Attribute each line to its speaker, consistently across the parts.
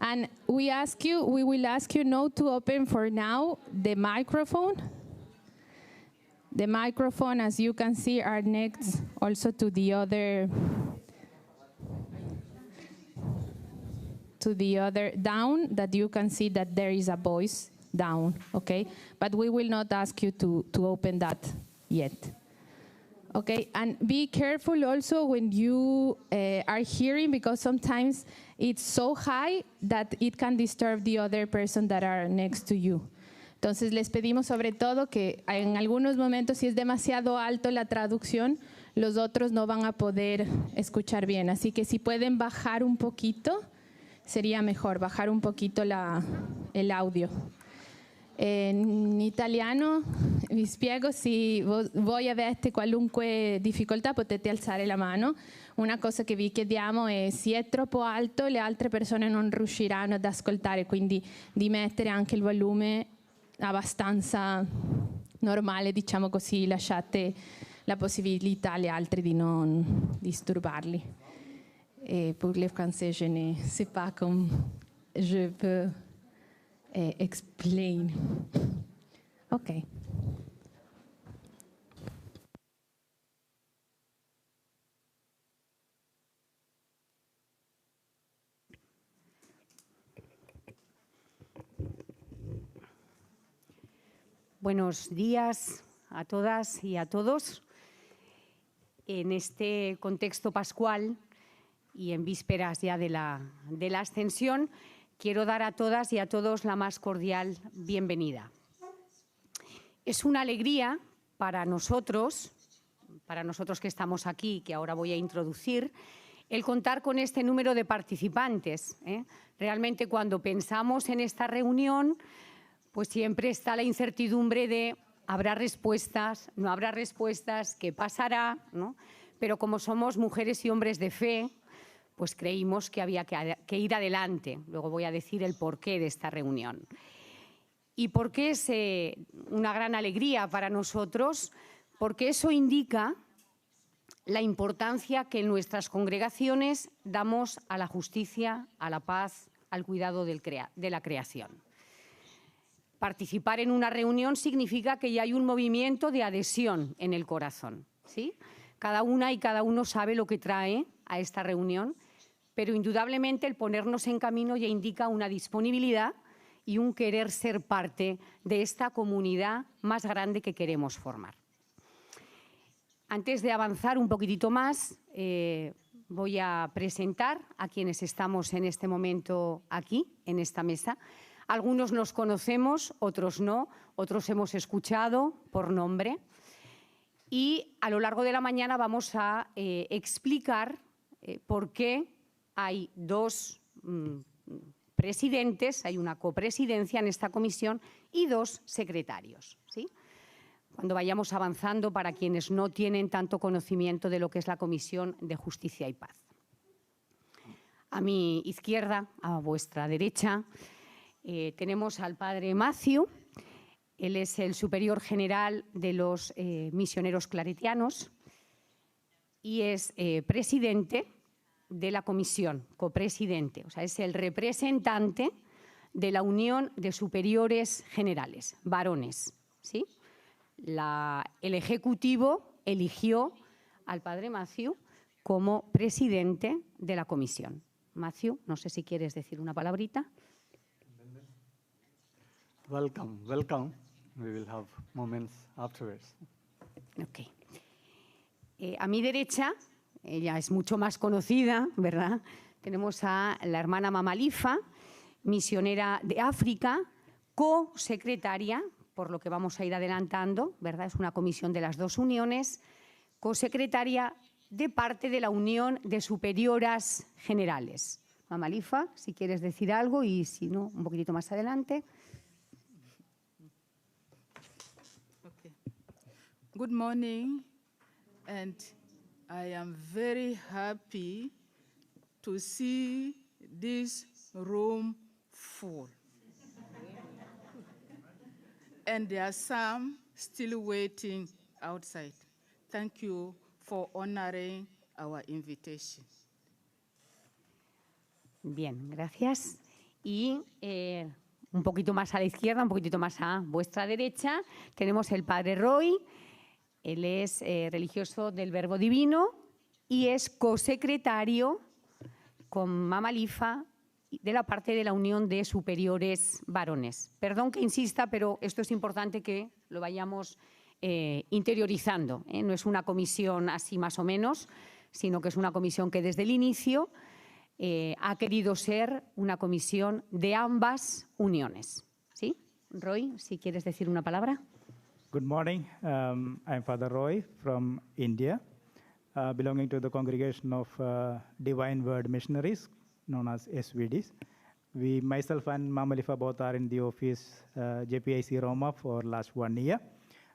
Speaker 1: And we will ask you not to open for now the microphone. The microphone, as you can see, are next also to the other down, that you can see that there is a voice down, okay? But we will not ask you to open that yet. Okay, and be careful also when you are hearing, because sometimes it's so high that it can disturb the other person that are next to you. Entonces les pedimos sobre todo que en algunos momentos, si es demasiado alto la traducción, los otros no van a poder escuchar bien. Así que si pueden bajar un poquito, sería mejor, bajar un poquito el audio. In italiano vi spiego, se voi avete qualunque difficoltà potete alzare la mano. Una cosa che vi chiediamo è, se è troppo alto le altre persone non riusciranno ad ascoltare, quindi di mettere anche il volume abbastanza normale, diciamo così, lasciate la possibilità agli altri di non disturbarli. Et pour le français, je ne sais pas comment je peux explain. Okay.
Speaker 2: Buenos días a todas y a todos. En este contexto pascual y en vísperas ya de la Ascensión, quiero dar a todas y a todos la más cordial bienvenida. Es una alegría para nosotros que estamos aquí, que ahora voy a introducir, el contar con este número de participantes. Realmente, cuando pensamos en esta reunión, pues siempre está la incertidumbre de ¿habrá respuestas? ¿No habrá respuestas? ¿Qué pasará? ¿No? Pero como somos mujeres y hombres de fe, pues creímos que había que ir adelante. Luego voy a decir el porqué de esta reunión. ¿Y por qué es una gran alegría para nosotros? Porque eso indica la importancia que en nuestras congregaciones damos a la justicia, a la paz, al cuidado de la creación. Participar en una reunión significa que ya hay un movimiento de adhesión en el corazón, ¿sí? Cada una y cada uno sabe lo que trae a esta reunión, pero indudablemente el ponernos en camino ya indica una disponibilidad y un querer ser parte de esta comunidad más grande que queremos formar. Antes de avanzar un poquitito más, voy a presentar a quienes estamos en este momento aquí, en esta mesa. Algunos nos conocemos, otros no, otros hemos escuchado por nombre. Y a lo largo de la mañana vamos a explicar por qué hay dos presidentes, hay una copresidencia en esta comisión y dos secretarios, ¿sí? Cuando vayamos avanzando, para quienes no tienen tanto conocimiento de lo que es la Comisión de Justicia y Paz. A mi izquierda, a vuestra derecha, tenemos al padre Matthew. Él es el superior general de los misioneros claretianos y es presidente de la comisión, copresidente, o sea, es el representante de la Unión de Superiores Generales, varones, ¿sí? El Ejecutivo eligió al padre Matthew como presidente de la comisión. Matthew, no sé si quieres decir una palabrita.
Speaker 3: Welcome, welcome. We will have moments afterwards.
Speaker 2: Okay. A mi derecha, ella es mucho más conocida, ¿verdad? Tenemos a la hermana Mamalifa, misionera de África, co-secretaria, por lo que vamos a ir adelantando, ¿verdad? Es una comisión de las dos uniones, co-secretaria de parte de la Unión de Superioras Generales. Mamalifa, si quieres decir algo, y si no, un poquitito más adelante.
Speaker 4: Okay. Good morning, and I am very happy to see this room full. And there are some still waiting outside. Thank you for honoring our invitation.
Speaker 2: Bien, gracias. Y un poquito más a la izquierda, un poquitito más a vuestra derecha, tenemos el padre Roy. Él es religioso del Verbo Divino y es cosecretario con Mama Lifa de la parte de la Unión de Superiores Varones. Perdón que insista, pero esto es importante que lo vayamos interiorizando. No es una comisión así más o menos, sino que es una comisión que desde el inicio ha querido ser una comisión de ambas uniones. ¿Sí? Roy, si quieres decir una palabra.
Speaker 5: Good morning. I'm Father Roy from India, belonging to the congregation of Divine Word Missionaries, known as SVDs. We, myself and Mama Lifa, both are in the office JPIC Roma for last 1 year.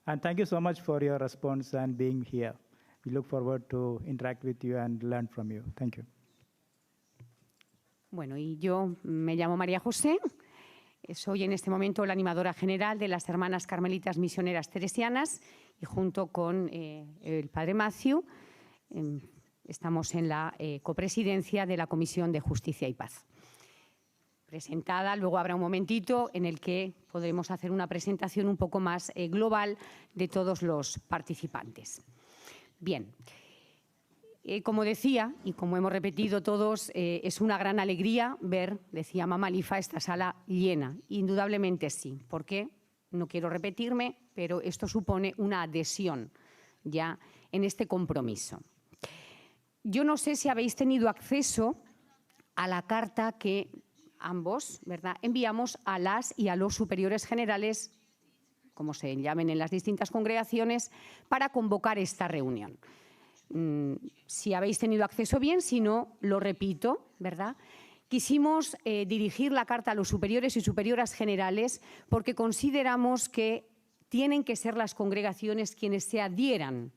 Speaker 5: And thank you so much for your response and being here. We look forward to interact with you and learn from you. Thank you.
Speaker 2: Bueno, y yo me llamo María José. Soy en este momento la animadora general de las Hermanas Carmelitas Misioneras Teresianas y junto con el padre Matthew estamos en la copresidencia de la Comisión de Justicia y Paz. Presentada, luego habrá un momentito en el que podremos hacer una presentación un poco más global de todos los participantes. Bien. Como decía, y como hemos repetido todos, es una gran alegría ver, decía Mama Lifa, esta sala llena. Indudablemente sí. ¿Por qué? No quiero repetirme, pero esto supone una adhesión ya en este compromiso. Yo no sé si habéis tenido acceso a la carta que ambos, ¿verdad?, enviamos a las y a los superiores generales, como se llamen en las distintas congregaciones, para convocar esta reunión. Si habéis tenido acceso bien, si no, lo repito, ¿verdad? Quisimos dirigir la carta a los superiores y superioras generales porque consideramos que tienen que ser las congregaciones quienes se adhieran,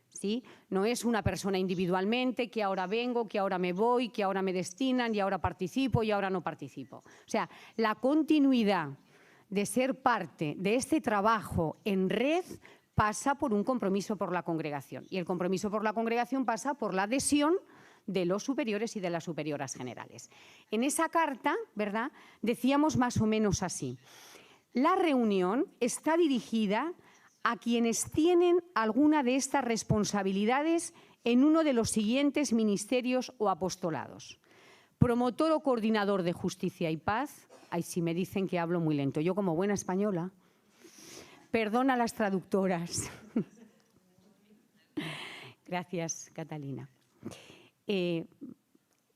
Speaker 2: ¿sí? No es una persona individualmente, que ahora vengo, que ahora me voy, que ahora me destinan y ahora participo y ahora no participo. O sea, la continuidad de ser parte de este trabajo en red pasa por un compromiso por la congregación. Y el compromiso por la congregación pasa por la adhesión de los superiores y de las superioras generales. En esa carta, ¿verdad?, decíamos más o menos así. La reunión está dirigida a quienes tienen alguna de estas responsabilidades en uno de los siguientes ministerios o apostolados. Promotor o coordinador de justicia y paz. Ay, si me dicen que hablo muy lento. Yo, como buena española, perdona a las traductoras. Gracias, Catalina.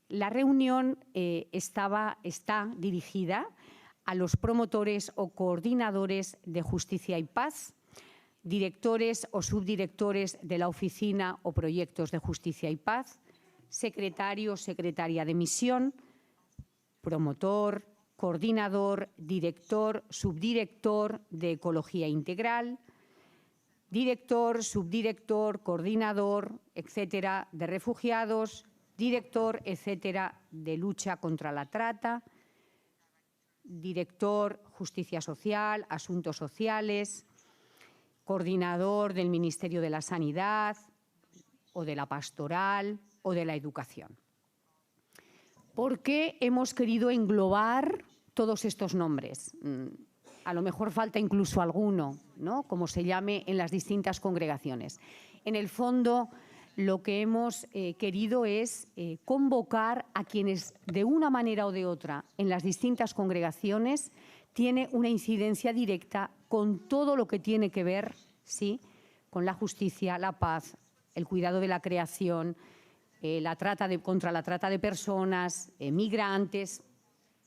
Speaker 2: La reunión está dirigida a los promotores o coordinadores de justicia y paz, directores o subdirectores de la oficina o proyectos de justicia y paz, secretario o secretaria de misión, promotor, coordinador, director, subdirector de ecología integral, director, subdirector, coordinador, etcétera, de refugiados, director, etcétera, de lucha contra la trata, director, justicia social, asuntos sociales, coordinador del Ministerio de la Sanidad o de la Pastoral o de la Educación. ¿Por qué hemos querido englobar todos estos nombres? A lo mejor falta incluso alguno, ¿no?, como se llame en las distintas congregaciones. En el fondo, lo que hemos querido es convocar a quienes, de una manera o de otra, en las distintas congregaciones, tiene una incidencia directa con todo lo que tiene que ver, ¿sí?, con la justicia, la paz, el cuidado de la creación, contra la trata de personas, migrantes.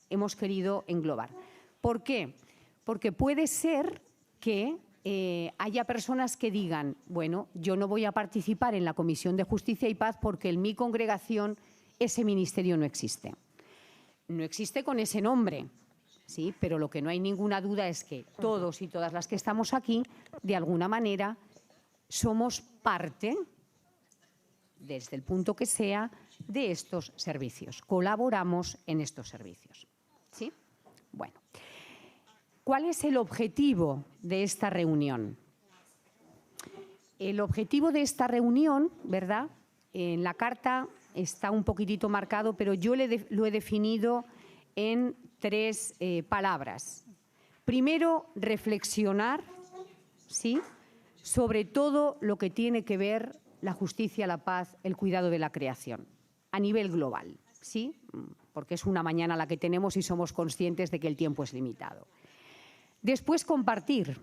Speaker 2: Hemos querido englobar. ¿Por qué? Porque puede ser que haya personas que digan, bueno, yo no voy a participar en la Comisión de Justicia y Paz porque en mi congregación ese ministerio no existe. No existe con ese nombre, ¿sí? Pero lo que no hay ninguna duda es que todos y todas las que estamos aquí, de alguna manera, somos parte, desde el punto que sea, de estos servicios. Colaboramos en estos servicios. ¿Sí? Bueno. ¿Cuál es el objetivo de esta reunión? El objetivo de esta reunión, ¿verdad?, en la carta está un poquitito marcado, pero yo lo he definido en tres palabras. Primero, reflexionar, ¿sí?, sobre todo lo que tiene que ver la justicia, la paz, el cuidado de la creación, a nivel global, ¿sí?, porque es una mañana la que tenemos y somos conscientes de que el tiempo es limitado. Después, compartir,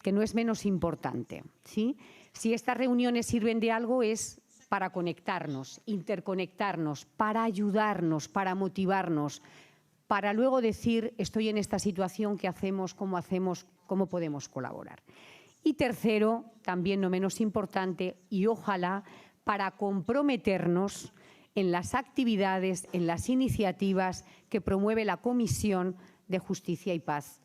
Speaker 2: que no es menos importante, ¿sí? Si estas reuniones sirven de algo es para conectarnos, interconectarnos, para ayudarnos, para motivarnos, para luego decir, estoy en esta situación, ¿qué hacemos, cómo podemos colaborar? Y tercero, también no menos importante, y ojalá para comprometernos en las actividades, en las iniciativas que promueve la Comisión de Justicia y Paz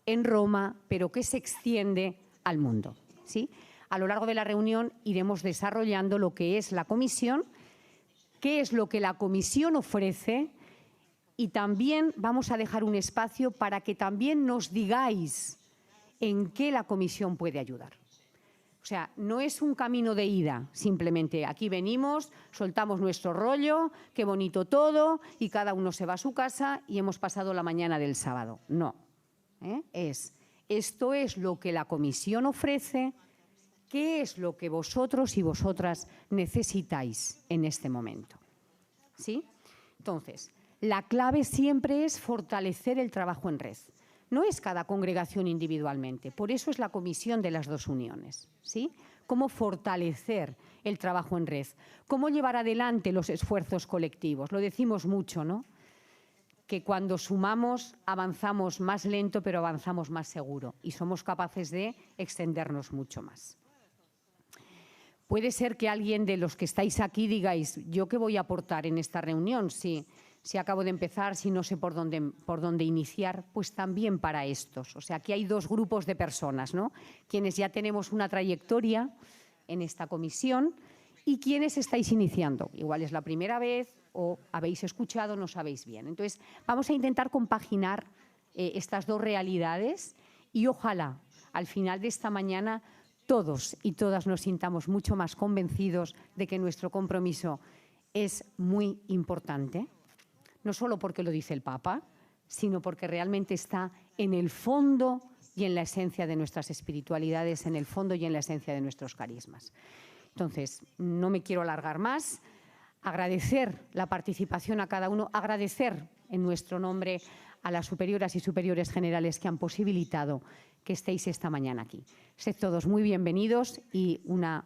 Speaker 2: en Roma, pero que se extiende al mundo, ¿sí? A lo largo de la reunión iremos desarrollando lo que es la Comisión, qué es lo que la Comisión ofrece, y también vamos a dejar un espacio para que también nos digáis en qué la Comisión puede ayudar. O sea, no es un camino de ida, simplemente aquí venimos, soltamos nuestro rollo, qué bonito todo, y cada uno se va a su casa y hemos pasado la mañana del sábado. No, esto es lo que la Comisión ofrece, qué es lo que vosotros y vosotras necesitáis en este momento, ¿sí? Entonces, la clave siempre es fortalecer el trabajo en red. No es cada congregación individualmente, por eso es la comisión de las dos uniones, ¿sí? Cómo fortalecer el trabajo en red, cómo llevar adelante los esfuerzos colectivos. Lo decimos mucho, ¿no?, que cuando sumamos avanzamos más lento, pero avanzamos más seguro y somos capaces de extendernos mucho más. Puede ser que alguien de los que estáis aquí digáis, ¿yo qué voy a aportar en esta reunión? Si acabo de empezar, si no sé por dónde iniciar, pues también para estos. O sea, aquí hay dos grupos de personas, ¿no? Quienes ya tenemos una trayectoria en esta comisión y quienes estáis iniciando. Igual es la primera vez o habéis escuchado, no sabéis bien. Entonces, vamos a intentar compaginar estas dos realidades y ojalá al final de esta mañana todos y todas nos sintamos mucho más convencidos de que nuestro compromiso es muy importante, no solo porque lo dice el Papa, sino porque realmente está en el fondo y en la esencia de nuestras espiritualidades, en el fondo y en la esencia de nuestros carismas. Entonces, no me quiero alargar más, agradecer la participación a cada uno, agradecer en nuestro nombre a las superioras y superiores generales que han posibilitado que estéis esta mañana aquí. Sed todos muy bienvenidos y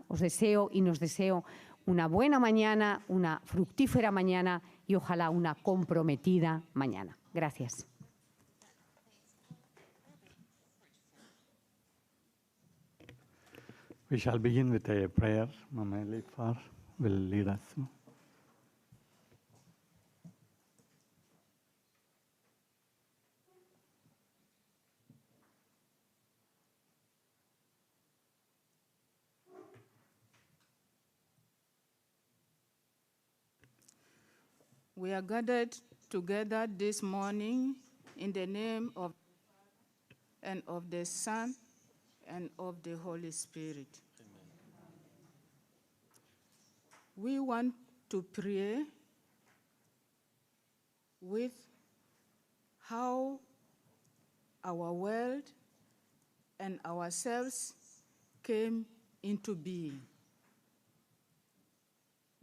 Speaker 2: os deseo y nos deseo una buena mañana, una fructífera mañana y ojalá una comprometida mañana. Gracias.
Speaker 3: We shall begin with a prayer. Mama Elifar will lead us.
Speaker 4: We are gathered together this morning in the name of and of the Son and of the Holy Spirit. Amen. We want to pray with how our world and ourselves came into being.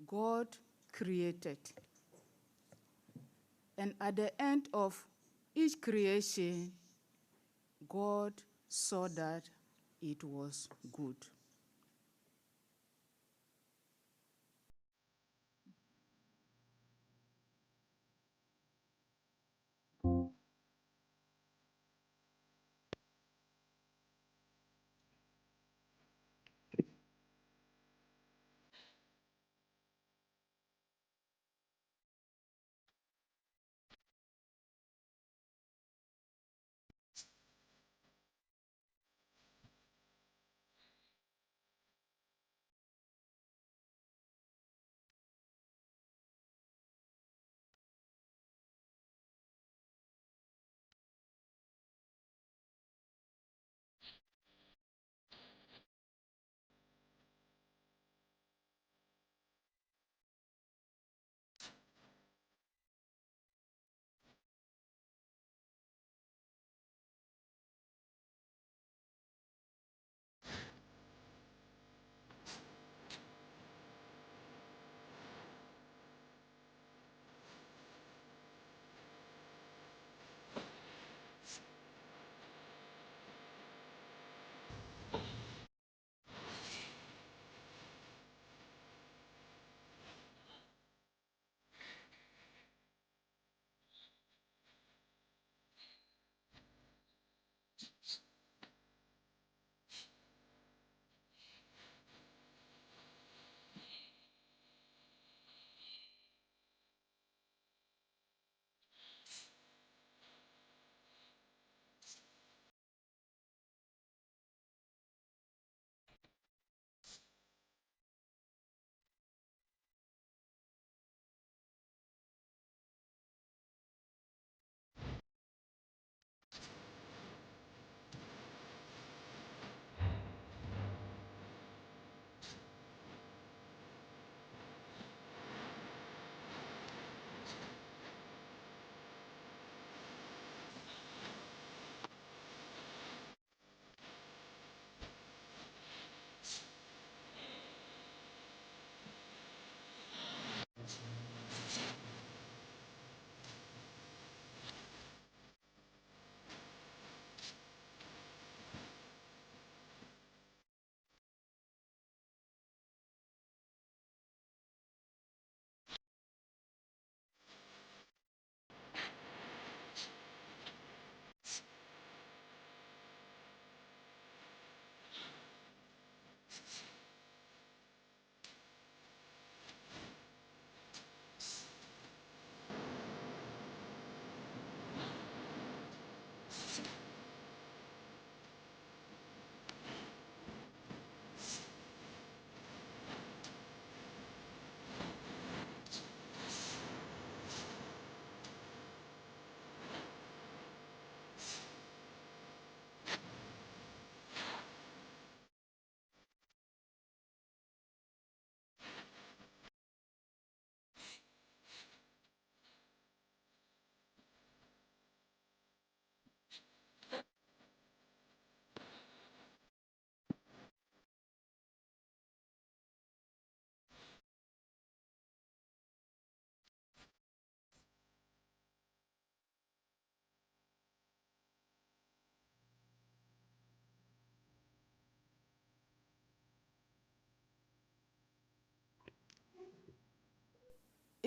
Speaker 4: God created. And at the end of each creation, God saw that it was good.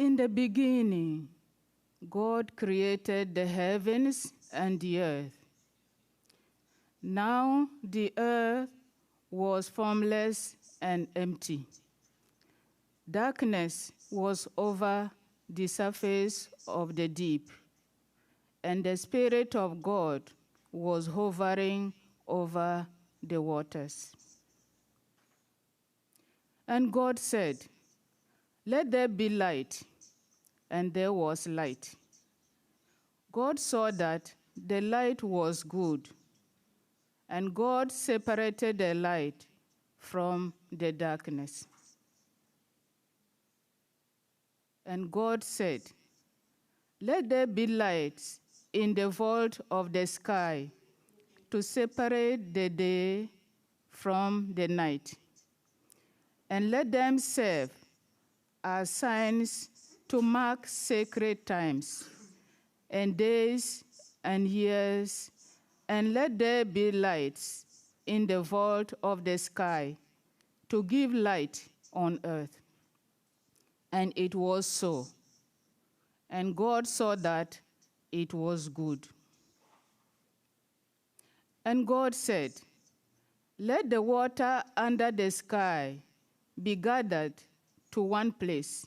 Speaker 4: In the beginning, God created the heavens and the earth. Now the earth was formless and empty. Darkness was over the surface of the deep, and the Spirit of God was hovering over the waters. And God said, "Let there be light," and there was light. God saw that the light was good, and God separated the light from the darkness. And God said, "Let there be lights in the vault of the sky to separate the day from the night, and let them serve as signs to mark sacred times and days and years, and let there be lights in the vault of the sky to give light on earth." And it was so. And God saw that it was good. And God said, "Let the water under the sky be gathered to one place,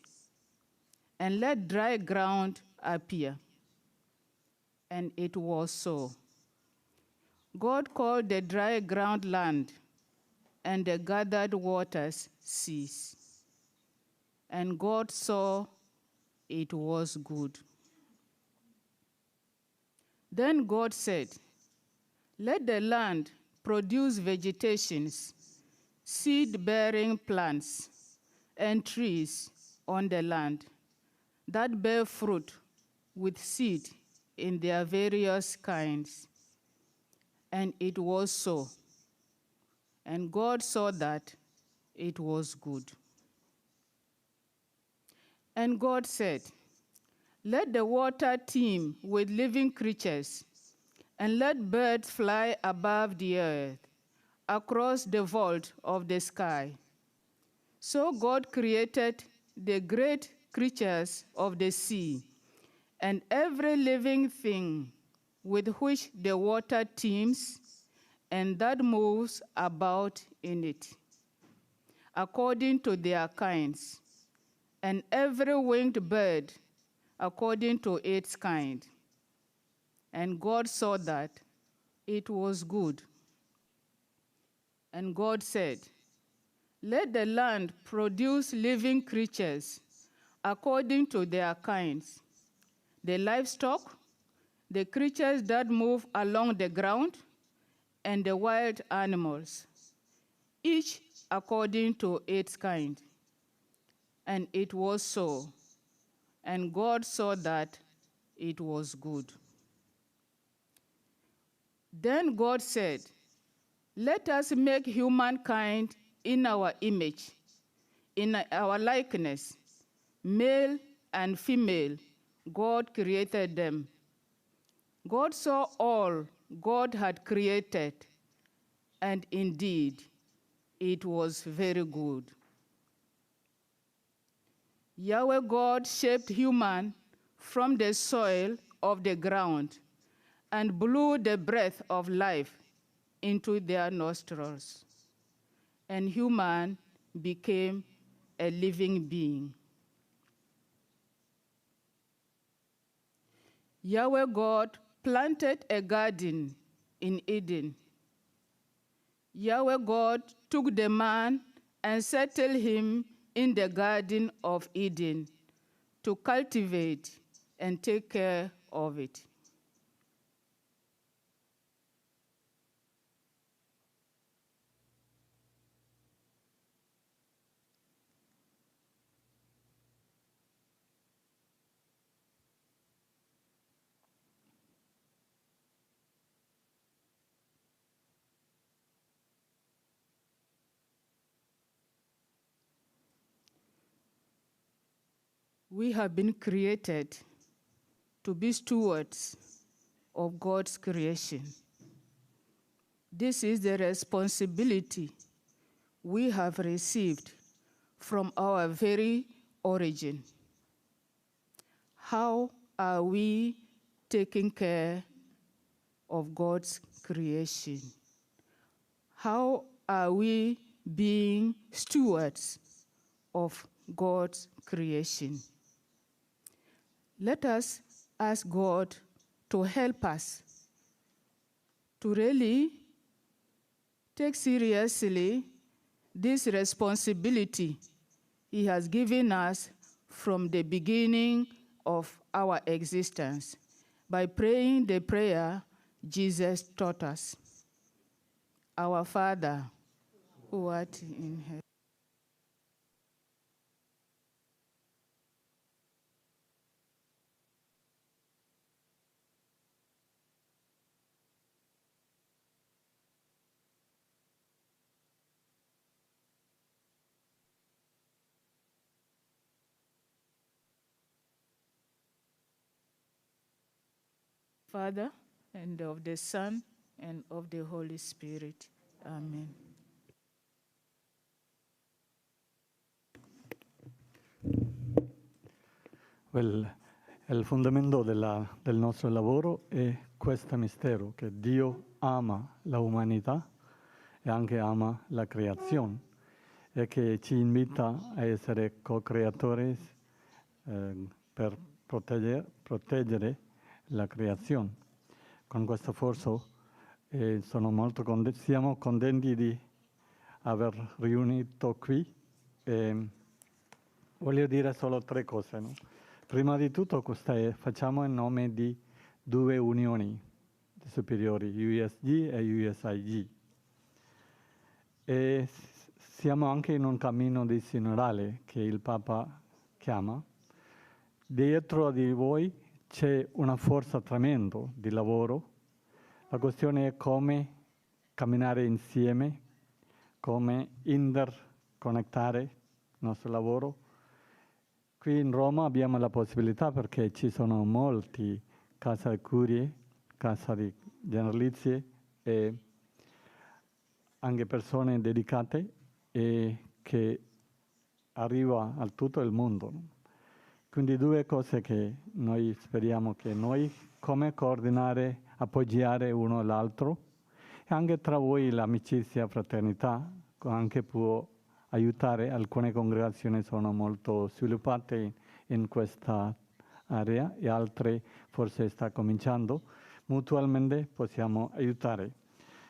Speaker 4: and let dry ground appear." And it was so. God called the dry ground land, and the gathered waters seas. And God saw it was good. Then God said, "Let the land produce vegetations, seed-bearing plants, and trees on the land that bear fruit with seed in their various kinds." And it was so. And God saw that it was good. And God said, "Let the water teem with living creatures, and let birds fly above the earth, across the vault of the sky." So God created the great creatures of the sea, and every living thing with which the water teems, and that moves about in it, according to their kinds, and every winged bird according to its kind. And God saw that it was good. And God said, "Let the land produce living creatures according to their kinds, the livestock, the creatures that move along the ground, and the wild animals, each according to its kind." And it was so. And God saw that it was good. Then God said, "Let us make humankind in our image, in our likeness, male and female. God created them." God saw all God had created, and indeed, it was very good. Yahweh God shaped human from the soil of the ground and blew the breath of life into their nostrils, and human became a living being. Yahweh God planted a garden in Eden. Yahweh God took the man and settled him in the Garden of Eden to cultivate and take care of it. We have been created to be stewards of God's creation. This is the responsibility we have received from our very origin. how are we taking care of God's creation? How are we being stewards of God's creation? Let us ask God to help us to really take seriously this responsibility He has given us from the beginning of our existence by praying the prayer Jesus taught us. Our Father, who art in heaven. Father, and of the Son, and of the Holy Spirit. Amen.
Speaker 3: Well, il fondamento del nostro lavoro è questo mistero, che Dio ama la umanità e anche ama la creazione e che ci invita a essere co-creatori per proteggere la creazione. Con questo sforzo siamo contenti di aver riunito qui. Voglio dire solo 3 cose. No? Prima di tutto facciamo in nome di 2 unioni superiori, UISG e UISG. E siamo anche in un cammino di sinodale che il Papa chiama. Dietro di voi c'è una forza tremenda di lavoro. La questione è come camminare insieme, come interconnettare il nostro lavoro. Qui in Roma abbiamo la possibilità, perché ci sono molti case di curie, case di generalizie e anche persone dedicate e che arriva a tutto il mondo. Quindi 2 cose che noi speriamo che noi come coordinare, appoggiare uno l'altro, e anche tra voi l'amicizia, fraternità, anche può aiutare. Alcune congregazioni sono molto sviluppate in questa area e altre forse sta cominciando. Mutualmente possiamo aiutare.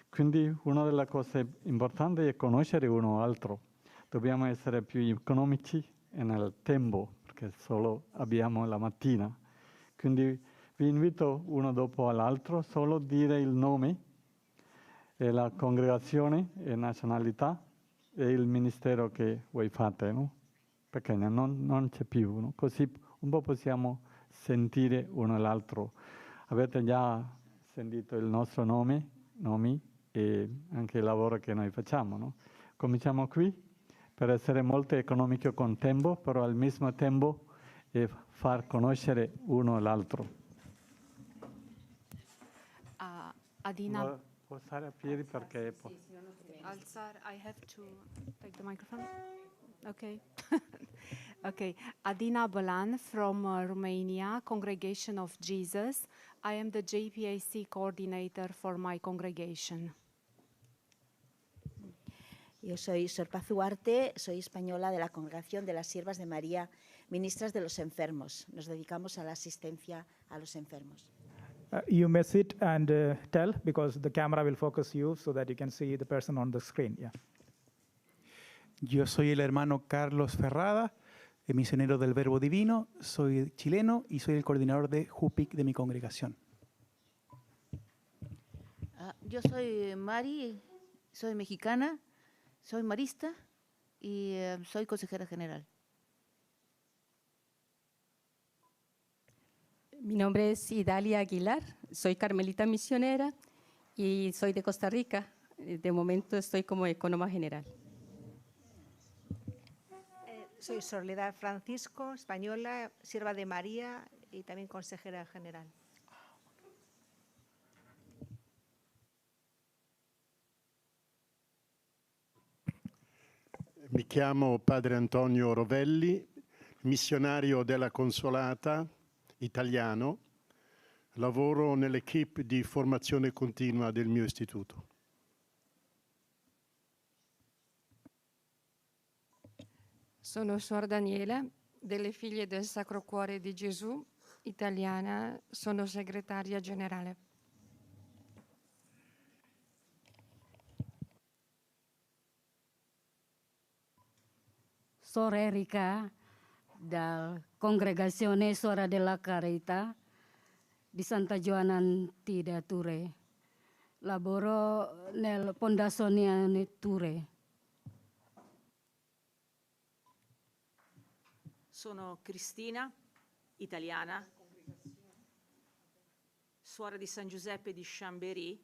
Speaker 3: Quindi una delle cose importanti è conoscere uno l'altro. Dobbiamo essere più economici nel tempo, perché solo abbiamo la mattina. Quindi vi invito uno dopo l'altro solo dire il nome e la congregazione e nazionalità e il ministero che voi fate, no? Perché non c'è più, no? Così un po' possiamo sentire uno l'altro. Avete già sentito il nostro nomi e anche il lavoro che noi facciamo, no? Cominciamo qui per essere molto economico con tempo, però al mismo tempo far conoscere uno l'altro.
Speaker 2: Adina.
Speaker 3: Può stare a piedi perché...
Speaker 2: Alzar, I have to take the microphone. Okay. Okay. Adina Bolan from Romania, Congregation of Jesus. I am the JPIC coordinator for my congregation.
Speaker 6: Yo soy Sor Paz Duarte, soy española de la Congregación de las Siervas de María, Ministras de los Enfermos. Nos dedicamos a la asistencia a los enfermos.
Speaker 5: You may sit and tell, because the camera will focus you so that you can see the person on the screen. Yeah.
Speaker 7: Yo soy el hermano Carlos Ferrada, misionero del Verbo Divino, soy chileno y soy el coordinador de JPIC de mi congregación.
Speaker 8: Yo soy Mari, soy mexicana, soy marista y soy consejera general.
Speaker 9: Mi nombre es Idalia Aguilar, soy carmelita misionera y soy de Costa Rica. De momento estoy como ecónoma general.
Speaker 10: Soy Soledad Francisco, española, sierva de María y también consejera general.
Speaker 11: Mi chiamo Padre Antonio Rovelli, missionario della Consolata italiano, lavoro nell'equipe di formazione continua del mio istituto.
Speaker 12: Sono Suor Daniela, delle Figlie del Sacro Cuore di Gesù, italiana, sono segretaria generale.
Speaker 13: Sor Erika, dalla Congregazione Suora della Carità di Santa Gioannantina Ture. Lavoro nel Fondazione Ture.
Speaker 14: Sono Cristina, italiana, suora di San Giuseppe di Chambéry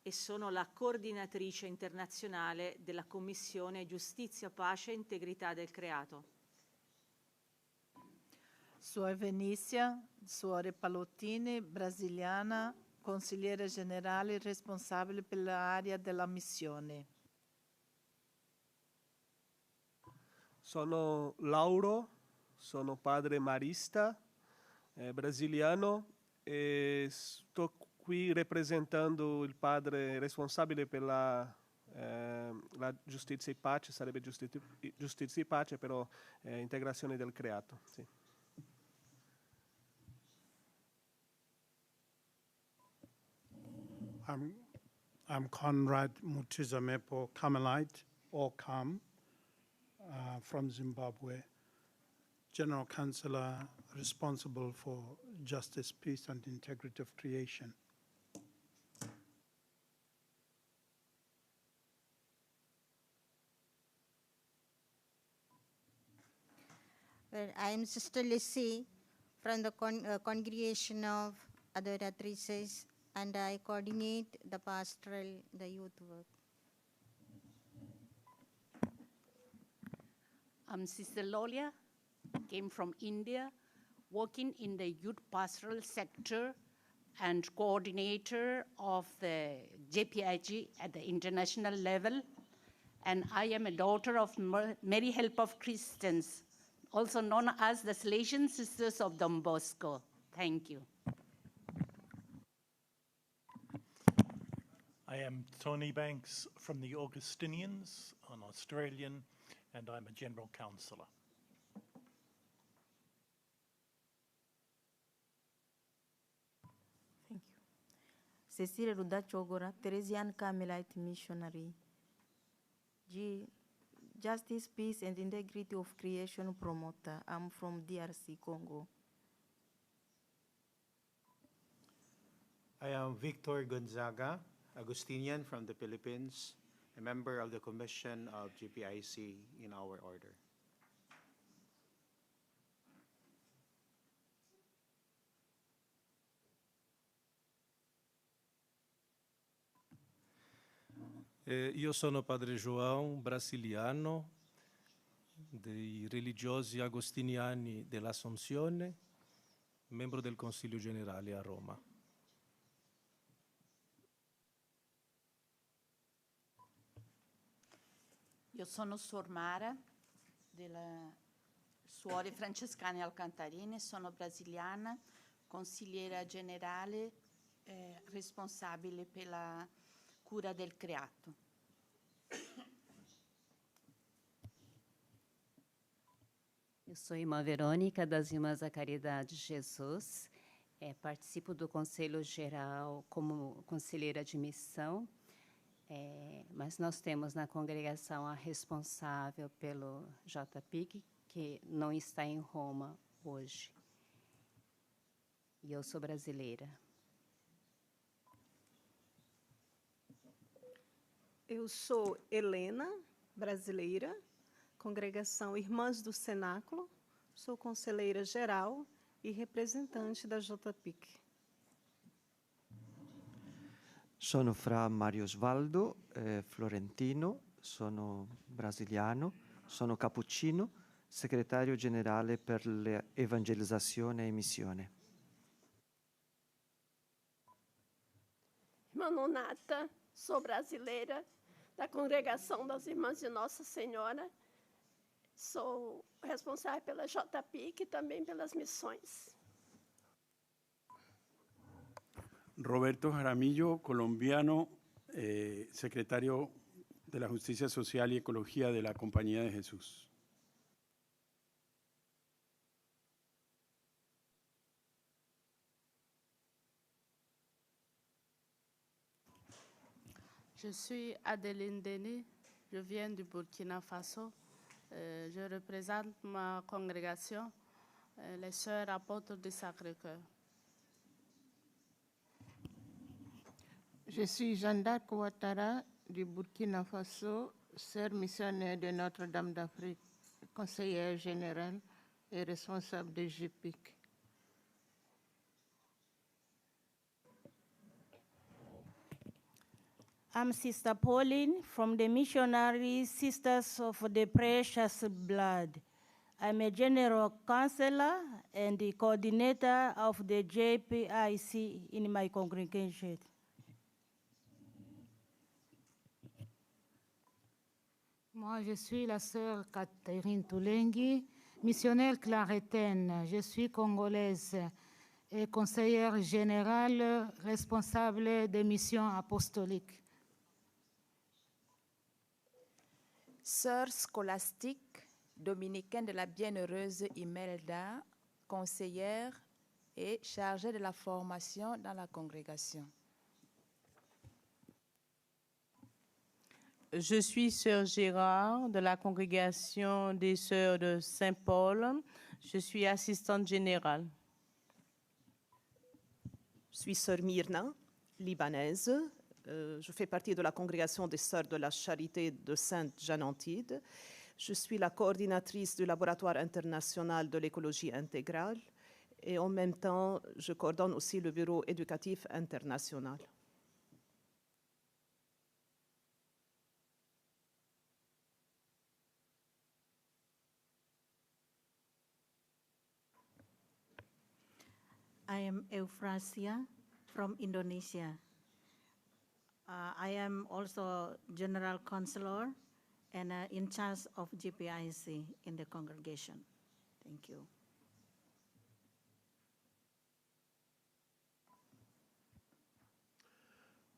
Speaker 14: e sono la coordinatrice internazionale della Commissione Giustizia, Pace e Integrità del Creato.
Speaker 15: Suor Venezia, suore Palottini, brasiliana, consigliere generale responsabile per l'area della missione.
Speaker 16: Sono Lauro, sono padre marista, brasiliano e sto qui rappresentando il padre responsabile per la giustizia e pace, sarebbe giustizia e pace, però integrazione del creato. Sì.
Speaker 17: I'm Conrad Mutizamepo Carmelite, or CAM, from Zimbabwe, General Counsellor responsible for justice, peace, and integrity of creation.
Speaker 18: Well, I am Sister Lissy from the Congregation of Adoratrices, and I coordinate the pastoral, the youth work.
Speaker 19: I'm Sister Lolia, came from India, working in the youth pastoral sector and coordinator of the JPIC at the international level. And I am a daughter of Mary Help of Christians, also known as the Salesian Sisters of Don Bosco. Thank you.
Speaker 20: I am Tony Banks from the Augustinians, an Australian, and I'm a General Counsellor.
Speaker 21: Thank you. Cecilia Ruda Chogora, Theresian Carmelite Missionary. Justice, Peace, and Integrity of Creation Promoter. I'm from DRC, Congo.
Speaker 22: I am Victor Gonzaga, Augustinian from the Philippines, a member of the Commission of JPIC in our order.
Speaker 23: Io sono Padre João, brasiliano, dei religiosi agostiniani dell'Assunzione, membro del Consiglio Generale a Roma.
Speaker 19: Io sono Suor Mara, delle Suore Francescane Alcantarine, sono brasiliana, consigliera generale, responsabile per la cura del creato.
Speaker 24: Eu sou irmã Verônica, das Irmãs da Caridade de Jesus, participo do Conselho Geral como conselheira de missão, mas nós temos na congregação a responsável pelo JPIC, que não está em Roma hoje. E eu sou brasileira.
Speaker 10: Eu sou Helena, brasileira, congregação Irmãs do Cenáculo, sou conselheira geral e representante da JPIC.
Speaker 25: Sono Fra Mario Osvaldo, florentino, sono brasiliano, sono cappuccino, segretario generale per l'evangelizzazione e missione.
Speaker 26: Irmã Nonata, sou brasileira, da Congregação das Irmãs de Nossa Senhora. Sou responsável pela JPIC e também pelas missões.
Speaker 1: Roberto Jaramillo, colombiano, secretario de la Justicia Social y Ecología de la Compañía de Jesús.
Speaker 2: Je suis Adeline Denis, je viens du Burkina Faso. Je représente ma congrégation, les Sœurs Apôtres du Sacré-Cœur.
Speaker 3: Je suis Jeanne d'Arc Ouattara du Burkina Faso, sœur missionnaire de Notre-Dame d'Afrique, conseillère générale et responsable de JPIC.
Speaker 4: I'm Sister Pauline from the Missionary Sisters of the Precious Blood. I'm a general counselor and the coordinator of the JPIC in my congregation.
Speaker 5: Moi, je suis la sœur Catherine Toulengui, missionnaire clarétaine. Je suis congolaise et conseillère générale responsable des missions apostoliques.
Speaker 6: Sœur scolastique dominicaine de la Bienheureuse Imelda, conseillère et chargée de la formation dans la congrégation.
Speaker 27: Je suis sœur Gérard de la congrégation des Sœurs de Saint-Paul. Je suis assistante générale.
Speaker 28: Je suis sœur Myrna, libanaise. Je fais partie de la congrégation des Sœurs de la Charité de Sainte-Jeanne-Antide. Je suis la coordinatrice du laboratoire international de l'écologie intégrale et en même temps, je coordonne aussi le bureau éducatif international.
Speaker 29: I am Euphrasia from Indonesia. I am also General Counselor and in charge of JPIC in the congregation. Thank you.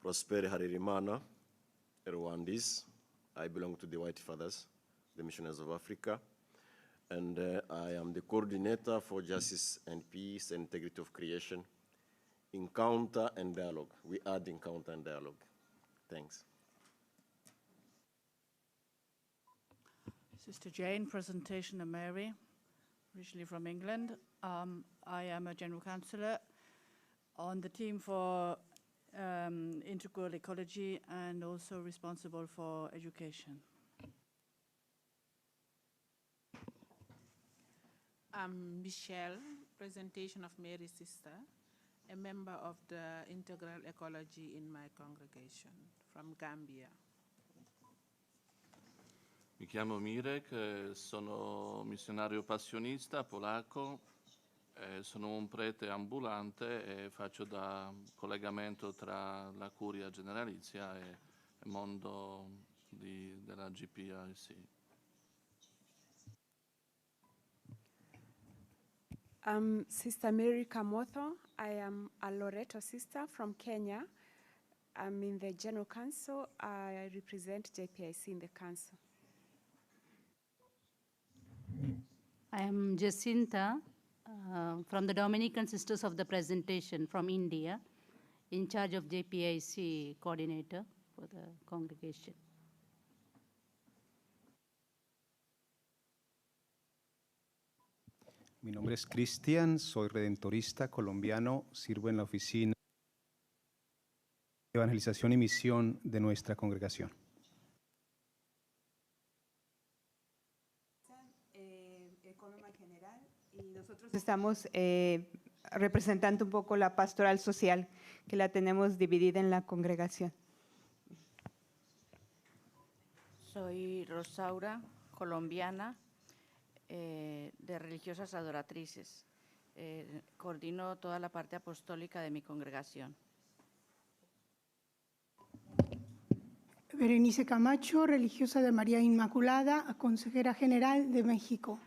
Speaker 30: Prosper Haririmana, a Rwandese. I belong to the White Fathers, the Missionaries of Africa. And I am the coordinator for justice and peace and integrity of creation, encounter and dialogue. We add encounter and dialogue. Thanks.
Speaker 31: Sister Jane, Presentation of Mary, originally from England. I am a general counsellor on the team for integral ecology and also responsible for education.
Speaker 32: I'm Michelle, Presentation of Mary's Sister, a member of the integral ecology in my congregation from Gambia.
Speaker 33: Mi chiamo Mirek, sono missionario passionista polacco, sono un prete ambulante e faccio da collegamento tra la curia generalizia e il mondo della JPIC.
Speaker 34: I'm Sister Mary Kamotho. I am a Loreto sister from Kenya. I'm in the General Council. I represent JPIC in the council.
Speaker 35: I am Jacinta from the Dominican Sisters of the Presentation from India, in charge of JPIC coordinator for the congregation.
Speaker 36: Mi nombre es Cristian, soy redentorista colombiano, sirvo en la oficina de evangelización y misión de nuestra congregación.
Speaker 37: Nosotros estamos representando un poco la pastoral social, que la tenemos dividida en la congregación.
Speaker 38: Soy Rosaura, colombiana, de religiosas adoratrices. Coordino toda la parte apostólica de mi congregación.
Speaker 39: Berenice Camacho, religiosa de María Inmaculada, consejera general de México.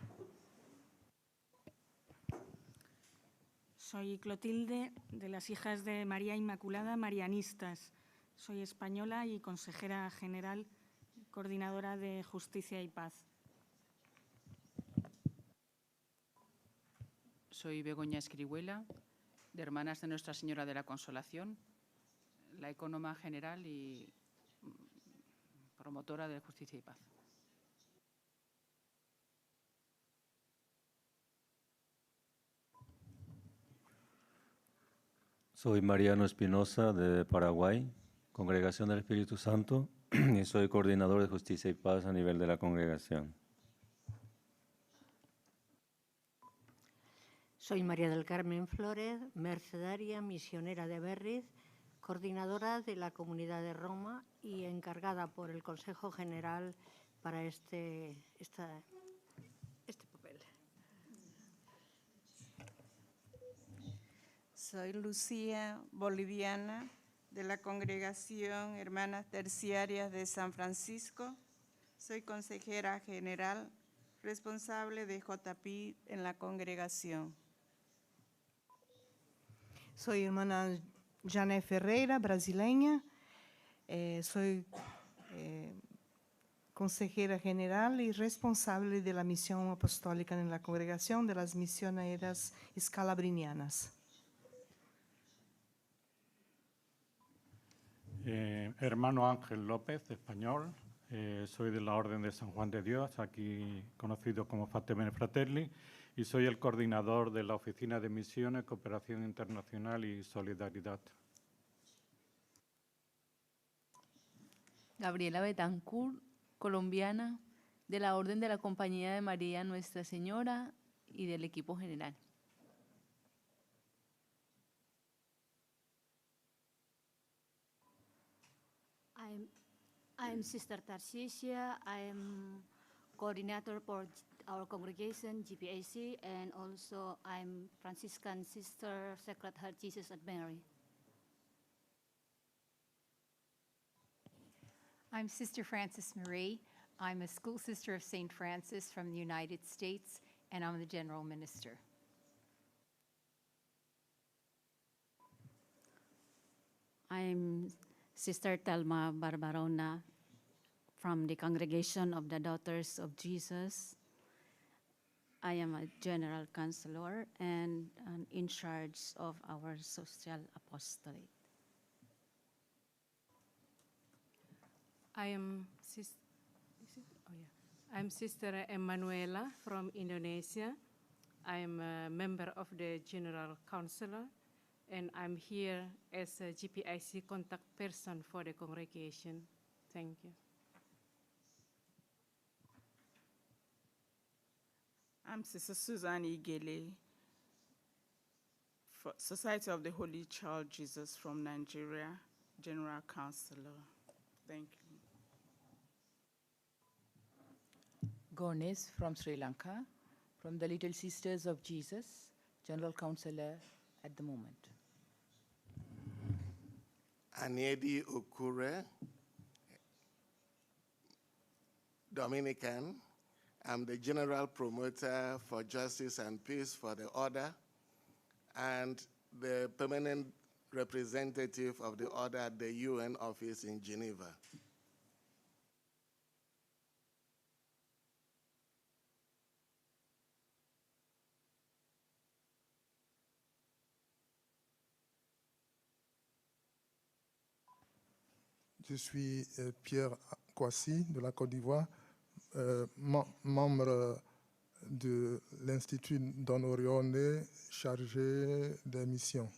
Speaker 7: Soy Clotilde, de las hijas de María Inmaculada, marianistas. Soy española y consejera general, coordinadora de Justicia y Paz.
Speaker 8: Soy Begoña Escrihuela, de Hermanas de Nuestra Señora de la Consolación, la ecónoma general y promotora de Justicia y Paz.
Speaker 9: Soy Mariano Espinosa, de Paraguay, Congregación del Espíritu Santo, y soy coordinador de Justicia y Paz a nivel de la congregación.
Speaker 10: Soy María del Carmen Flores, mercedaria, misionera de Berriz, coordinadora de la Comunidad de Roma y encargada por el Consejo General para este papel.
Speaker 11: Soy Lucía, boliviana, de la Congregación Hermanas Terciarias de San Francisco. Soy consejera general, responsable de JPI en la congregación.
Speaker 12: Soy hermana Jané Ferreira, brasileña. Soy consejera general y responsable de la misión apostólica en la congregación de las misioneras escalabrinianas.
Speaker 13: Hermano Ángel López, español. Soy de la Orden de San Juan de Dios, aquí conocido como Fate Bene Fratelli, y soy el coordinador de la Oficina de Misiones, Cooperación Internacional y Solidaridad.
Speaker 27: Gabriela Betancourt, colombiana, de la Orden de la Compañía de María Nuestra Señora y del equipo general.
Speaker 14: I'm Sister Tarcisia. I am coordinator for our congregation, JPIC, and also I'm Franciscan Sister, Sacred Heart Jesus and Mary.
Speaker 15: I'm Sister Frances Marie. I'm a school sister of St. Francis from the United States, and I'm the general minister.
Speaker 14: I'm Sister Telma Barbarona from the Congregation of the Daughters of Jesus. I am a general counselor and in charge of our social apostolate.
Speaker 16: I'm Sister Emanuela from Indonesia. I'm a member of the General Council, and I'm here as a GPIC contact person for the congregation. Thank you.
Speaker 32: I'm Sister Suzanne Igele, Society of the Holy Child Jesus from Nigeria, General Counselor. Thank you.
Speaker 17: Gornis from Sri Lanka, from the Little Sisters of Jesus, General Counselor at the moment.
Speaker 18: Anedi Okure, Dominican. I'm the General Promoter for Justice and Peace for the Order and the permanent representative of the Order at the UN office in Geneva.
Speaker 19: Je suis Pierre Kouassi de la Côte d'Ivoire, membre de l'Institut Don Orione chargé des missions.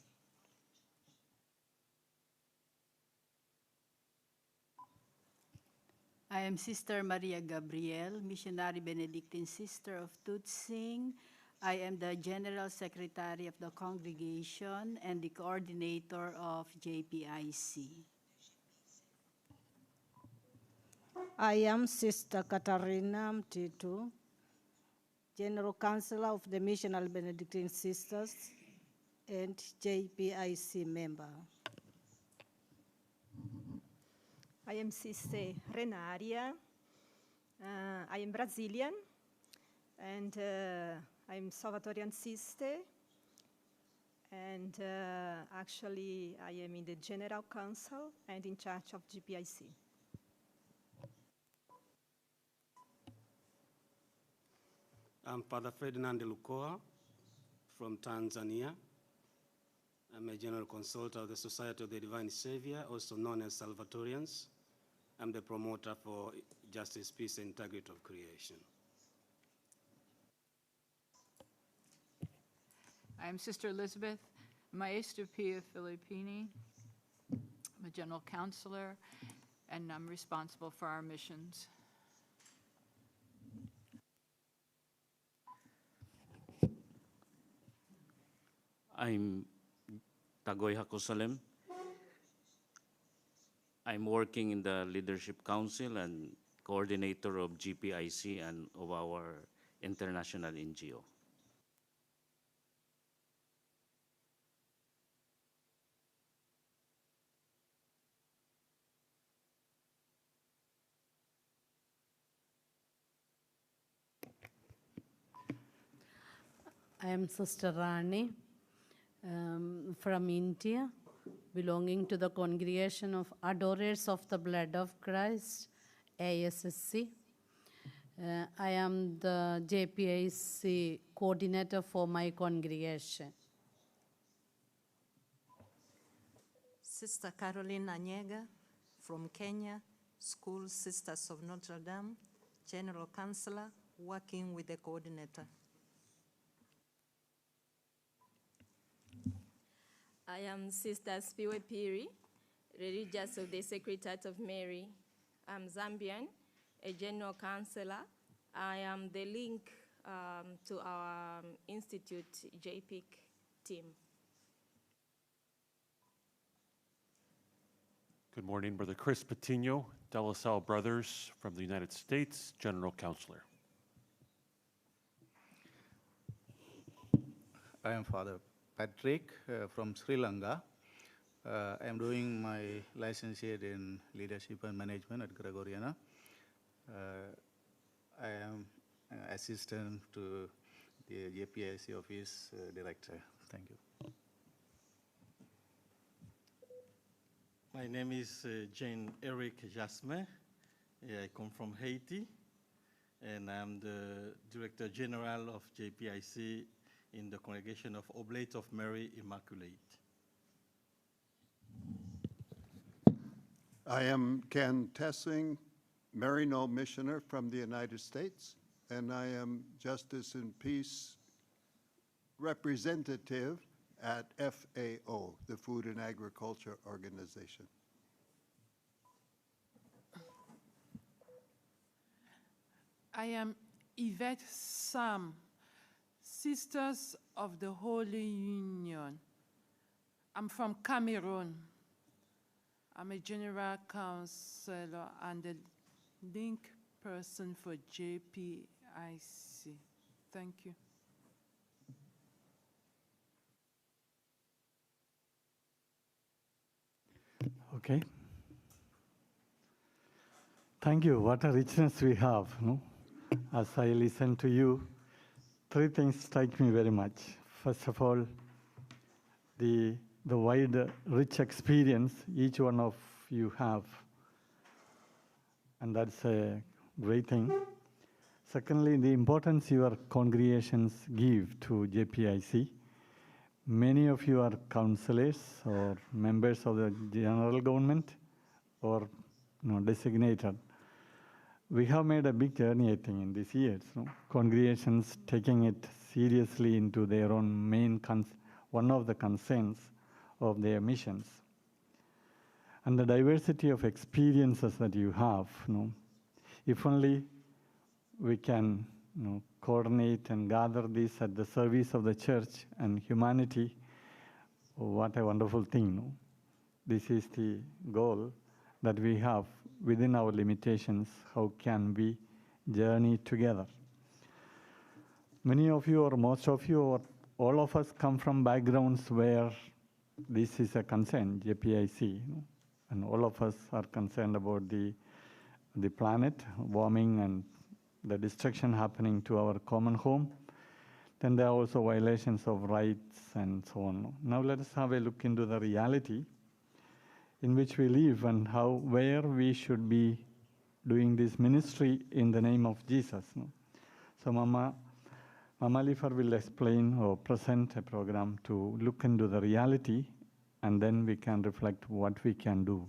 Speaker 14: I am Sister Maria Gabriel, Missionary Benedictine Sister of Tutsing. I am the General Secretary of the congregation and the coordinator of JPIC.
Speaker 4: I am Sister Katarina Mtitu, General Counsellor of the Missionary Benedictine Sisters and JPIC member.
Speaker 20: I am Sister Renaria. I am Brazilian, and I'm Salvatorian sister. And actually, I am in the General Council and in charge of GPIC.
Speaker 1: I'm Father Ferdinand Lukoa from Tanzania. I'm a general consultant of the Society of the Divine Savior, also known as Salvatorians. I'm the promoter for justice, peace, and integrity of creation.
Speaker 2: I'm Sister Elizabeth Maestro Pia Filippini. I'm a general counselor, and I'm responsible for our missions.
Speaker 3: I'm Tagoy Hakosalem. I'm working in the Leadership Council and coordinator of GPIC and of our international NGO.
Speaker 5: I am Sister Rani from India, belonging to the Congregation of Adorers of the Blood of Christ, ASSC. I am the JPIC coordinator for my congregation.
Speaker 6: Sister Caroline Anyega from Kenya, School Sisters of Notre Dame, General Counselor, working with the coordinator.
Speaker 21: I am Sister Spiwe Piri, religious of the Sacred Heart of Mary. I'm Zambian, a general counselor. I am the link to our Institute JPIC team. Good morning, Brother Chris Patino, De La Salle Brothers from the United States, General Counselor.
Speaker 22: I am Father Patrick from Sri Lanka. I am doing my licentiate in leadership and management at Gregoriana. I am assistant to the JPIC office director. Thank you.
Speaker 23: My name is Jean-Eric Jasmin. I come from Haiti, and I'm the Director General of JPIC in the Congregation of Oblate of Mary Immaculate.
Speaker 24: I am Ken Tessing, Marino Missioner from the United States, and I am Justice and Peace Representative at FAO, the Food and Agriculture Organization.
Speaker 32: I am Yvette Sam, Sisters of the Holy Union. I'm from Cameroon. I'm a general counselor and the link person for JPIC. Thank you.
Speaker 25: Okay. Thank you. What a richness we have. No? As I listen to you, three things strike me very much. First of all, the wide, rich experience each one of you have. And that's a great thing. Secondly, the importance your congregations give to JPIC. Many of you are counselors or members of the general government or designated. We have made a big journey, I think, in these years. Congregations taking it seriously into their own main, one of the concerns of their missions. And the diversity of experiences that you have, if only we can coordinate and gather this at the service of the church and humanity, what a wonderful thing. This is the goal that we have within our limitations. How can we journey together? Many of you, or most of you, or all of us come from backgrounds where this is a concern, JPIC, and all of us are concerned about the planet warming and the destruction happening to our common home. then there are also violations of rights and so on. Now let us have a look into the reality in which we live and where we should be doing this ministry in the name of Jesus. So Mama Lifer will explain or present a program to look into the reality, and then we can reflect what we can do.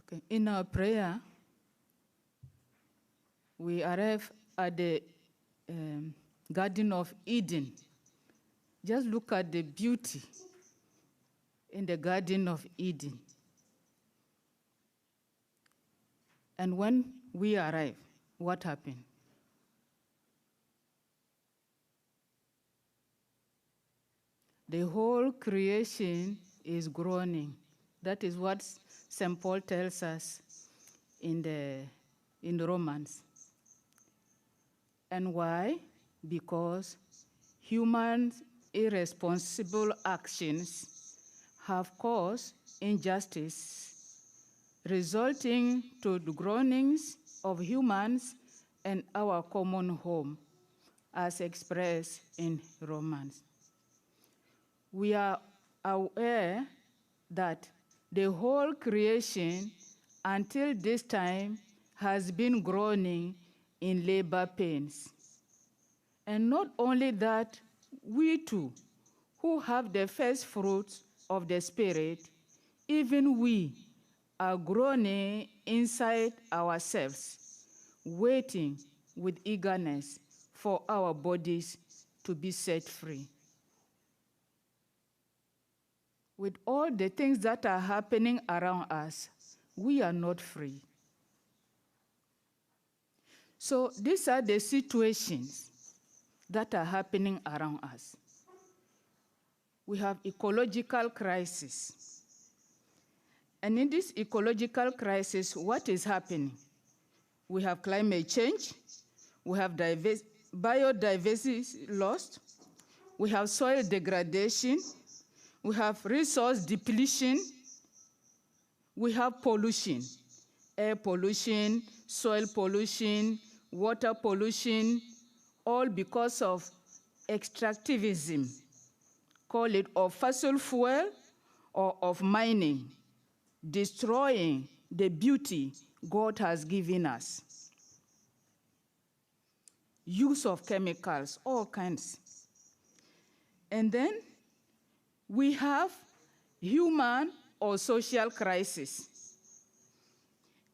Speaker 17: Okay. In our prayer, we arrive at the Garden of Eden. Just look at the beauty in the Garden of Eden. And when we arrive, what happened? The whole creation is groaning. That is what St. Paul tells us in Romans. And why? Because human irresponsible actions have caused injustice, resulting to the groanings of humans and our common home, as expressed in Romans. We are aware that the whole creation until this time has been groaning in labor pains. And not only that, we too, who have the first fruits of the Spirit, even we are groaning inside ourselves, waiting with eagerness for our bodies to be set free. With all the things that are happening around us, we are not free. So these are the situations that are happening around us. We have ecological crisis. And in this ecological crisis, what is happening? We have climate change, we have biodiversity lost, we have soil degradation, we have resource depletion, we have pollution, air pollution, soil pollution, water pollution, all because of extractivism, call it of fossil fuel or of mining, destroying the beauty God has given us. Use of chemicals, all kinds. And then we have human or social crisis.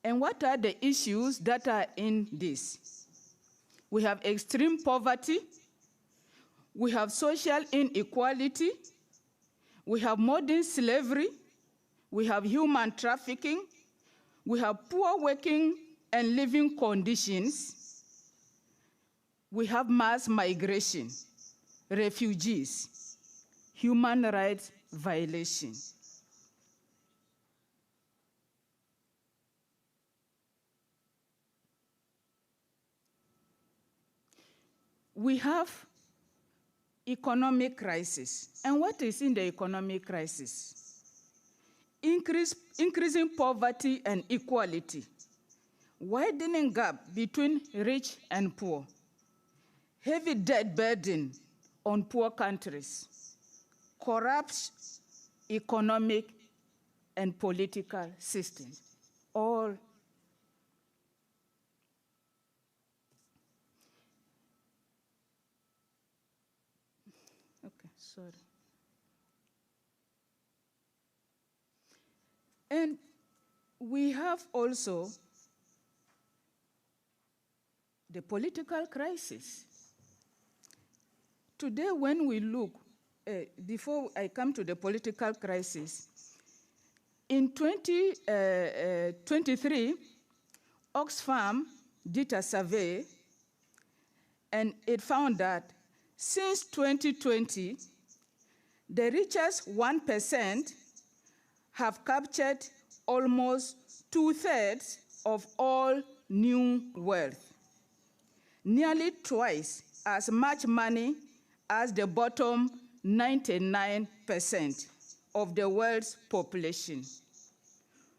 Speaker 17: And what are the issues that are in this? We have extreme poverty, we have social inequality, we have modern slavery, we have human trafficking, we have poor working and living conditions, we have mass migration, refugees, human rights violations. We have economic crisis. And what is in the economic crisis? Increasing poverty and equality, widening gap between rich and poor, heavy debt burden on poor countries, corrupt economic and political systems, all. Okay, sorry. And we have also the political crisis. Today, when we look, before I come to the political crisis, in 2023, Oxfam did a survey, and it found that since 2020, The richest 1% have captured almost 2/3 of all new wealth, nearly twice as much money as the bottom 99% of the world's population.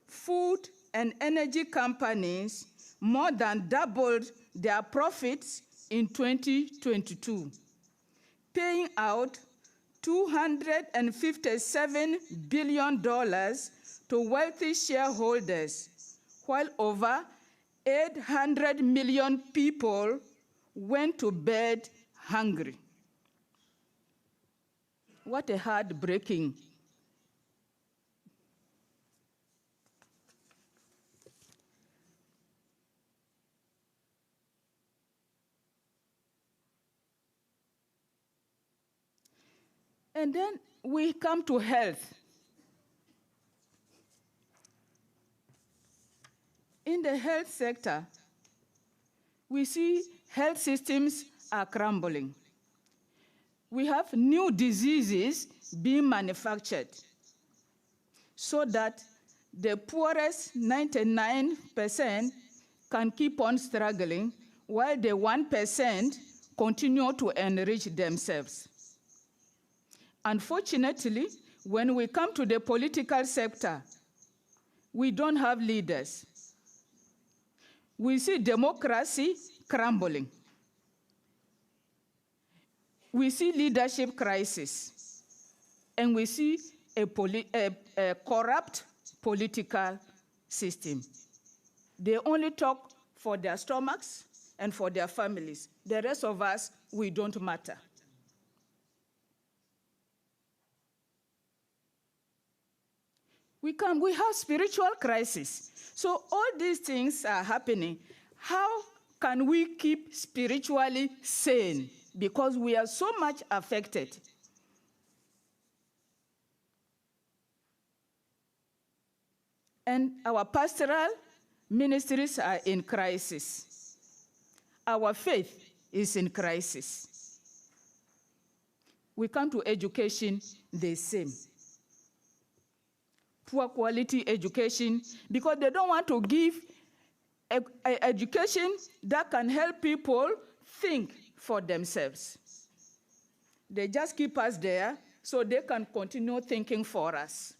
Speaker 17: Food and energy companies more than doubled their profits in 2022, paying out $257 billion to wealthy shareholders, while over 800 million people went to bed hungry. What a heartbreaking. And then we come to health. In the health sector, we see health systems are crumbling. We have new diseases being manufactured so that the poorest 99% can keep on struggling while the 1% continue to enrich themselves. Unfortunately, when we come to the political sector, we don't have leaders. We see democracy crumbling. We see leadership crisis, and we see a corrupt political system. They only talk for their stomachs and for their families. The rest of us, we don't matter. We have spiritual crisis. So all these things are happening. How can we keep spiritually sane? Because we are so much affected. And our pastoral ministries are in crisis. Our faith is in crisis. We come to education the same. Poor quality education, because they don't want to give education that can help people think for themselves. They just keep us there so they can continue thinking for us.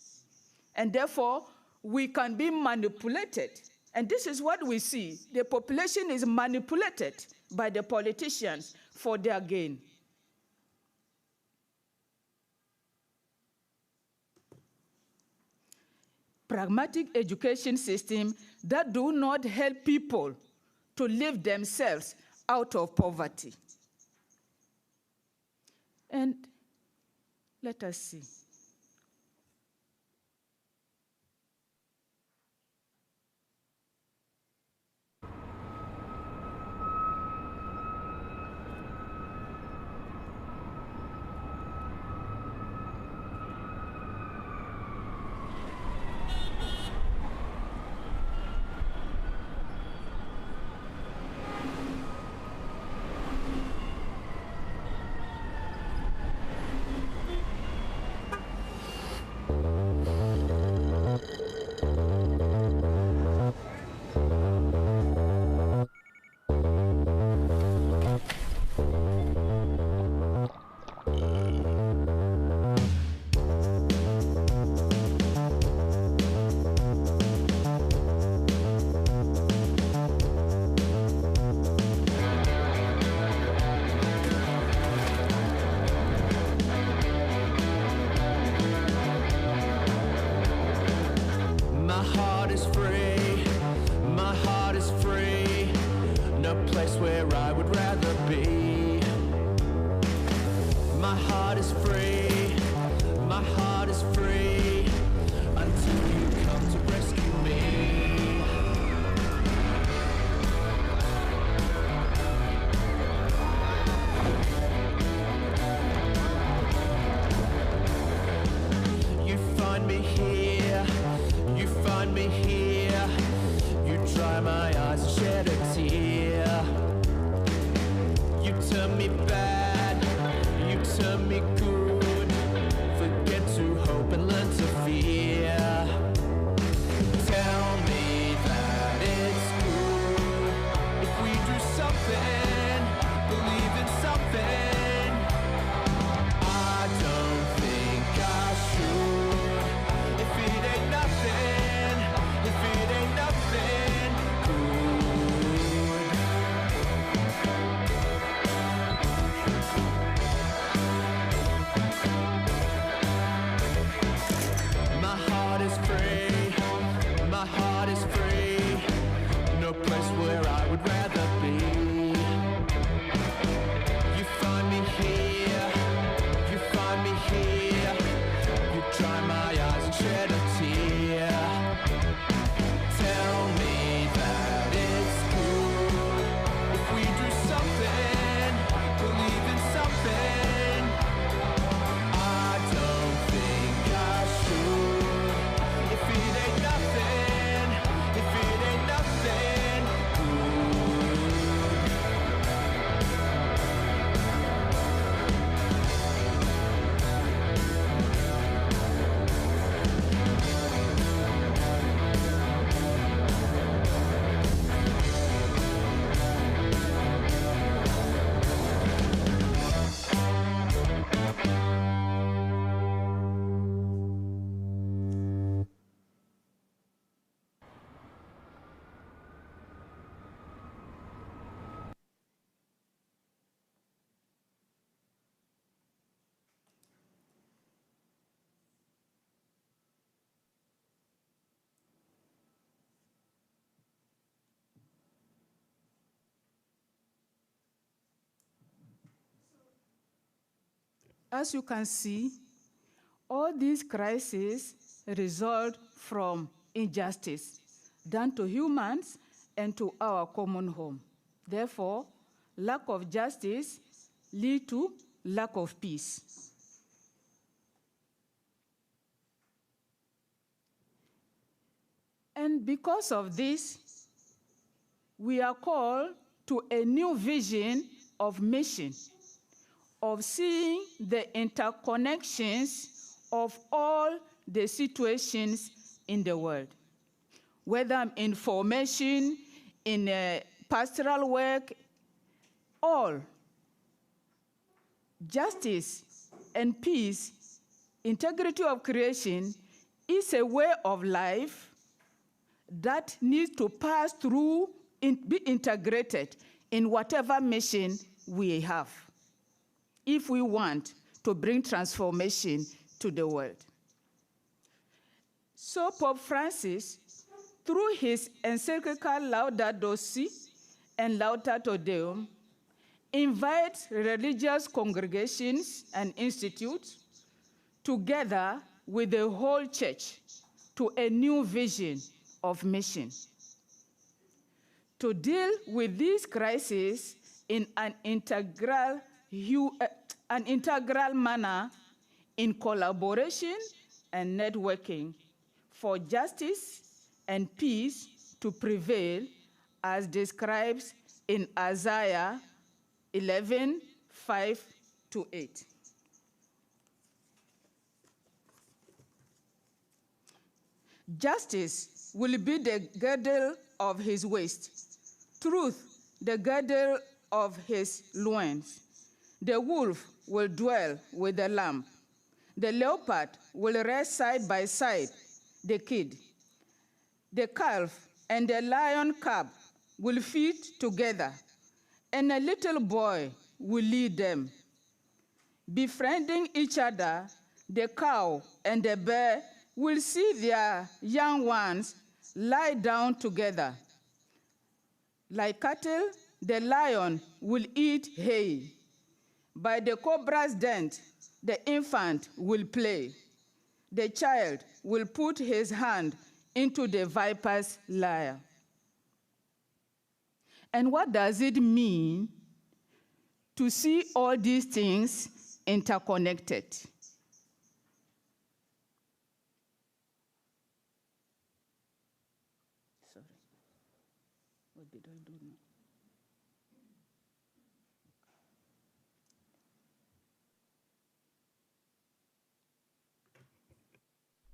Speaker 17: And therefore, we can be manipulated. And this is what we see. The population is manipulated by the politicians for their gain. Pragmatic education system that do not help people to lift themselves out of poverty. And let us see. As you can see, all these crises result from injustice done to humans and to our common home. Therefore, lack of justice leads to lack of peace. And because of this, we are called to a new vision of mission, of seeing the interconnections of all the situations in the world, whether in formation, in pastoral work, all. Justice and peace, integrity of creation is a way of life that needs to pass through, be integrated in whatever mission we have, if we want to bring transformation to the world. So Pope Francis, through his encyclical Laudato Si and Laudato Deum, invites religious congregations and institutes together with the whole church to a new vision of mission, to deal with these crises in an integral manner, in collaboration and networking, for justice and peace to prevail, as described in Isaiah 11:5-8. Justice will be the girdle of his waist, truth the girdle of his loins. The wolf will dwell with the lamb. The leopard will rest side by side the kid. The calf and the lion cub will feed together, and a little boy will lead them. Befriending each other, the cow and the bear will see their young ones lie down together. Like cattle, the lion will eat hay. By the cobra's dent, the infant will play. The child will put his hand into the viper's lair. And what does it mean to see all these things interconnected? Sorry, what did I do now?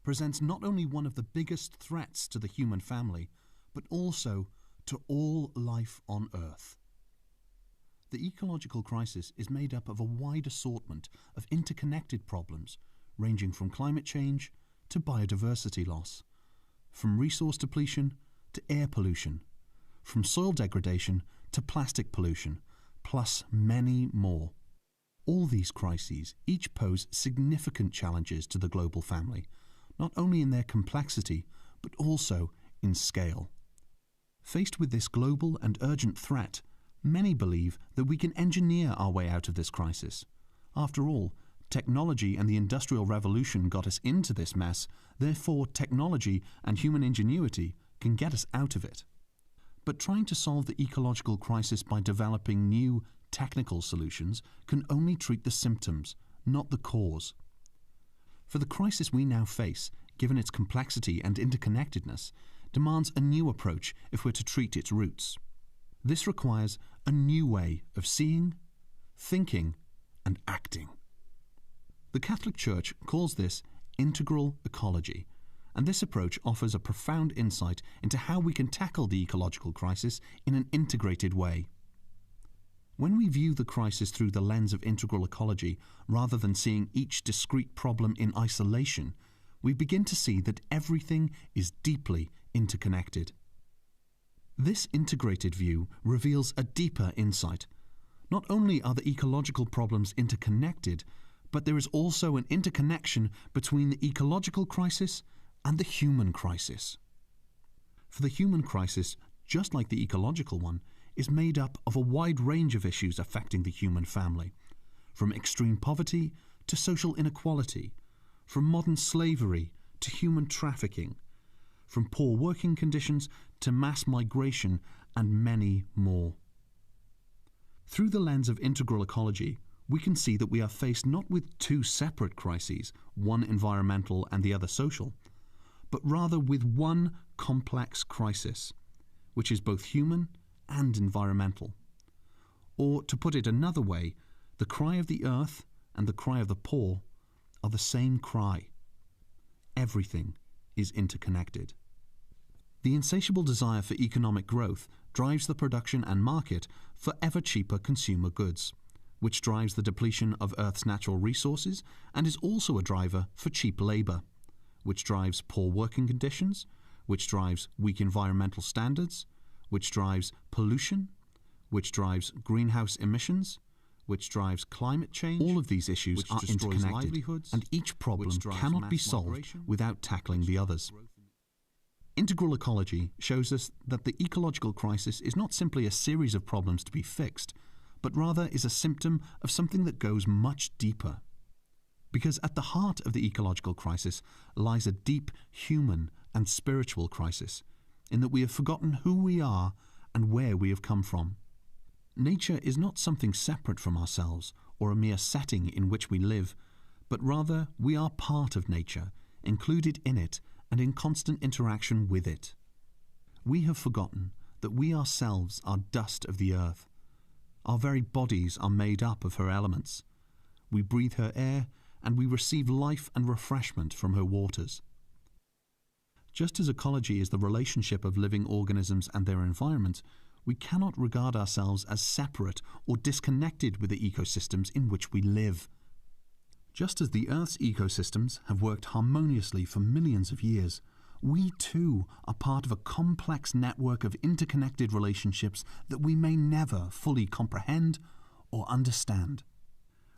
Speaker 7: Presents not only one of the biggest threats to the human family, but also to all life on Earth. The ecological crisis is made up of a wide assortment of interconnected problems, ranging from climate change to biodiversity loss, from resource depletion to air pollution, from soil degradation to plastic pollution, plus many more. All these crises each pose significant challenges to the global family, not only in their complexity, but also in scale. Faced with this global and urgent threat, many believe that we can engineer our way out of this crisis. After all, technology and the Industrial Revolution got us into this mess, therefore technology and human ingenuity can get us out of it. But trying to solve the ecological crisis by developing new technical solutions can only treat the symptoms, not the cause. For the crisis we now face, given its complexity and interconnectedness, demands a new approach if we're to treat its roots. This requires a new way of seeing, thinking, and acting. The Catholic Church calls this integral ecology, and this approach offers a profound insight into how we can tackle the ecological crisis in an integrated way. When we view the crisis through the lens of integral ecology, rather than seeing each discrete problem in isolation, we begin to see that everything is deeply interconnected. This integrated view reveals a deeper insight. Not only are the ecological problems interconnected, but there is also an interconnection between the ecological crisis and the human crisis. For the human crisis, just like the ecological one, is made up of a wide range of issues affecting the human family, from extreme poverty to social inequality, from modern slavery to human trafficking, from poor working conditions to mass migration, and many more. Through the lens of integral ecology, we can see that we are faced not with two separate crises, one environmental and the other social, but rather with one complex crisis, which is both human and environmental. Or, to put it another way, the cry of the earth and the cry of the poor are the same cry. Everything is interconnected. The insatiable desire for economic growth drives the production and market for ever cheaper consumer goods, which drives the depletion of Earth's natural resources and is also a driver for cheap labour, which drives poor working conditions, which drives weak environmental standards, which drives pollution, which drives greenhouse emissions, which drives climate change. All of these issues are interconnected, and each problem cannot be solved without tackling the others. Integral ecology shows us that the ecological crisis is not simply a series of problems to be fixed, but rather is a symptom of something that goes much deeper. Because at the heart of the ecological crisis lies a deep human and spiritual crisis, in that we have forgotten who we are and where we have come from. Nature is not something separate from ourselves or a mere setting in which we live, but rather we are part of nature, included in it and in constant interaction with it. We have forgotten that we ourselves are dust of the earth. Our very bodies are made up of her elements. We breathe her air and we receive life and refreshment from her waters. Just as ecology is the relationship of living organisms and their environment, we cannot regard ourselves as separate or disconnected with the ecosystems in which we live. Just as the Earth's ecosystems have worked harmoniously for millions of years, we too are part of a complex network of interconnected relationships that we may never fully comprehend or understand.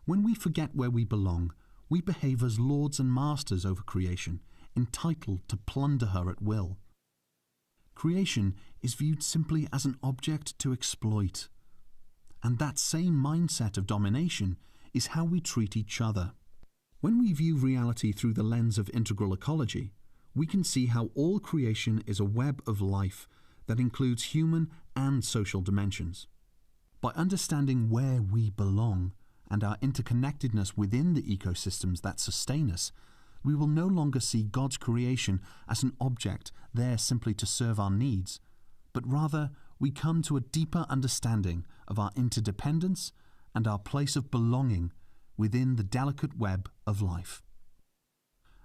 Speaker 7: When we forget where we belong, we behave as lords and masters over creation, entitled to plunder her at will. Creation is viewed simply as an object to exploit. And that same mindset of domination is how we treat each other. When we view reality through the lens of integral ecology, we can see how all creation is a web of life that includes human and social dimensions. By understanding where we belong and our interconnectedness within the ecosystems that sustain us, we will no longer see God's creation as an object there simply to serve our needs, but rather we come to a deeper understanding of our interdependence and our place of belonging within the delicate web of life.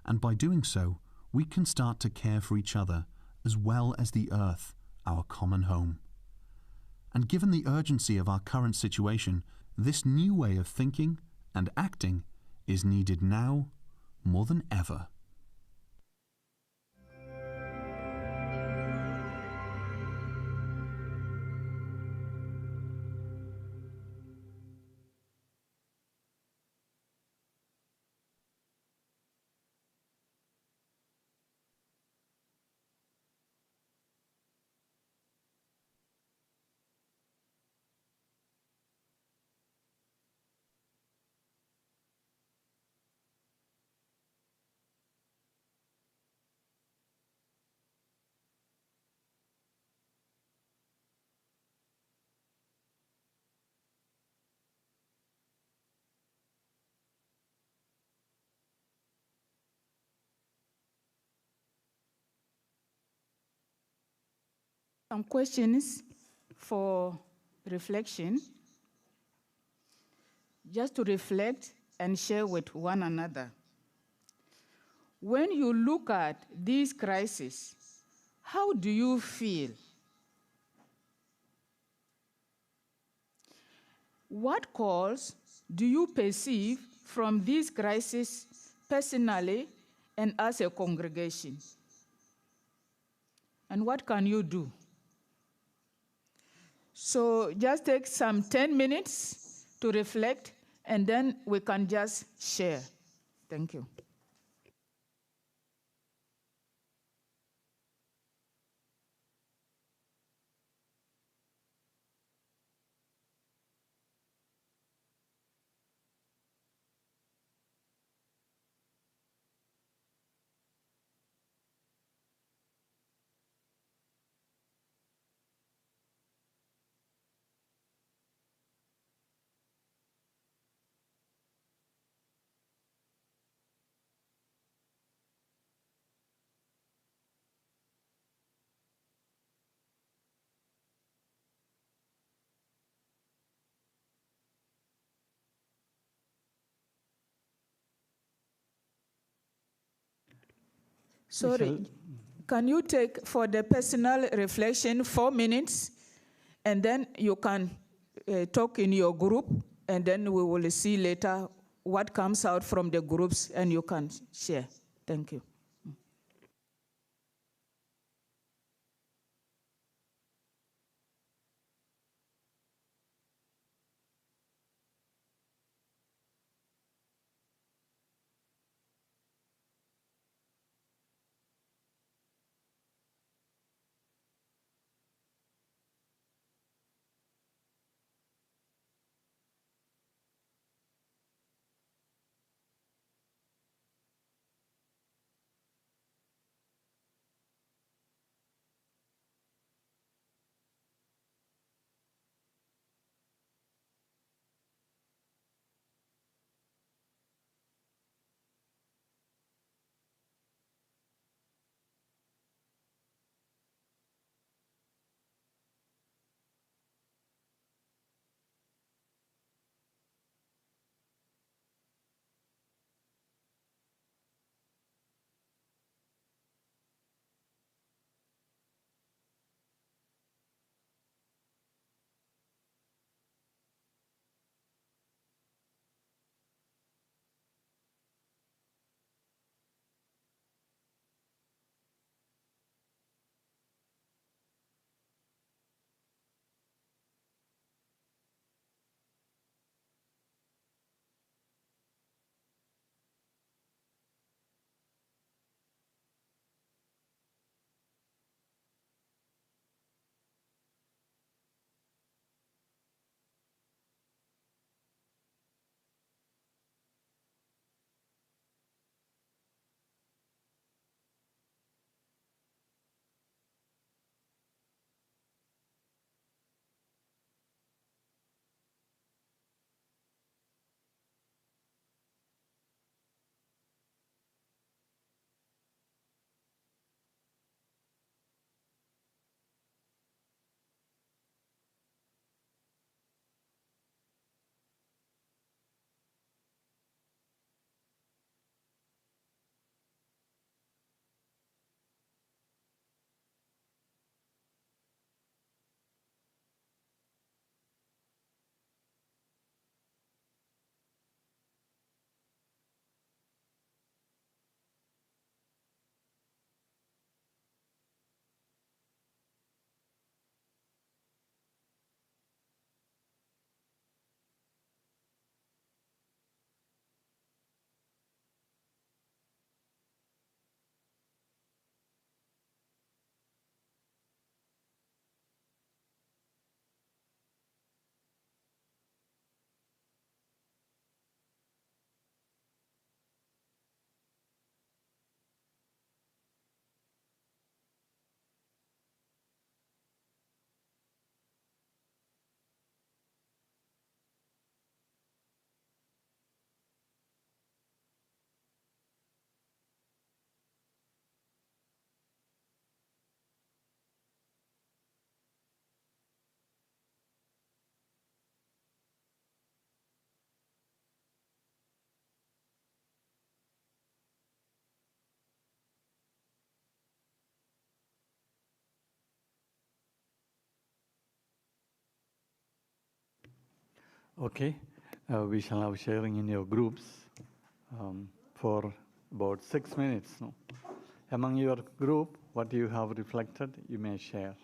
Speaker 7: And by doing so, we can start to care for each other as well as the earth, our common home. And given the urgency of our current situation, this new way of thinking and acting is needed now more than ever.
Speaker 17: Some questions for reflection, just to reflect and share with one another. When you look at these crises, how do you feel? What calls do you perceive from these crises personally and as a congregation? And what can you do? So just take some 10 minutes to reflect, and then we can just share. Thank you. Sorry, can you take for the personal reflection 4 minutes, and then you can talk in your group, and then we will see later what comes out from the groups, and you can share. Thank you.
Speaker 25: Okay, we shall have sharing in your groups for about 6 minutes. No? Among your group, what you have reflected, you may share.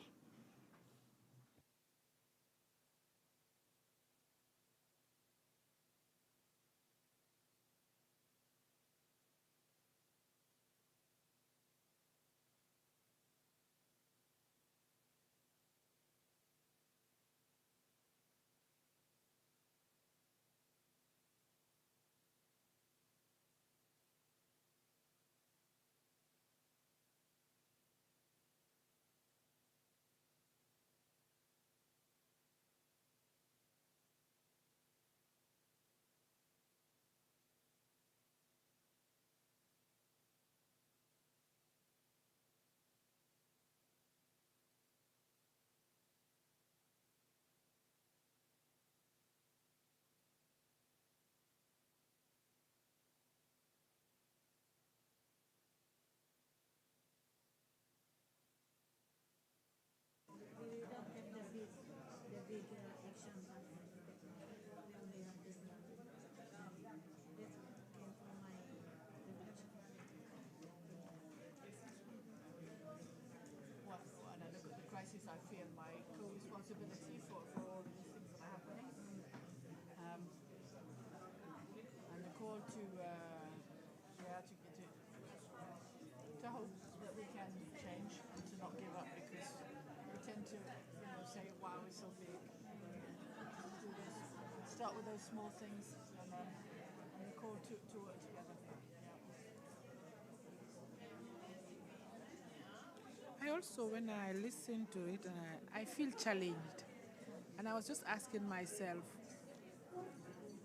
Speaker 32: start with those small things and then record to work together. I also, when I listen to it, I feel challenged. And I was just asking myself,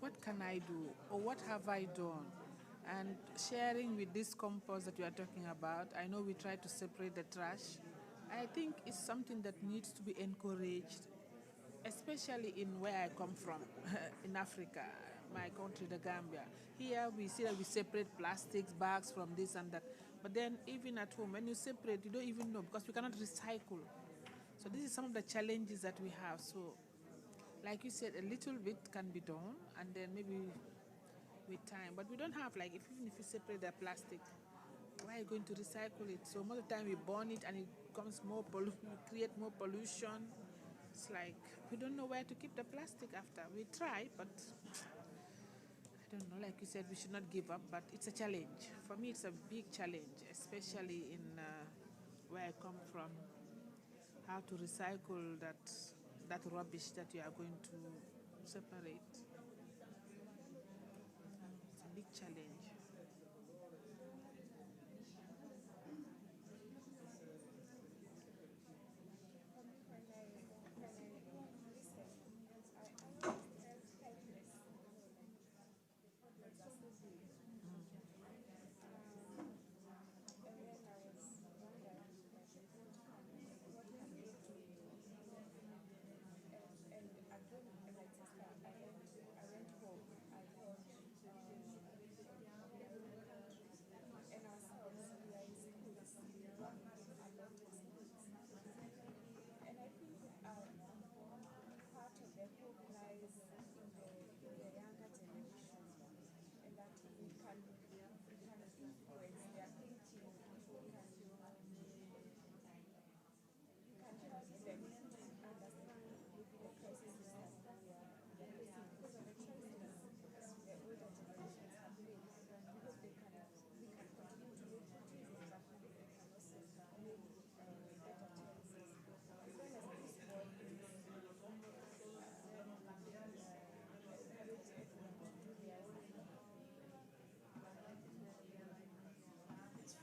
Speaker 32: what can I do? Or what have I done? And sharing with this compost that we are talking about, I know we try to separate the trash. I think it's something that needs to be encouraged, especially in where I come from, in Africa, my country, the Gambia. Here we see that we separate plastics, bags from this and that. But then even at home, when you separate, you don't even know because we cannot recycle. So this is some of the challenges that we have. So like you said, a little bit can be done and then maybe with time. But we don't have, like, even if you separate the plastic, why are you going to recycle it? So most of the time we burn it and it becomes more we create more pollution. It's like we don't know where to keep the plastic after. We try, but I don't know, like you said, we should not give up, but it's a challenge. For me, it's a big challenge, especially in where I come from, how to recycle that rubbish that you are going to separate. It's a big challenge.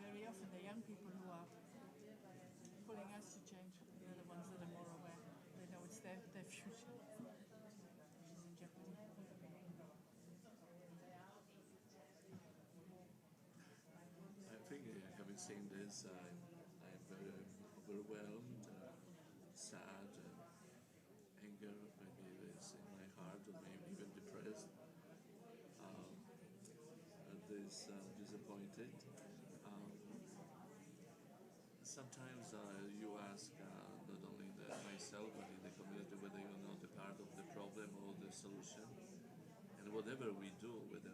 Speaker 32: Very often the young people who are pulling us to change, they're the ones that are more aware. They know it's their future is in jeopardy.
Speaker 8: I think having seen this, I'm very overwhelmed, sad, anger, maybe it's in my heart, or maybe even depressed, disappointed. Sometimes you ask not only myself but in the community whether you know the part of the problem or the solution, and whatever we do, whether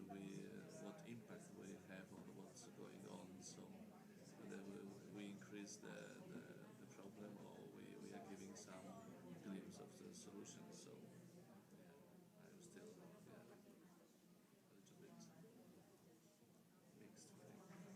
Speaker 8: what impact we have on what's going on. So whether we increase the problem or we are giving some glimpse of the solution. So I'm still a little bit mixed feeling.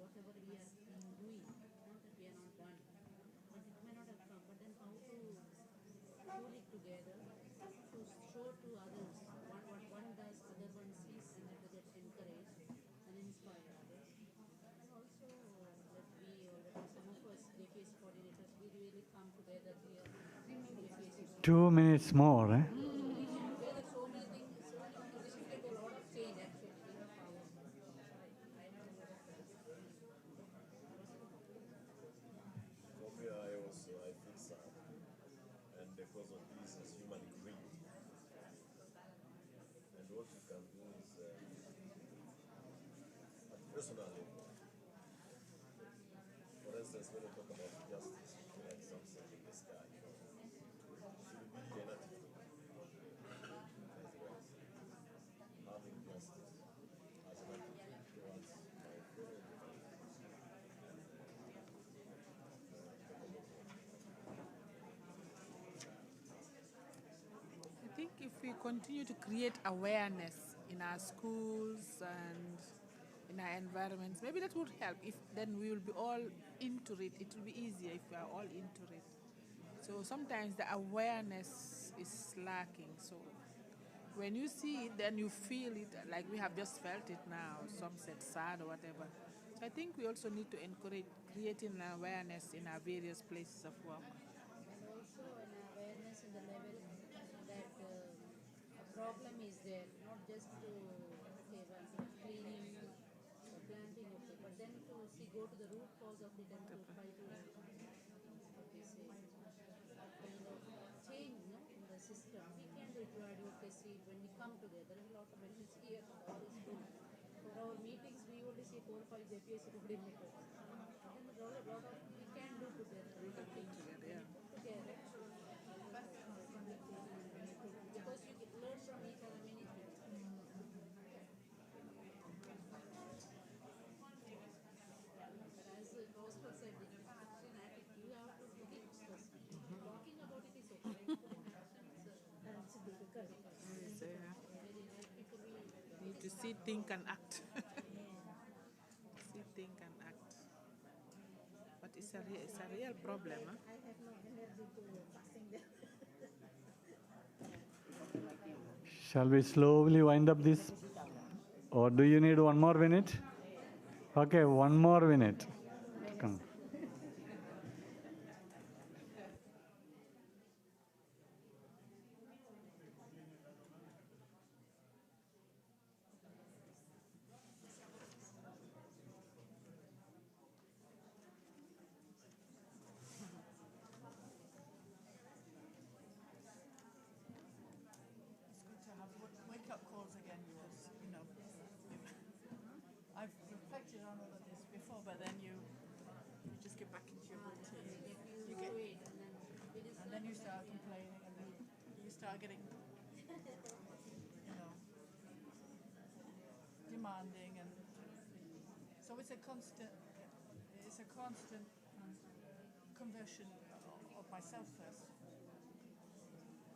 Speaker 5: Whatever we are doing, not that we are not done, but it may not have come, but then how to pull it together to show to others what one does, other one sees, and that they get encouraged and inspire others. And also that we, or that some of us JPIC coordinators, we really come together here.
Speaker 25: 2 minutes more, eh?
Speaker 5: So many things, so many conversations can do a lot of change actually.
Speaker 9: I feel sad, and because of this is human greed. And what you can do is, at personal level, for instance, when you talk about justice, you feel like something in the sky. It should be an attitude.
Speaker 32: we continue to create awareness in our schools and in our environments, maybe that would help. If then we will be all into it. It will be easier if we are all into it. So sometimes the awareness is lacking. So when you see it, then you feel it like we have just felt it now. Some said sad or whatever. So I think we also need to encourage creating awareness in our various places of work.
Speaker 5: And also an awareness in the level that a problem is there, not just to cleaning or planting, okay, but then to see, go to the root cause of it and to try to what we say, kind of change, no, in the system. We can do it through advocacy when we come together. There is a lot of benefits here. All is good. For our meetings, we only see 4 or 5 JPIC coordinators. Then a lot of we can do together. We can put together. Because you can learn from each other many things. But as the gospel said, the action attitude, you have to put it first. Talking about it is okay. When you put in action, it's difficult.
Speaker 32: We need to see, think, and act. See, think, and act. But it's a real problem. Huh?
Speaker 5: I have no energy to passing them.
Speaker 25: Shall we slowly wind up this? Or do you need one more minute? Okay, one more minute. Come.
Speaker 10: Wake-up calls again, because, you know, I've reflected on all of this before, but then you just get back into your routine. You get, and then you start complaining, and then you start getting, you know, demanding, and so it's a constant conversion of myself first.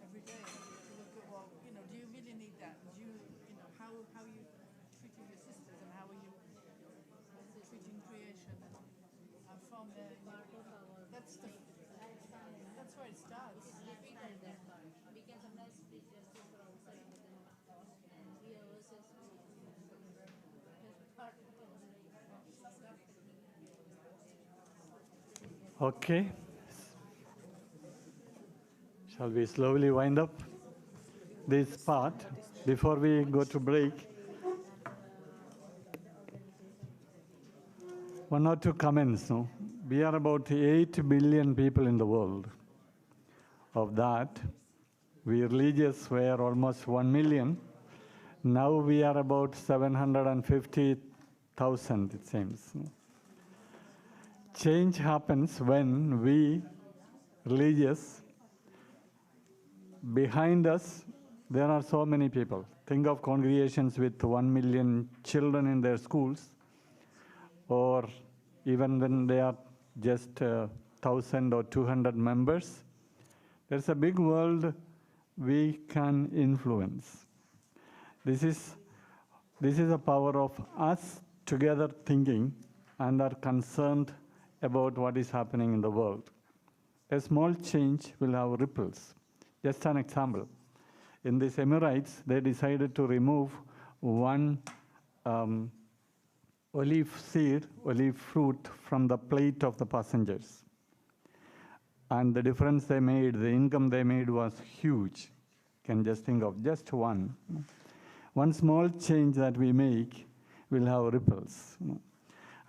Speaker 10: Every day, to look at, well, you know, do you really need that? Do you, you know, how are you treating your sisters, and how are you treating creation? And from there, that's where it starts.
Speaker 5: We can sometimes speak just for outside, but then we ourselves
Speaker 25: Okay. Shall we slowly wind up this part before we go to break? One or two comments. No? We are about 8 billion people in the world. Of that, we religious were almost 1 million. Now we are about 750,000, it seems. Change happens when we, religious, behind us, there are so many people. Think of congregations with 1 million children in their schools, or even when they are just 1,000 or 200 members. There's a big world we can influence. This is a power of us together thinking and are concerned about what is happening in the world. A small change will have ripples. Just an example. In these Emirates, they decided to remove one olive fruit from the plate of the passengers. And the difference they made, the income they made was huge. You can just think of just one. One small change that we make will have ripples.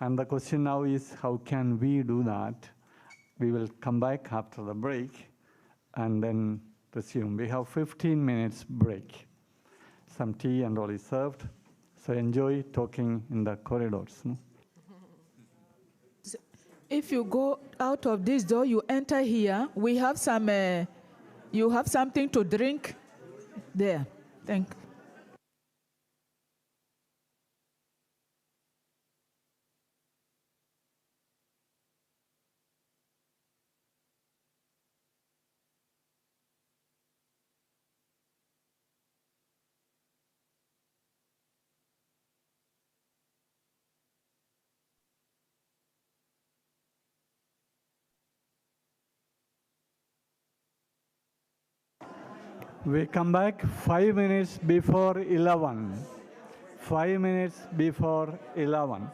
Speaker 25: And the question now is, how can we do that? We will come back after the break and then resume. We have 15 minutes break. Some tea and all is served. So enjoy talking in the corridors. No?
Speaker 17: If you go out of this door, you enter here. We have some, you have something to drink there. Thank you.
Speaker 25: We come back 5 minutes before 11. 5 minutes before 11.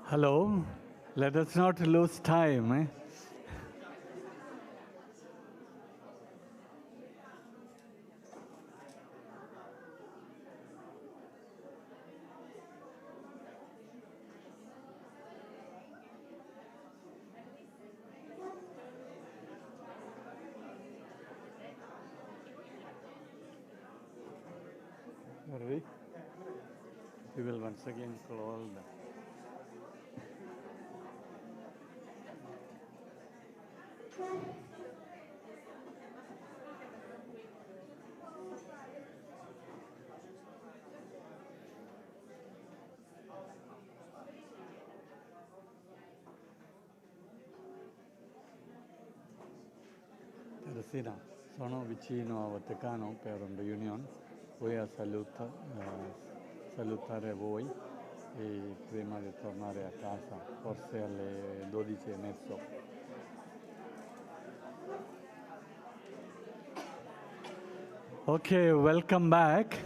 Speaker 25: Hello, let us not lose time. Ready? We will once again close the Teresina, sono vicino a Vaticano per un riunione, voglio salutare voi e prima di tornare a casa, forse alle 12:30. Okay, welcome back.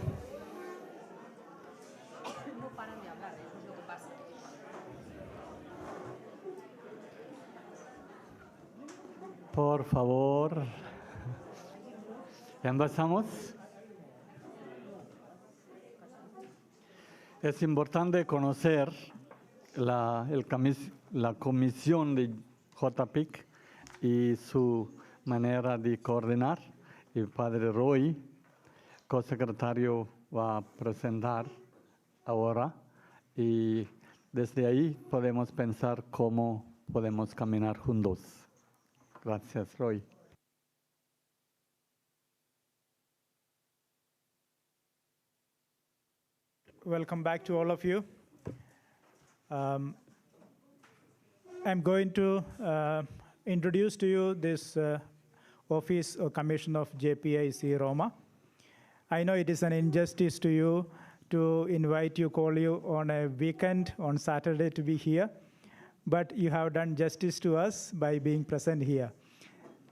Speaker 25: Por favor, empezamos. Es importante conocer la comisión de JPIC y su manera de coordinar. El padre Roy, co-secretario, va a presentar ahora y desde ahí podemos pensar cómo podemos caminar juntos. Gracias, Roy.
Speaker 11: Welcome back to all of you. I'm going to introduce to you this Office or Commission of JPIC Roma. I know it is an injustice to you to call you on a weekend, on Saturday, to be here, but you have done justice to us by being present here.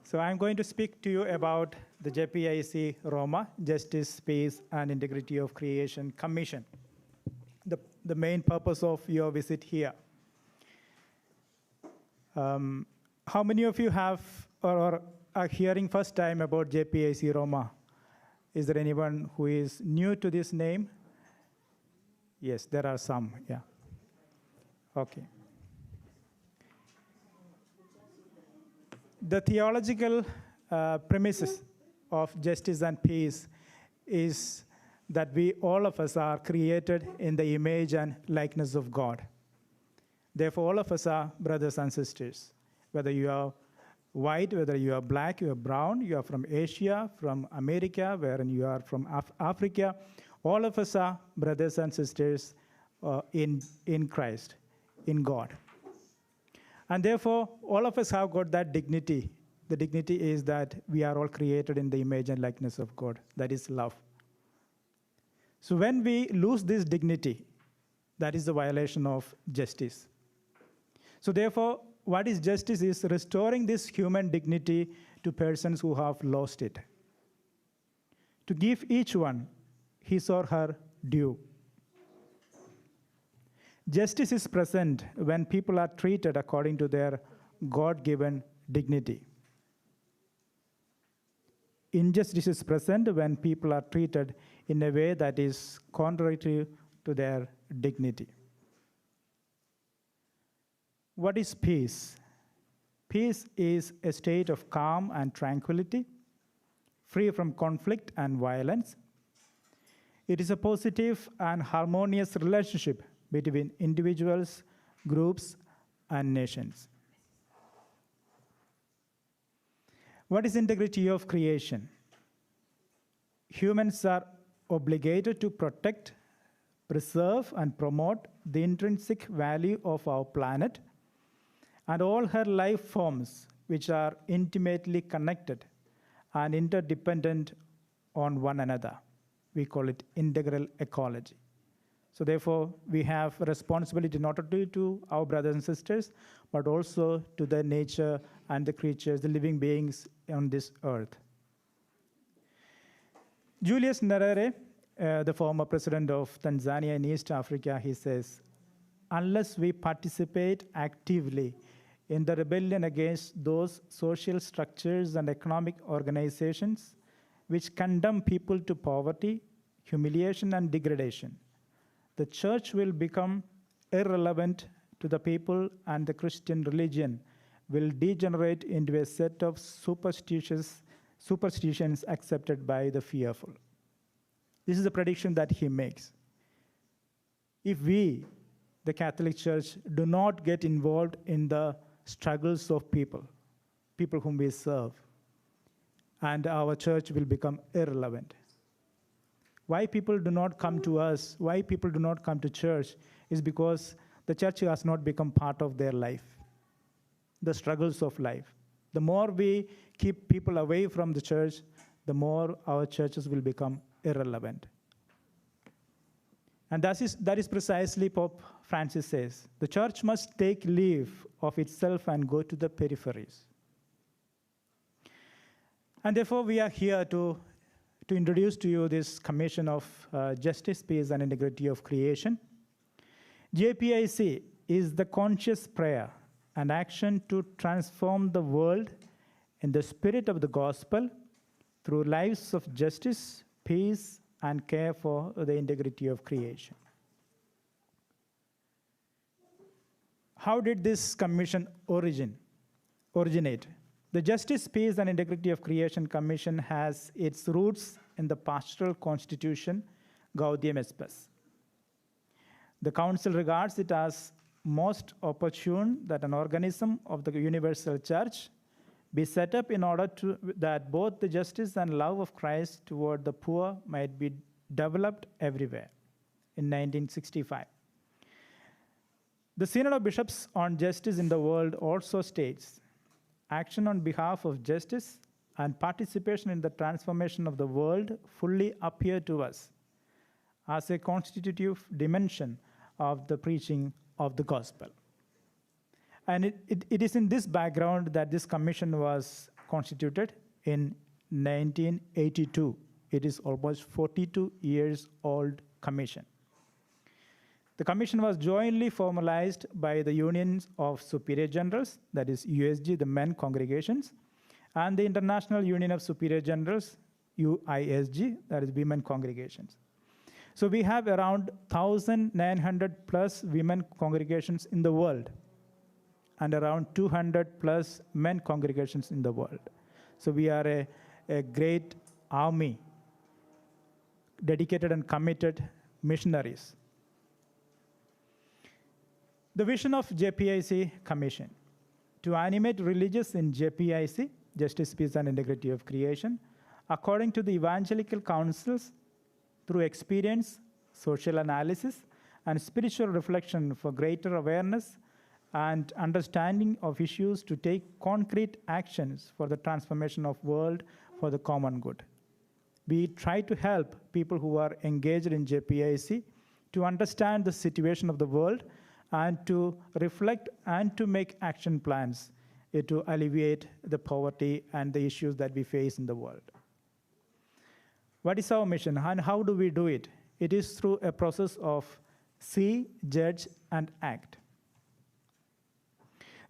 Speaker 11: So I'm going to speak to you about the JPIC Roma, Justice, Peace, and Integrity of Creation Commission, the main purpose of your visit here. How many of you have or are hearing first time about JPIC Roma? Is there anyone who is new to this name? Yes, there are some, yeah. Okay. The theological premises of justice and peace is that all of us are created in the image and likeness of God. Therefore, all of us are brothers and sisters. Whether you are white, whether you are black, you are brown, you are from Asia, from America, where you are from Africa, all of us are brothers and sisters in Christ, in God. And therefore, all of us have got that dignity. The dignity is that we are all created in the image and likeness of God. That is love. So when we lose this dignity, that is the violation of justice. So therefore, what is justice is restoring this human dignity to persons who have lost it. To give each one his or her due. Justice is present when people are treated according to their God-given dignity. Injustice is present when people are treated in a way that is contrary to their dignity. What is peace? Peace is a state of calm and tranquility, free from conflict and violence. It is a positive and harmonious relationship between individuals, groups, and nations. What is integrity of creation? Humans are obligated to protect, preserve, and promote the intrinsic value of our planet and all her life forms, which are intimately connected and interdependent on one another. We call it integral ecology. So therefore, we have a responsibility not only to our brothers and sisters, but also to the nature and the creatures, the living beings on this earth. Julius Nyerere, the former president of Tanzania in East Africa, he says, unless we participate actively in the rebellion against those social structures and economic organizations which condemn people to poverty, humiliation, and degradation. The church will become irrelevant to the people, and the Christian religion will degenerate into a set of superstitions accepted by the fearful. This is a prediction that he makes. If we, the Catholic Church, do not get involved in the struggles of people whom we serve, and our church will become irrelevant. Why people do not come to us, why people do not come to church, is because the church has not become part of their life, the struggles of life. The more we keep people away from the church, the more our churches will become irrelevant. And that is precisely Pope Francis says. The church must take leave of itself and go to the peripheries. And therefore, we are here to introduce to you this commission of justice, peace, and integrity of creation. JPIC is the conscious prayer and action to transform the world in the spirit of the gospel through lives of justice, peace, and care for the integrity of creation. How did this commission originate? The Justice, Peace, and Integrity of Creation Commission has its roots in the pastoral constitution Gaudium et Spes. The Council regards it as most opportune that an organism of the universal church be set up in order that both the justice and love of Christ toward the poor might be developed everywhere in 1965. The Synod of Bishops on Justice in the World also states, action on behalf of justice and participation in the transformation of the world fully appear to us as a constitutive dimension of the preaching of the gospel. And it is in this background that this commission was constituted in 1982. It is almost 42 years old commission. The commission was jointly formalized by the Unions of Superior Generals, that is USG, the men congregations, and the International Union of Superior Generals, UISG, that is women congregations. So we have around 1,900 plus women congregations in the world and around 200 plus men congregations in the world. So we are a great army, dedicated and committed missionaries. The vision of JPIC Commission, to animate religious in JPIC, Justice, Peace, and Integrity of Creation, according to the evangelical counsels, through experience, social analysis, and spiritual reflection for greater awareness and understanding of issues to take concrete actions for the transformation of world for the common good. We try to help people who are engaged in JPIC to understand the situation of the world and to reflect and to make action plans to alleviate the poverty and the issues that we face in the world. What is our mission and how do we do it? It is through a process of see, judge, and act.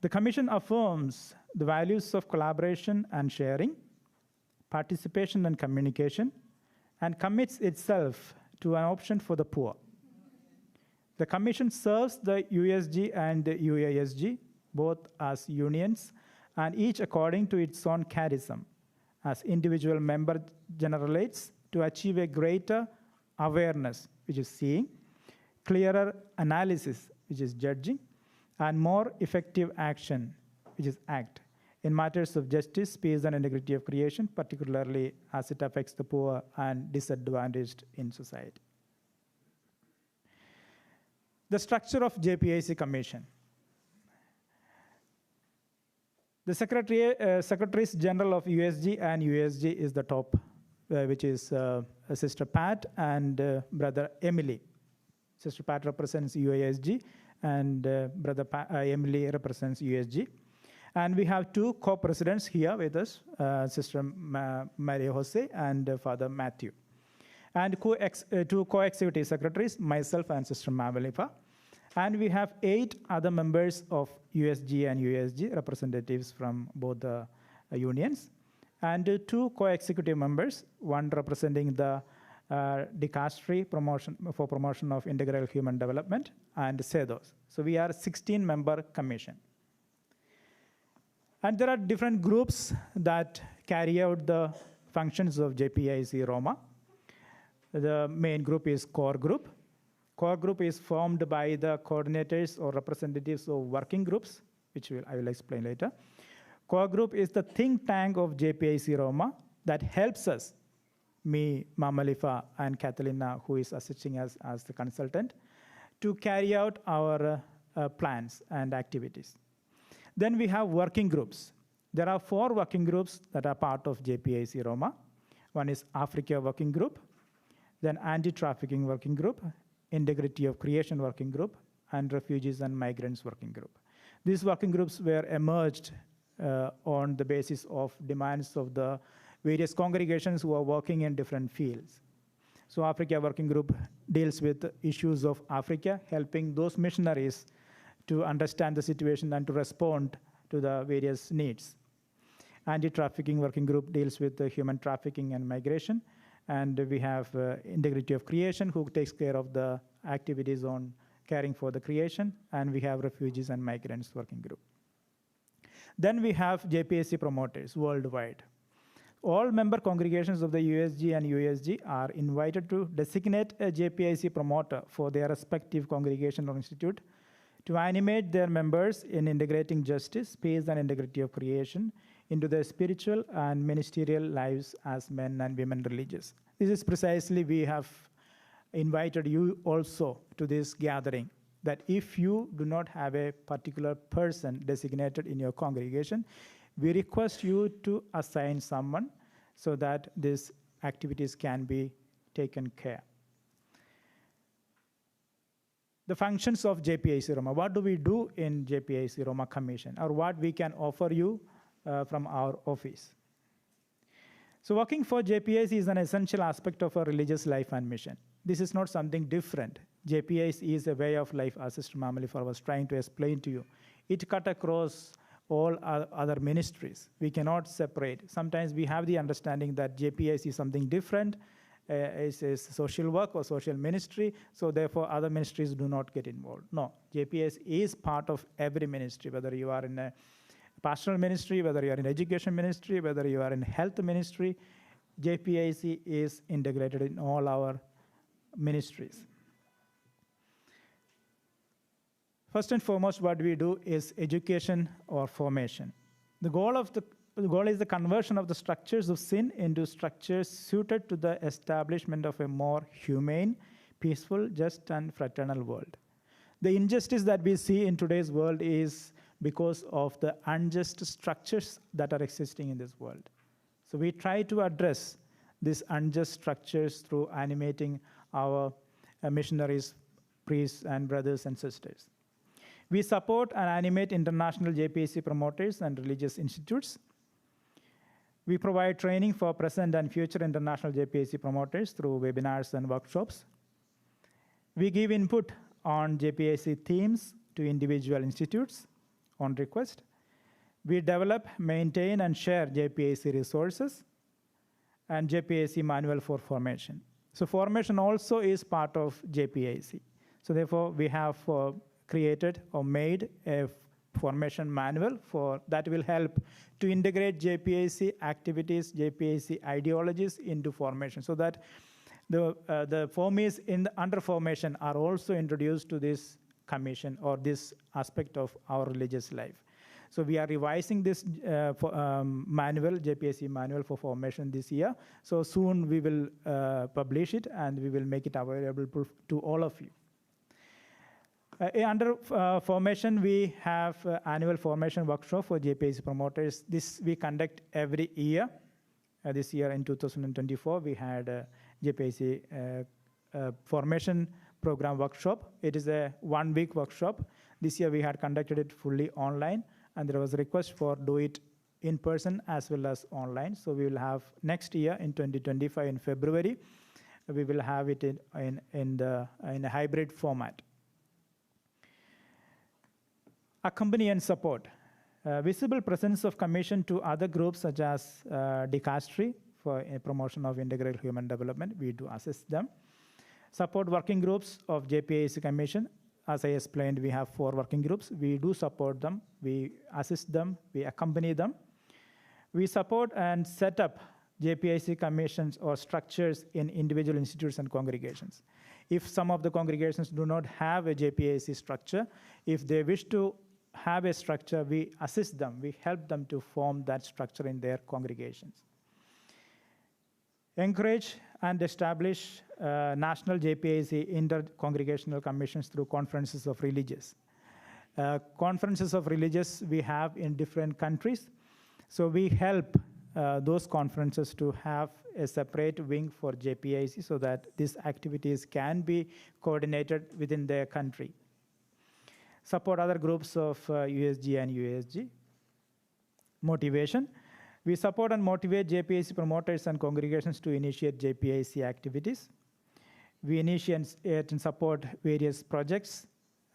Speaker 11: The Commission affirms the values of collaboration and sharing, participation and communication, and commits itself to an option for the poor. The Commission serves the USG and the UISG, both as unions, and each according to its own charism, as individual member generates to achieve a greater awareness, which is seeing, clearer analysis, which is judging, and more effective action, which is act, in matters of justice, peace, and integrity of creation, particularly as it affects the poor and disadvantaged in society. The structure of JPIC Commission. The Secretaries General of USG and USG is the top, which is Sister Pat and Brother Emily. Sister Pat represents UISG and Brother Emily represents USG. And we have two co-presidents here with us, Sister Maria Jose and Father Matthew. And two co-executive secretaries, myself and Sister Mavalifa. And we have 8 other members of USG and UISG, representatives from both the unions, and 2 co-executive members, one representing the dicastery for promotion of integral human development, and SEDOS. So we are a 16-member commission. And there are different groups that carry out the functions of JPIC Roma. The main group is core group. Core group is formed by the coordinators or representatives of working groups, which I will explain later. Core group is the think tank of JPIC Roma that helps us, me, Mamalifa, and Catalina, who is assisting us as the consultant, to carry out our plans and activities. Then we have working groups. There are 4 working groups that are part of JPIC Roma. One is Africa Working Group, then Anti-Trafficking Working Group, Integrity of Creation Working Group, and Refugees and Migrants Working Group. These working groups were emerged on the basis of demands of the various congregations who are working in different fields. So Africa Working Group deals with issues of Africa, helping those missionaries to understand the situation and to respond to the various needs. Anti-Trafficking Working Group deals with the human trafficking and migration. And we have Integrity of Creation, who takes care of the activities on caring for the creation. And we have Refugees and Migrants Working Group. Then we have JPIC promoters worldwide. All member congregations of the USG and UISG are invited to designate a JPIC promoter for their respective congregation or institute to animate their members in integrating justice, peace, and integrity of creation into their spiritual and ministerial lives as men and women religious. This is precisely we have invited you also to this gathering, that if you do not have a particular person designated in your congregation, we request you to assign someone so that these activities can be taken care. The functions of JPIC Roma. What do we do in JPIC Roma Commission, or what we can offer you from our office? So working for JPIC is an essential aspect of our religious life and mission. This is not something different. JPIC is a way of life, as Sister Mamalifa was trying to explain to you. It cut across all other ministries. We cannot separate. Sometimes we have the understanding that JPIC is something different, is social work or social ministry, so therefore other ministries do not get involved. No, JPIC is part of every ministry, whether you are in a pastoral ministry, whether you are in education ministry, whether you are in health ministry, JPIC is integrated in all our ministries. First and foremost, what we do is education or formation. The goal is the conversion of the structures of sin into structures suited to the establishment of a more humane, peaceful, just, and fraternal world. The injustice that we see in today's world is because of the unjust structures that are existing in this world. So we try to address these unjust structures through animating our missionaries, priests, and brothers and sisters. We support and animate international JPIC promoters and religious institutes. We provide training for present and future international JPIC promoters through webinars and workshops. We give input on JPIC themes to individual institutes on request. We develop, maintain, and share JPIC resources and JPIC manual for formation. So formation also is part of JPIC. So therefore, we have created or made a formation manual that will help to integrate JPIC activities, JPIC ideologies into formation, so that the formees under formation are also introduced to this commission or this aspect of our religious life. So we are revising this manual, JPIC manual for formation this year. So soon we will publish it and we will make it available to all of you. Under formation, we have annual formation workshop for JPIC promoters. This we conduct every year. This year in 2024, we had JPIC formation program workshop. It is a one-week workshop. This year we had conducted it fully online, and there was a request for do it in person as well as online. So we will have next year in 2025 in February, we will have it in a hybrid format. Accompany and support. Visible presence of commission to other groups such as dicastery for promotion of integral human development. We do assist them. Support working groups of JPIC Commission. As I explained, we have 4 working groups. We do support them. We assist them. We accompany them. We support and set up JPIC commissions or structures in individual institutes and congregations. If some of the congregations do not have a JPIC structure, if they wish to have a structure, we assist them. We help them to form that structure in their congregations. Encourage and establish national JPIC inter-congregational commissions through conferences of religious. Conferences of religious we have in different countries. So we help those conferences to have a separate wing for JPIC so that these activities can be coordinated within their country. Support other groups of USG and UISG. Motivation. We support and motivate JPIC promoters and congregations to initiate JPIC activities. We initiate and support various projects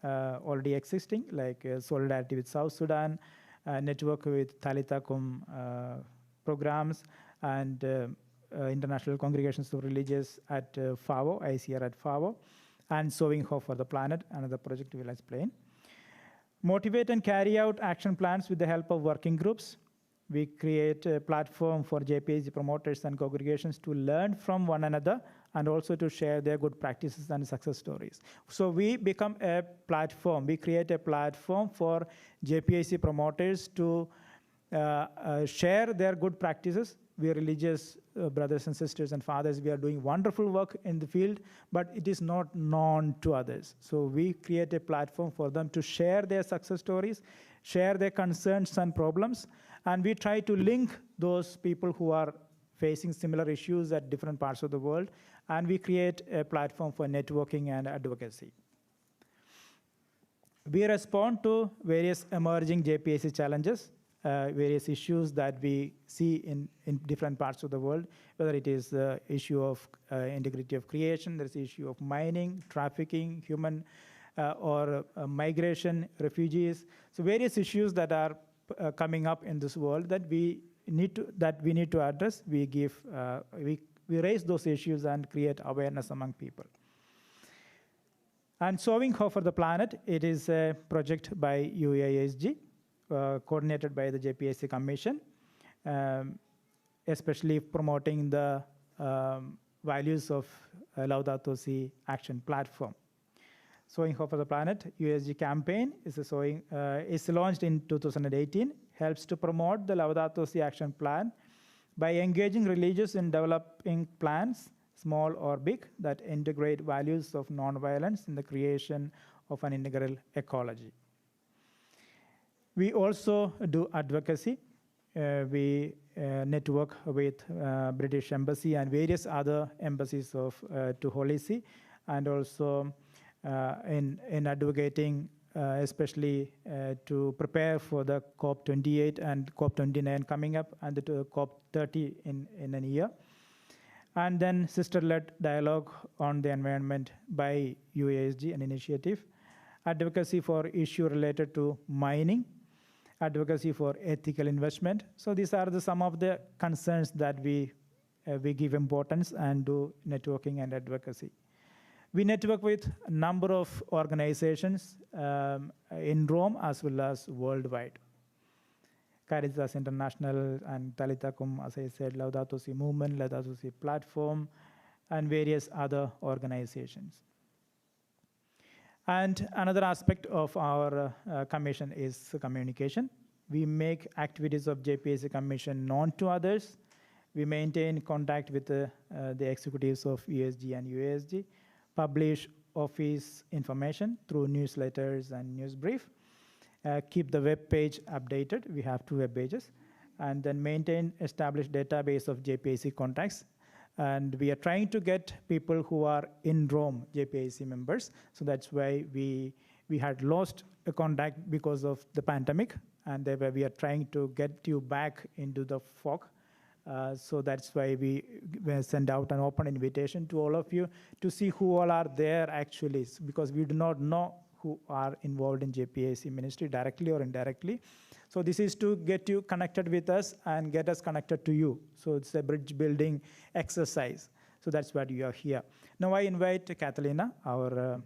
Speaker 11: already existing, like Solidarity with South Sudan, network with Talitha Kum programs, and International Congregations of Religious at FAO, ICR at FAO, and Sowing Hope for the Planet, another project we will explain. Motivate and carry out action plans with the help of working groups. We create a platform for JPIC promoters and congregations to learn from one another and also to share their good practices and success stories. So we become a platform. We create a platform for JPIC promoters to share their good practices. We are religious brothers and sisters and fathers. We are doing wonderful work in the field, but it is not known to others. So we create a platform for them to share their success stories, share their concerns and problems, and we try to link those people who are facing similar issues at different parts of the world, and we create a platform for networking and advocacy. We respond to various emerging JPIC challenges, various issues that we see in different parts of the world, whether it is the issue of integrity of creation, there's the issue of mining, trafficking, human or migration, refugees. So various issues that are coming up in this world that we need to address. We raise those issues and create awareness among people. And Sowing Hope for the Planet, it is a project by UISG, coordinated by the JPIC Commission, especially promoting the values of Laudato Si Action Platform. Sowing Hope for the Planet, UISG campaign is launched in 2018, helps to promote the Laudato Si Action Plan by engaging religious in developing plans, small or big, that integrate values of nonviolence in the creation of an integral ecology. We also do advocacy. We network with British Embassy and various other embassies to Holy See, and also in advocating, especially to prepare for the COP28 and COP29 coming up, and the COP30 in a year. And then sister-led dialogue on the environment by UISG, an initiative. Advocacy for issue related to mining. Advocacy for ethical investment. So these are some of the concerns that we give importance and do networking and advocacy. We network with a number of organizations in Rome as well as worldwide. Caritas International and Talitha Kum, as I said, Laudato Si Movement, Laudato Si Platform, and various other organizations. And another aspect of our commission is communication. We make activities of JPIC Commission known to others. We maintain contact with the executives of USG and UISG, publish office information through newsletters and news brief, keep the web page updated. We have 2 web pages, and then maintain established database of JPIC contacts. And we are trying to get people who are in Rome, JPIC members. So that's why we had lost a contact because of the pandemic, and therefore we are trying to get you back into the fog. So that's why we send out an open invitation to all of you to see who all are there actually, because we do not know who are involved in JPIC ministry directly or indirectly. So this is to get you connected with us and get us connected to you. So it's a bridge building exercise. So that's why you are here. Now I invite Catalina, our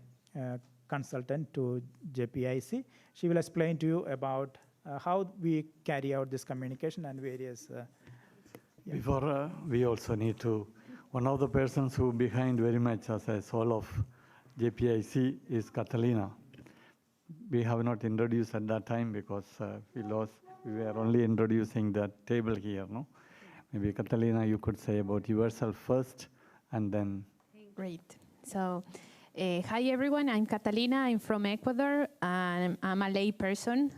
Speaker 11: consultant to JPIC. She will explain to you about how we carry out this communication and various...
Speaker 25: Before, we also need to, one of the persons who behind very much as a soul of JPIC is Catalina. We have not introduced at that time because we were only introducing the table here, no? Maybe Catalina, you could say about yourself first and then...
Speaker 12: Great. So, hi everyone, I'm Catalina, I'm from Ecuador, and I'm a lay person.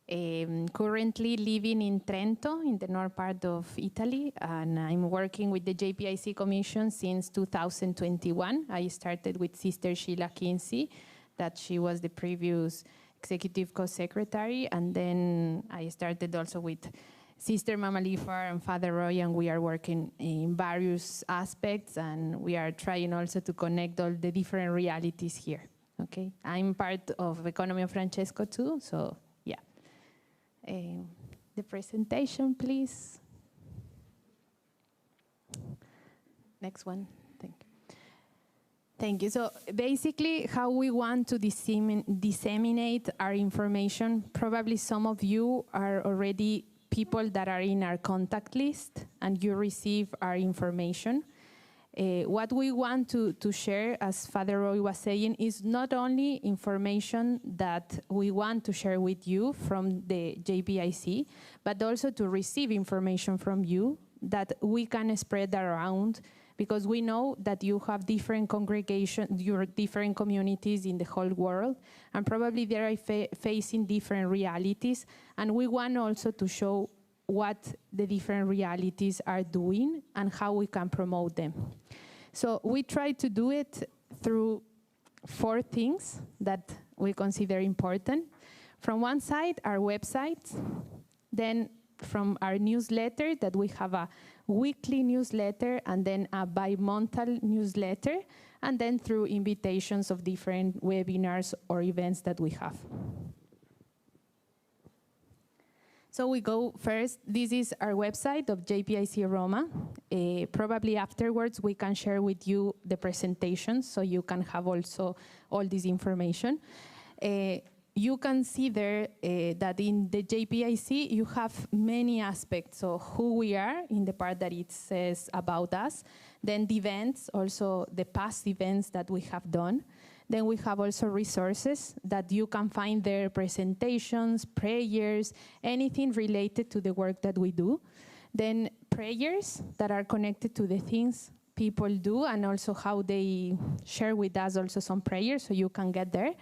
Speaker 12: Currently living in Trento, in the north part of Italy, and I'm working with the JPIC Commission since 2021. I started with Sister Sheila Kinsey, that she was the previous executive co-secretary, and then I started also with Sister Mama Lifar and Father Roy, and we are working in various aspects, and we are trying also to connect all the different realities here. Okay, I'm part of Economy of Francesco too, so yeah. The presentation, please. Next one. Thank you. Thank you. So basically, how we want to disseminate our information, probably some of you are already people that are in our contact list and you receive our information. What we want to share, as Father Roy was saying, is not only information that we want to share with you from the JPIC, but also to receive information from you that we can spread around, because we know that you have different congregations, your different communities in the whole world, and probably they are facing different realities, and we want also to show what the different realities are doing and how we can promote them. So we try to do it through 4 things that we consider important. From one side, our website, then from our newsletter, that we have a weekly newsletter and then a bi-monthly newsletter, and then through invitations of different webinars or events that we have. So we go first, this is our website of JPIC Roma. Probably afterwards we can share with you the presentation so you can have also all this information. You can see there that in the JPIC you have many aspects of who we are in the part that it says about us, then the events, also the past events that we have done. Then we have also resources that you can find there, presentations, prayers, anything related to the work that we do. Then prayers that are connected to the things people do and also how they share with us also some prayers, so you can get there.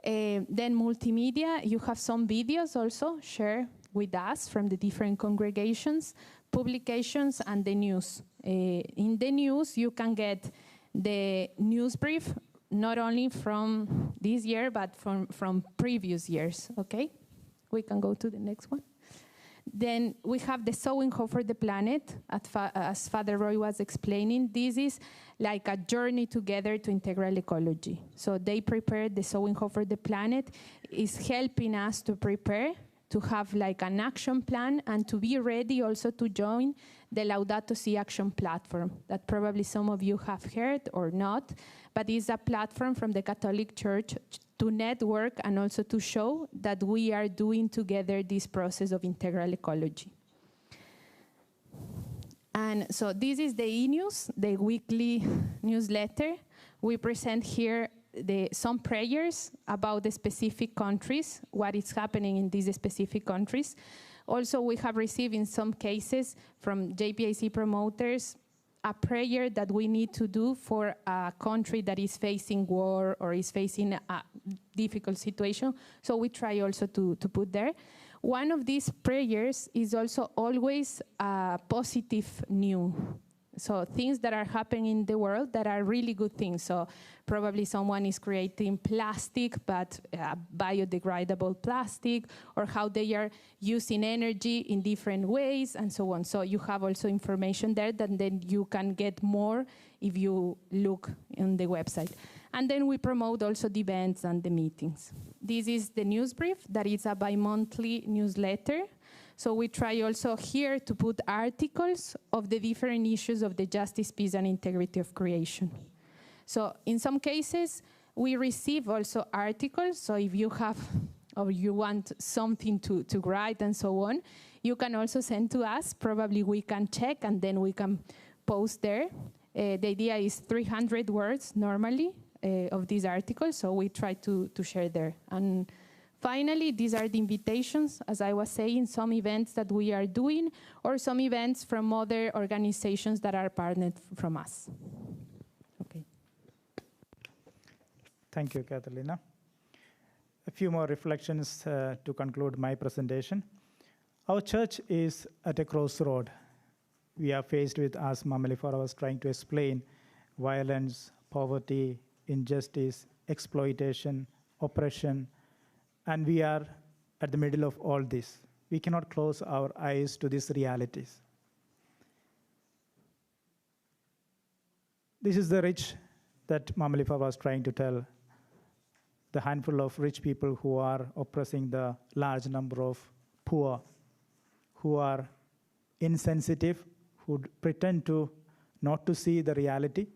Speaker 12: Then multimedia, you have some videos also shared with us from the different congregations, publications, and the news. In the news, you can get the news brief, not only from this year, but from previous years, okay? We can go to the next one. Then we have the Sowing Hope for the Planet, as Father Roy was explaining. This is like a journey together to integral ecology. So they prepared the Sowing Hope for the Planet, is helping us to prepare, to have like an action plan and to be ready also to join the Laudato Si action platform that probably some of you have heard or not, but it's a platform from the Catholic Church to network and also to show that we are doing together this process of integral ecology. And so this is the e-news, the weekly newsletter. We present here some prayers about the specific countries, what is happening in these specific countries. Also, we have received in some cases from JPIC promoters a prayer that we need to do for a country that is facing war or is facing a difficult situation. So we try also to put there. One of these prayers is also always positive news. So things that are happening in the world that are really good things. So probably someone is creating plastic, but biodegradable plastic, or how they are using energy in different ways, and so on. So you have also information there that then you can get more if you look on the website. And then we promote also the events and the meetings. This is the news brief, that is a bi-monthly newsletter. So we try also here to put articles of the different issues of the justice, peace, and integrity of creation. So in some cases, we receive also articles. So if you have or you want something to write and so on, you can also send to us. Probably we can check and then we can post there. The idea is 300 words normally of these articles, so we try to share there. And finally, these are the invitations, as I was saying, some events that we are doing or some events from other organizations that are partnered from us. Okay.
Speaker 11: Thank you, Catalina. A few more reflections to conclude my presentation. Our church is at a crossroad. We are faced with, as Mamalifara was trying to explain, violence, poverty, injustice, exploitation, oppression, and we are at the middle of all this. We cannot close our eyes to these realities. This is the rich that Mamalifara was trying to tell, the handful of rich people who are oppressing the large number of poor, who are insensitive, who pretend to not to see the reality.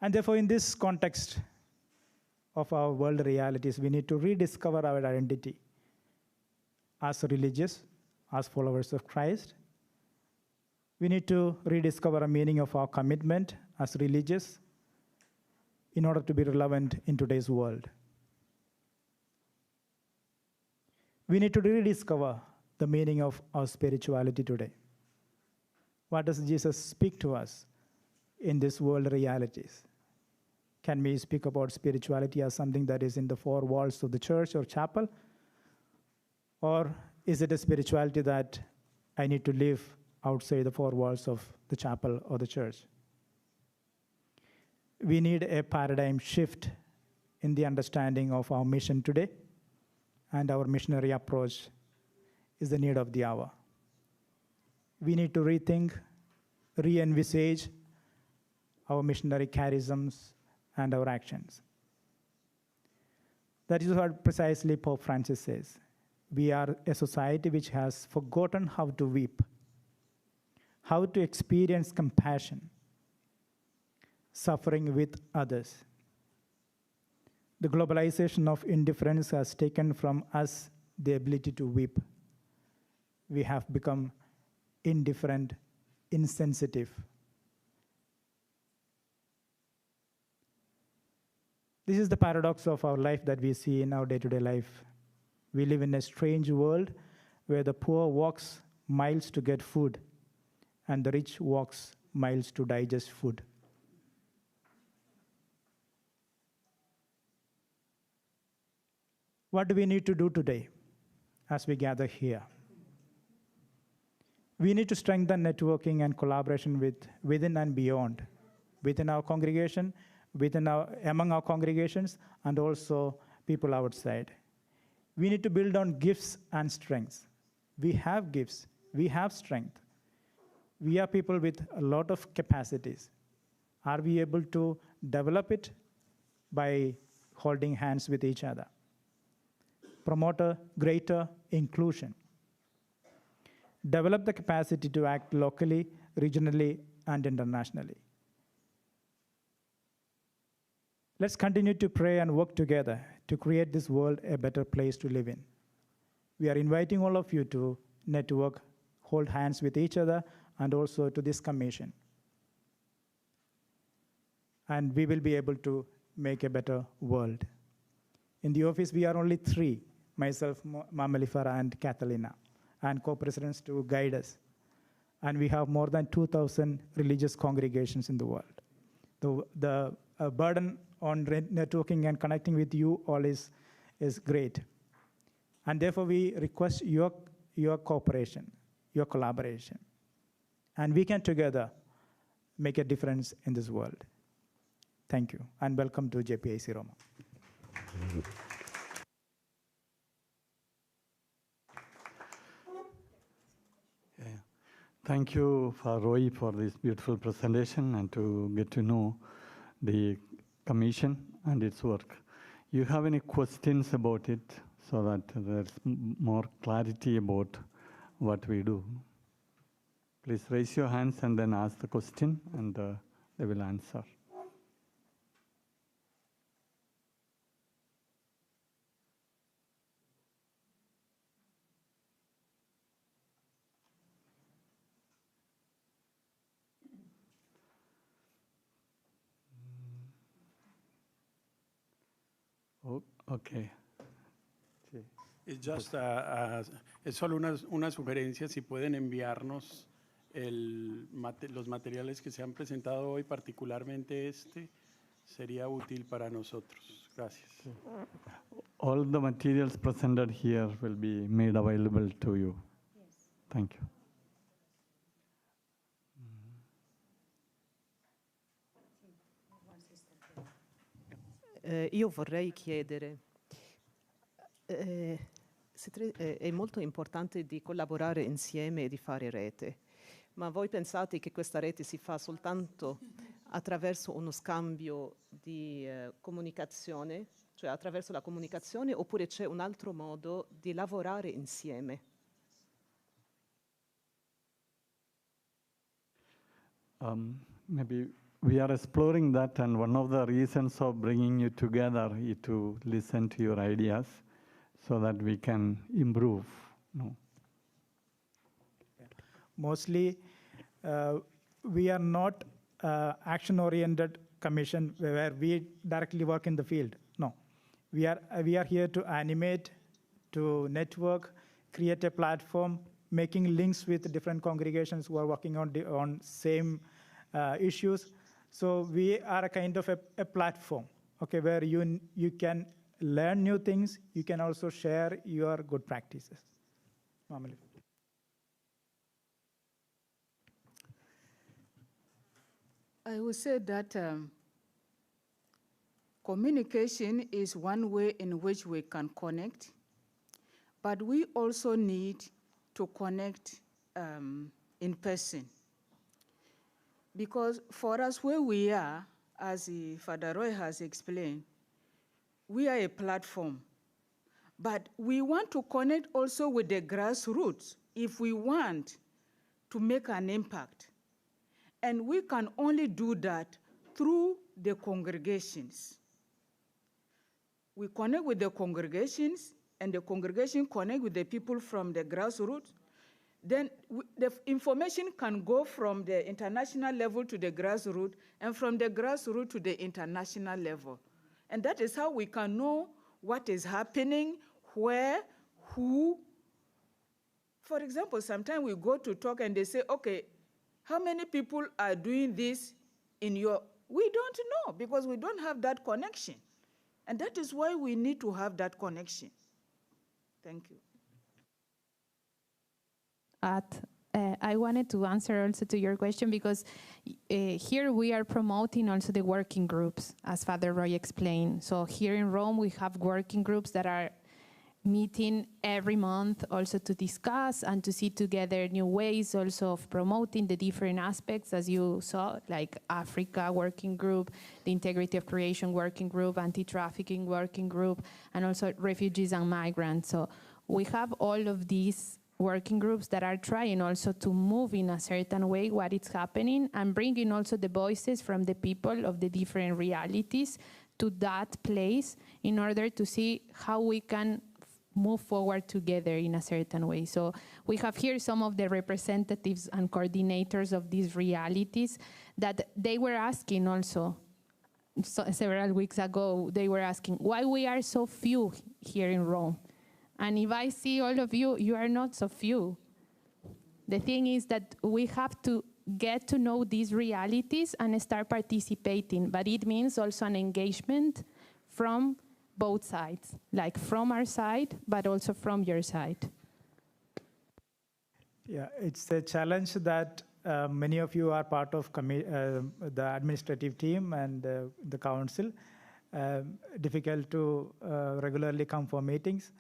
Speaker 11: And therefore, in this context of our world realities, we need to rediscover our identity as religious, as followers of Christ. We need to rediscover a meaning of our commitment as religious in order to be relevant in today's world. We need to rediscover the meaning of our spirituality today. What does Jesus speak to us in this world realities? Can we speak about spirituality as something that is in the four walls of the church or chapel? Or is it a spirituality that I need to live outside the four walls of the chapel or the church? We need a paradigm shift in the understanding of our mission today, and our missionary approach is the need of the hour. We need to rethink, re-envisage our missionary charisms and our actions. That is what precisely Pope Francis says. We are a society which has forgotten how to weep, how to experience compassion, suffering with others. The globalization of indifference has taken from us the ability to weep. We have become indifferent, insensitive. This is the paradox of our life that we see in our day-to-day life. We live in a strange world where the poor walks miles to get food and the rich walks miles to digest food. What do we need to do today as we gather here? We need to strengthen networking and collaboration within and beyond, within our congregation, among our congregations, and also people outside. We need to build on gifts and strengths. We have gifts. We have strength. We are people with a lot of capacities. Are we able to develop it by holding hands with each other? Promote a greater inclusion. Develop the capacity to act locally, regionally, and internationally. Let's continue to pray and work together to create this world a better place to live in. We are inviting all of you to network, hold hands with each other, and also to this commission. And we will be able to make a better world. In the office, we are only three, myself, Mamalifara, and Catalina, and co-presidents to guide us. And we have more than 2,000 religious congregations in the world. The burden on networking and connecting with you all is great. And therefore, we request your cooperation, your collaboration. And we can together make a difference in this world. Thank you, and welcome to JPIC Roma.
Speaker 25: Thank you, Roy, for this beautiful presentation and to get to know the commission and its work. You have any questions about it so that there's more clarity about what we do? Please raise your hands and then ask the question, and they will answer. Oh, okay. Sí.
Speaker 13: It's just, es solo una sugerencia, si pueden enviarnos los materiales que se han presentado hoy, particularmente sería útil para nosotros. Gracias.
Speaker 25: All the materials presented here will be made available to you. Yes. Thank you.
Speaker 14: Io vorrei chiedere, è molto importante di collaborare insieme e di fare rete, ma voi pensate che questa rete si fa soltanto attraverso uno scambio di comunicazione, cioè attraverso la comunicazione, oppure c'è un altro modo di lavorare insieme?
Speaker 25: Maybe we are exploring that, and one of the reasons of bringing you together is to listen to your ideas so that we can improve. No?
Speaker 11: Mostly, we are not action-oriented commission where we directly work in the field. No, we are here to animate, to network, create a platform, making links with different congregations who are working on same issues. So we are a kind of a platform, okay, where you can learn new things. You can also share your good practices. Normally.
Speaker 17: I would say that communication is one way in which we can connect, but we also need to connect in person. Because for us, where we are, as Father Roy has explained, we are a platform. But we want to connect also with the grassroots if we want to make an impact. And we can only do that through the congregations. We connect with the congregations, and the congregation connect with the people from the grassroots. Then the information can go from the international level to the grassroots, and from the grassroots to the international level. And that is how we can know what is happening, where, who. For example, sometimes we go to talk and they say, okay, how many people are doing this in your... We don't know because we don't have that connection. And that is why we need to have that connection. Thank you.
Speaker 12: I wanted to answer also to your question because here we are promoting also the working groups, as Father Roy explained. So here in Rome, we have working groups that are meeting every month also to discuss and to see together new ways also of promoting the different aspects, as you saw, like Africa working group, the integrity of creation working group, anti-trafficking working group, and also refugees and migrants. So we have all of these working groups that are trying also to move in a certain way what is happening and bringing also the voices from the people of the different realities to that place in order to see how we can move forward together in a certain way. So we have here some of the representatives and coordinators of these realities that they were asking also several weeks ago, they were asking why we are so few here in Rome. And if I see all of you, you are not so few. The thing is that we have to get to know these realities and start participating, but it means also an engagement from both sides, like from our side, but also from your side.
Speaker 11: Yeah, it's a challenge that many of you are part of the administrative team and the council. Difficult to regularly come for meetings.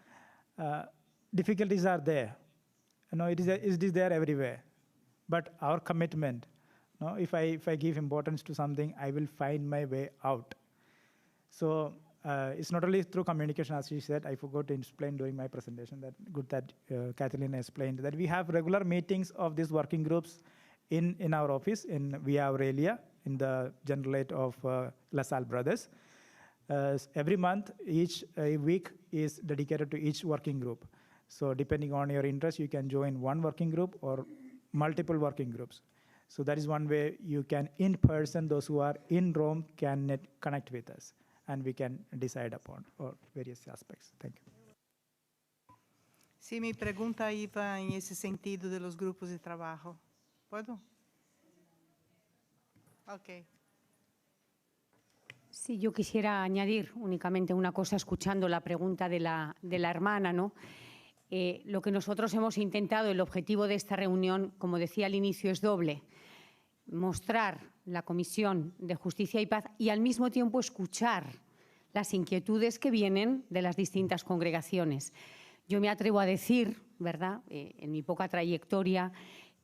Speaker 11: Difficulties are there. You know, it is there everywhere. But our commitment, No? If I give importance to something, I will find my way out. So it's not only through communication, as she said. I forgot to explain during my presentation that good that Kathleen explained that we have regular meetings of these working groups in our office in Via Aurelia in the Generalate of La Salle Brothers. Every month, each week is dedicated to each working group. So depending on your interest, you can join one working group or multiple working groups. So that is one way you can, in person, those who are in Rome can connect with us, and we can decide upon various aspects. Thank you.
Speaker 4: Sí, mi pregunta iba en ese sentido de los grupos de trabajo. ¿Puedo? Ok.
Speaker 15: Sí, yo quisiera añadir únicamente una cosa escuchando la pregunta de la hermana, ¿no? Lo que nosotros hemos intentado, el objetivo de esta reunión, como decía al inicio, es doble. Mostrar la Comisión de Justicia y Paz y al mismo tiempo escuchar las inquietudes que vienen de las distintas congregaciones. Yo me atrevo a decir, ¿verdad?, en mi poca trayectoria,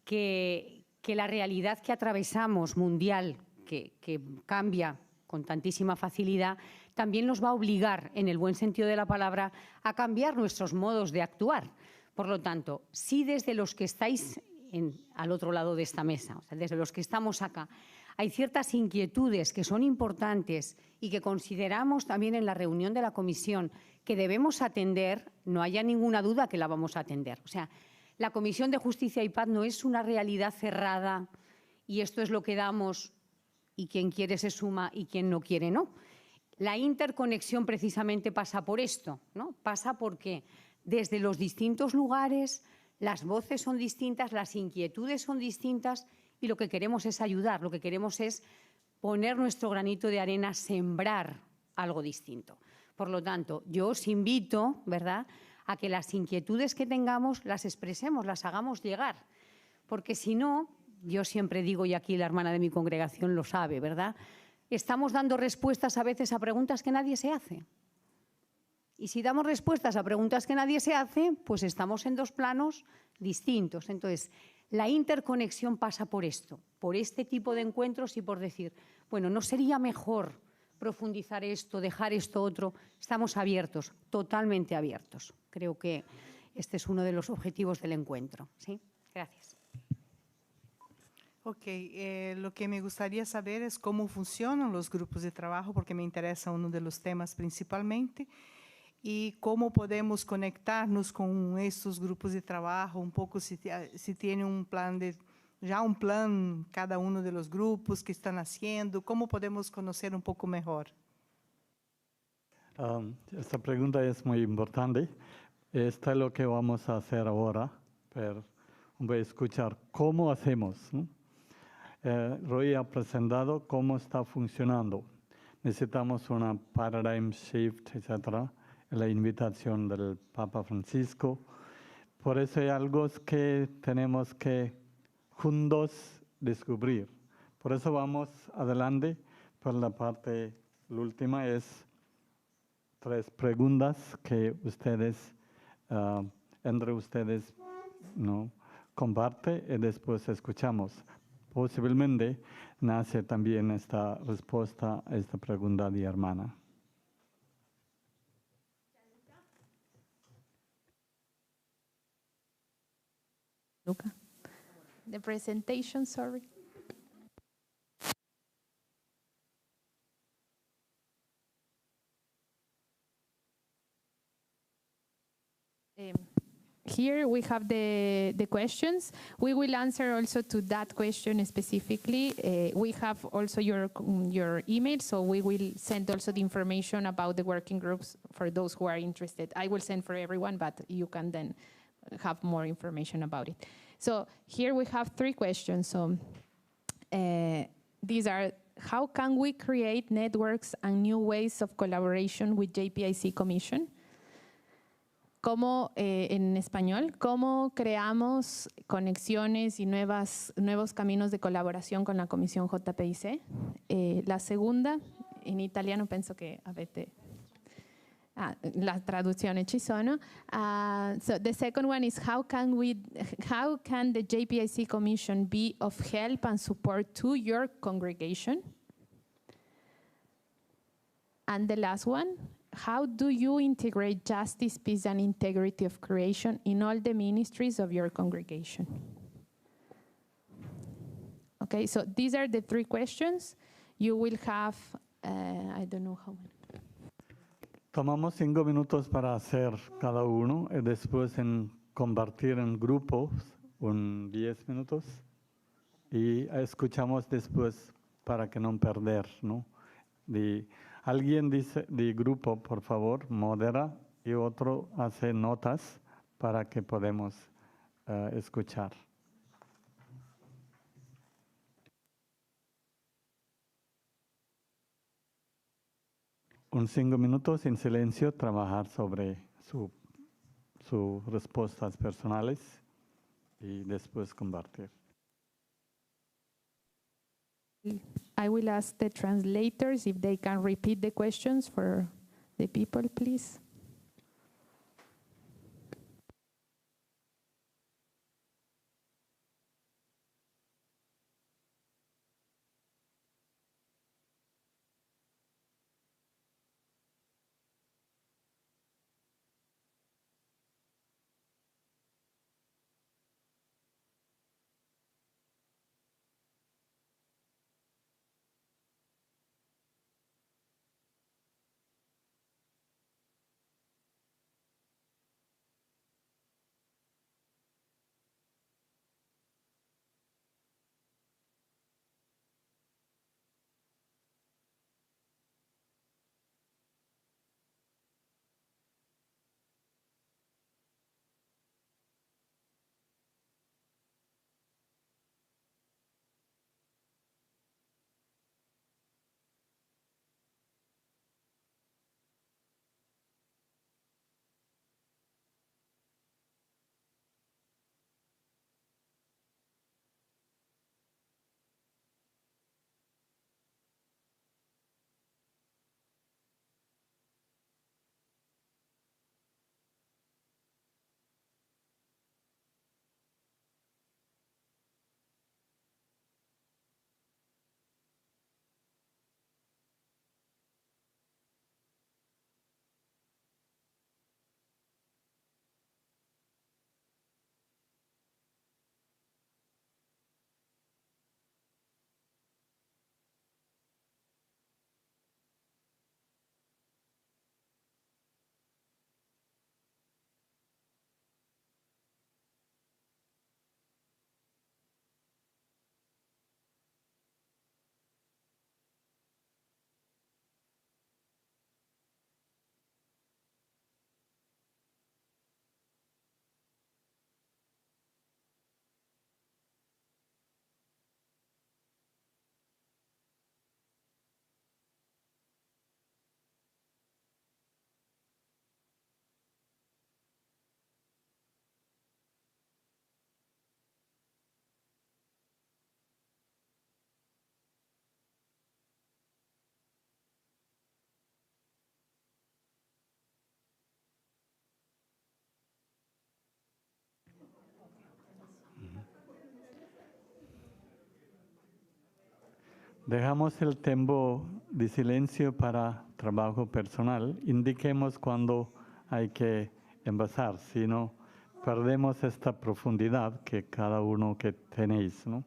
Speaker 15: que la realidad que atravesamos mundial, que cambia con tantísima facilidad, también nos va a obligar, en el buen sentido de la palabra, a cambiar nuestros modos de actuar. Por lo tanto, si desde los que estáis al otro lado de esta mesa, o sea, desde los que estamos acá, hay ciertas inquietudes que son importantes y que consideramos también en la reunión de la comisión que debemos atender, no haya ninguna duda que la vamos a atender. O sea, la Comisión de Justicia y Paz no es una realidad cerrada y esto es lo que damos y quien quiere se suma y quien no quiere no. La interconexión precisamente pasa por esto, ¿no? Pasa porque desde los distintos lugares las voces son distintas, las inquietudes son distintas y lo que queremos es ayudar, lo que queremos es poner nuestro granito de arena, sembrar algo distinto. Por lo tanto, yo os invito, ¿verdad?, a que las inquietudes que tengamos las expresemos, las hagamos llegar, porque si no, yo siempre digo, y aquí la hermana de mi congregación lo sabe, ¿verdad?, estamos dando respuestas a veces a preguntas que nadie se hace. Y si damos respuestas a preguntas que nadie se hace, pues estamos en dos planos distintos. Entonces, la interconexión pasa por esto, por este tipo de encuentros y por decir, bueno, ¿no sería mejor profundizar esto, dejar esto otro? Estamos abiertos, totalmente abiertos. Creo que este es uno de los objetivos del encuentro. ¿Sí? Gracias.
Speaker 4: Ok, lo que me gustaría saber es cómo funcionan los grupos de trabajo, porque me interesa uno de los temas principalmente, y cómo podemos conectarnos con estos grupos de trabajo, un poco si tiene un plan ya un plan cada uno de los grupos que están haciendo, cómo podemos conocer un poco mejor.
Speaker 25: Esta pregunta es muy importante. Esto es lo que vamos a hacer ahora, pero voy a escuchar cómo hacemos, ¿no? Roy ha presentado cómo está funcionando. Necesitamos una paradigm shift, etcétera, la invitación del Papa Francisco. Por eso hay algo que tenemos que juntos descubrir. Por eso vamos adelante. Por la parte, la última es 3 preguntas que ustedes, entre ustedes, ¿no?, comparte y después escuchamos. Posiblemente nace también esta respuesta a esta pregunta de hermana.
Speaker 12: Luca. The presentation, sorry. Here we have the questions. We will answer also to that question specifically. We have also your email, so we will send also the information about the working groups for those who are interested. I will send for everyone, but you can then have more information about it. So here we have 3 questions. So these are, how can we create networks and new ways of collaboration with JPIC Commission? ¿Cómo, en español, cómo creamos conexiones y nuevos caminos de colaboración con la Comisión JPIC? La segunda, en italiano penso che avete La traduzione ci sono. So the second one is how can the JPIC Commission be of help and support to your congregation? And the last one, how do you integrate justice, peace, and integrity of creation in all the ministries of your congregation? Okay, so these are the 3 questions. You will have, I don't know how many.
Speaker 25: Tomamos 5 minutos para hacer cada uno y después compartir en grupos 10 minutos y escuchamos después para que no perder, ¿no? Alguien dice de grupo, por favor, modera y otro hace notas para que podamos escuchar. Un 5 minutos en silencio, trabajar sobre sus respuestas personales y después compartir.
Speaker 12: I will ask the translators if they can repeat the questions for the people, please.
Speaker 25: Dejamos el tiempo de silencio para trabajo personal. Indiquemos cuando hay que empezar, si no perdemos esta profundidad que cada uno que tenéis, ¿no?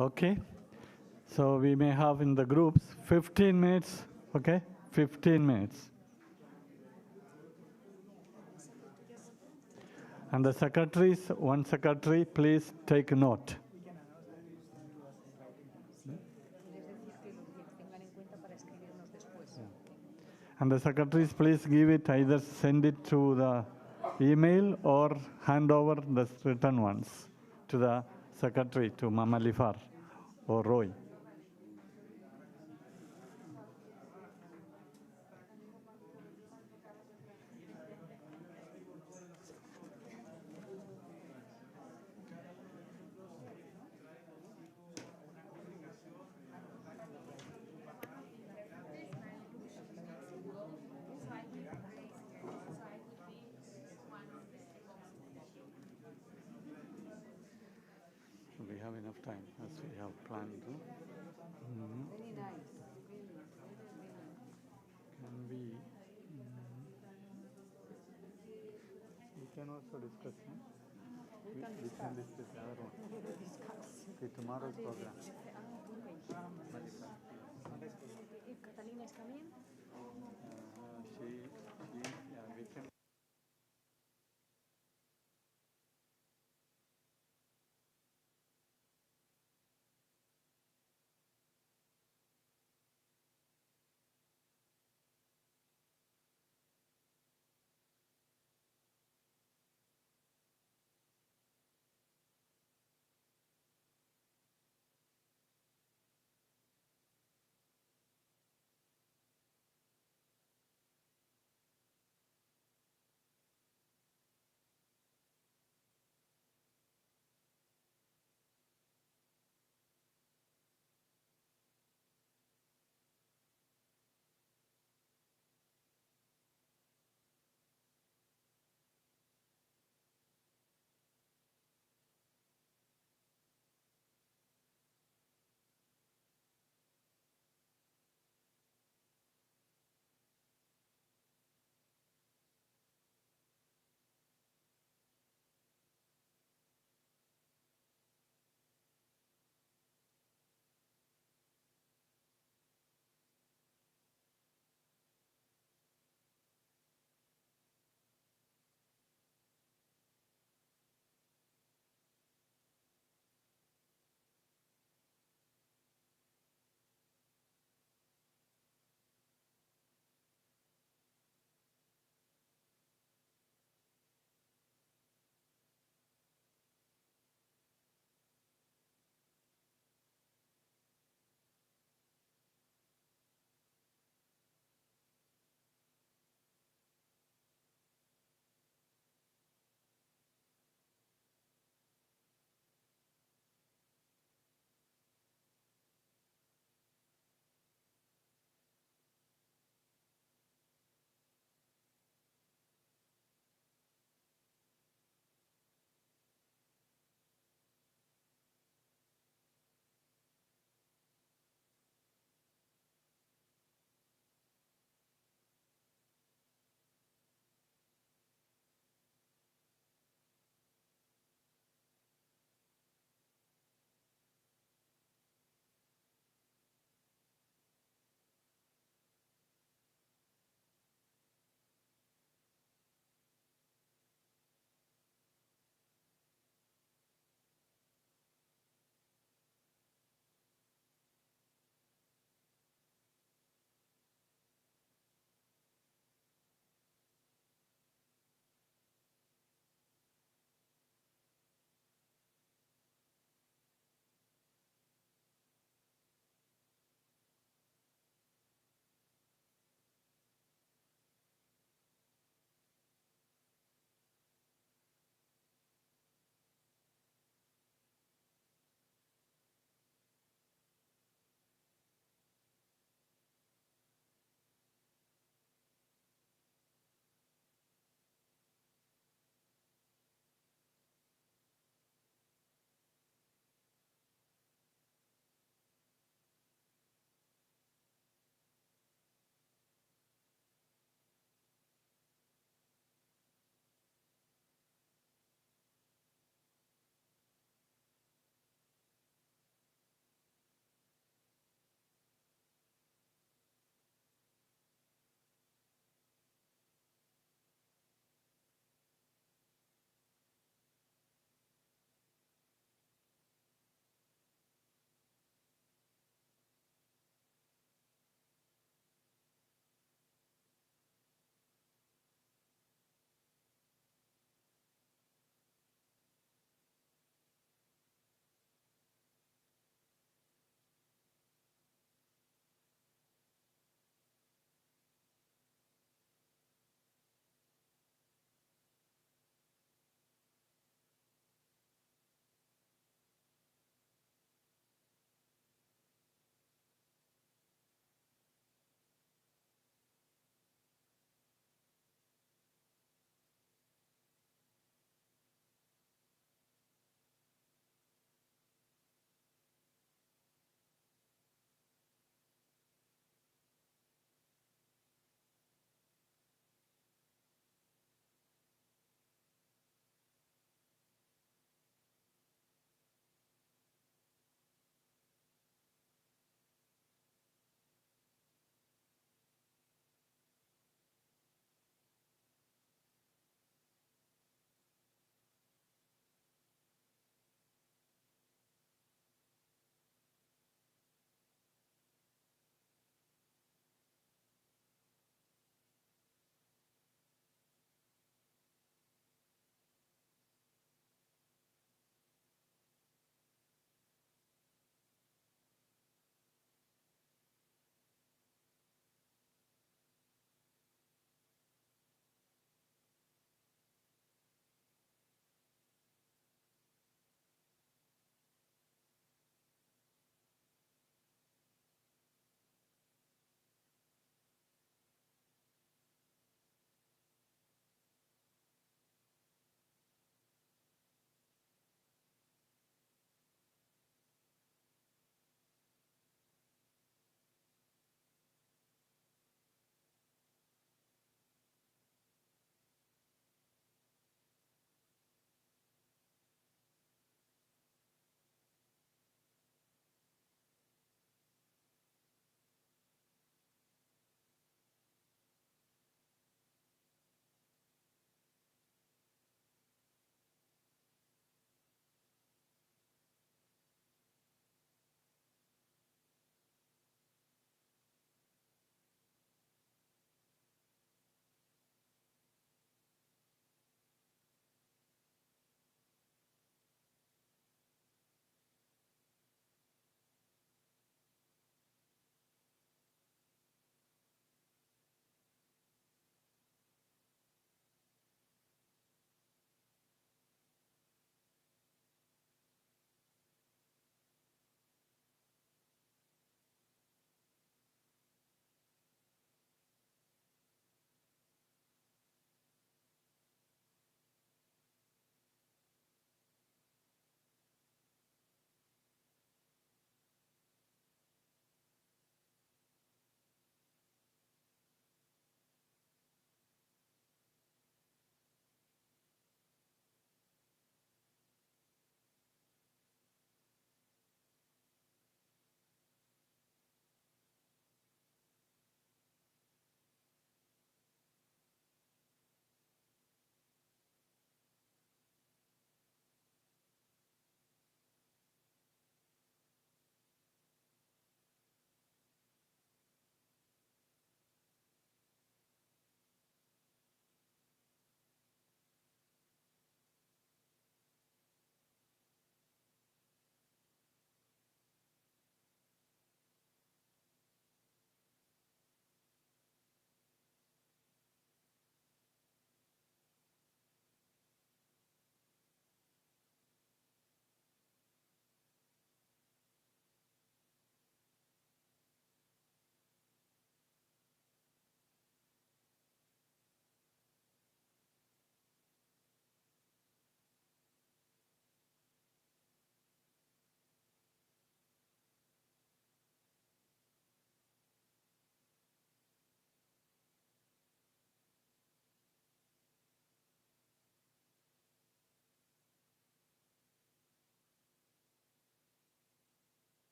Speaker 25: Okay. So we may have in the groups 15 minutes, okay? 15 minutes. And the secretaries, one secretary, please take note. And the secretaries, please give it, either send it to the email or hand over the written ones to the secretary, to Mama Lifar or Roy. We have enough time as we have planned.
Speaker 1: Very nice.
Speaker 25: Can we? We can also discuss.
Speaker 1: We can
Speaker 25: We can discuss the other one. Okay, tomorrow's program.
Speaker 1: Catalina is coming?
Speaker 25: Yeah, we can.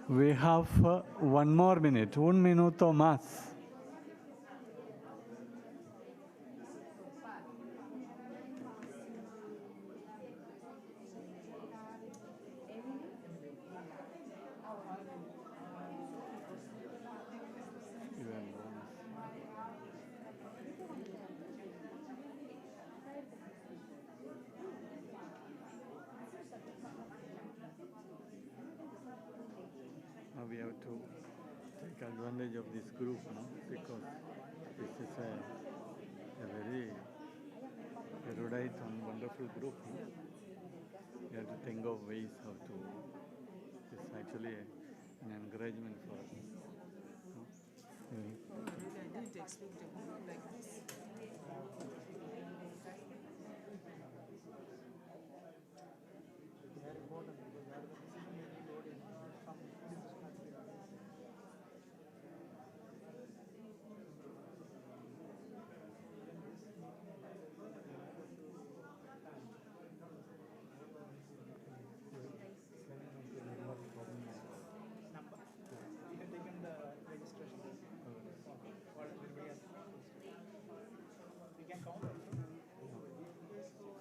Speaker 25: We have one more minute, un minuto más. Now we have to take advantage of this group, no? Because this is a very erudite and wonderful group. No? We have to think of ways how to. It's actually an encouragement for us. No?
Speaker 32: I didn't expect a group like this.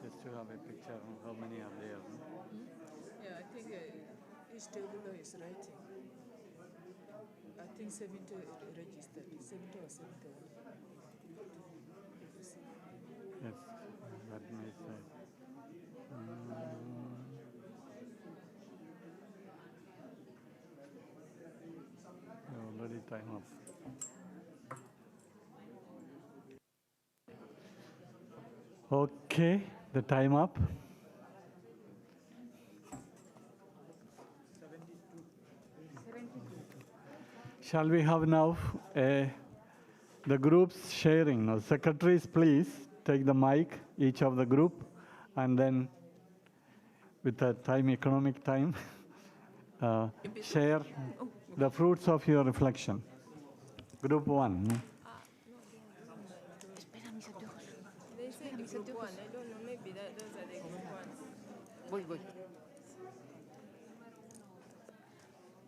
Speaker 25: Just to have a picture of how many are there. No?
Speaker 32: Yeah, I think each table is writing. I think 70 registered, 70 or 71.
Speaker 25: Yes, that may say. Already time up. Okay, the time up. Shall we have now the groups sharing? Now, secretaries, please take the mic, each of the group, and then with the time, economic time, share the fruits of your reflection. Group 1.
Speaker 21: They say the group one. I don't know. Maybe those are the group ones.
Speaker 1: Voy.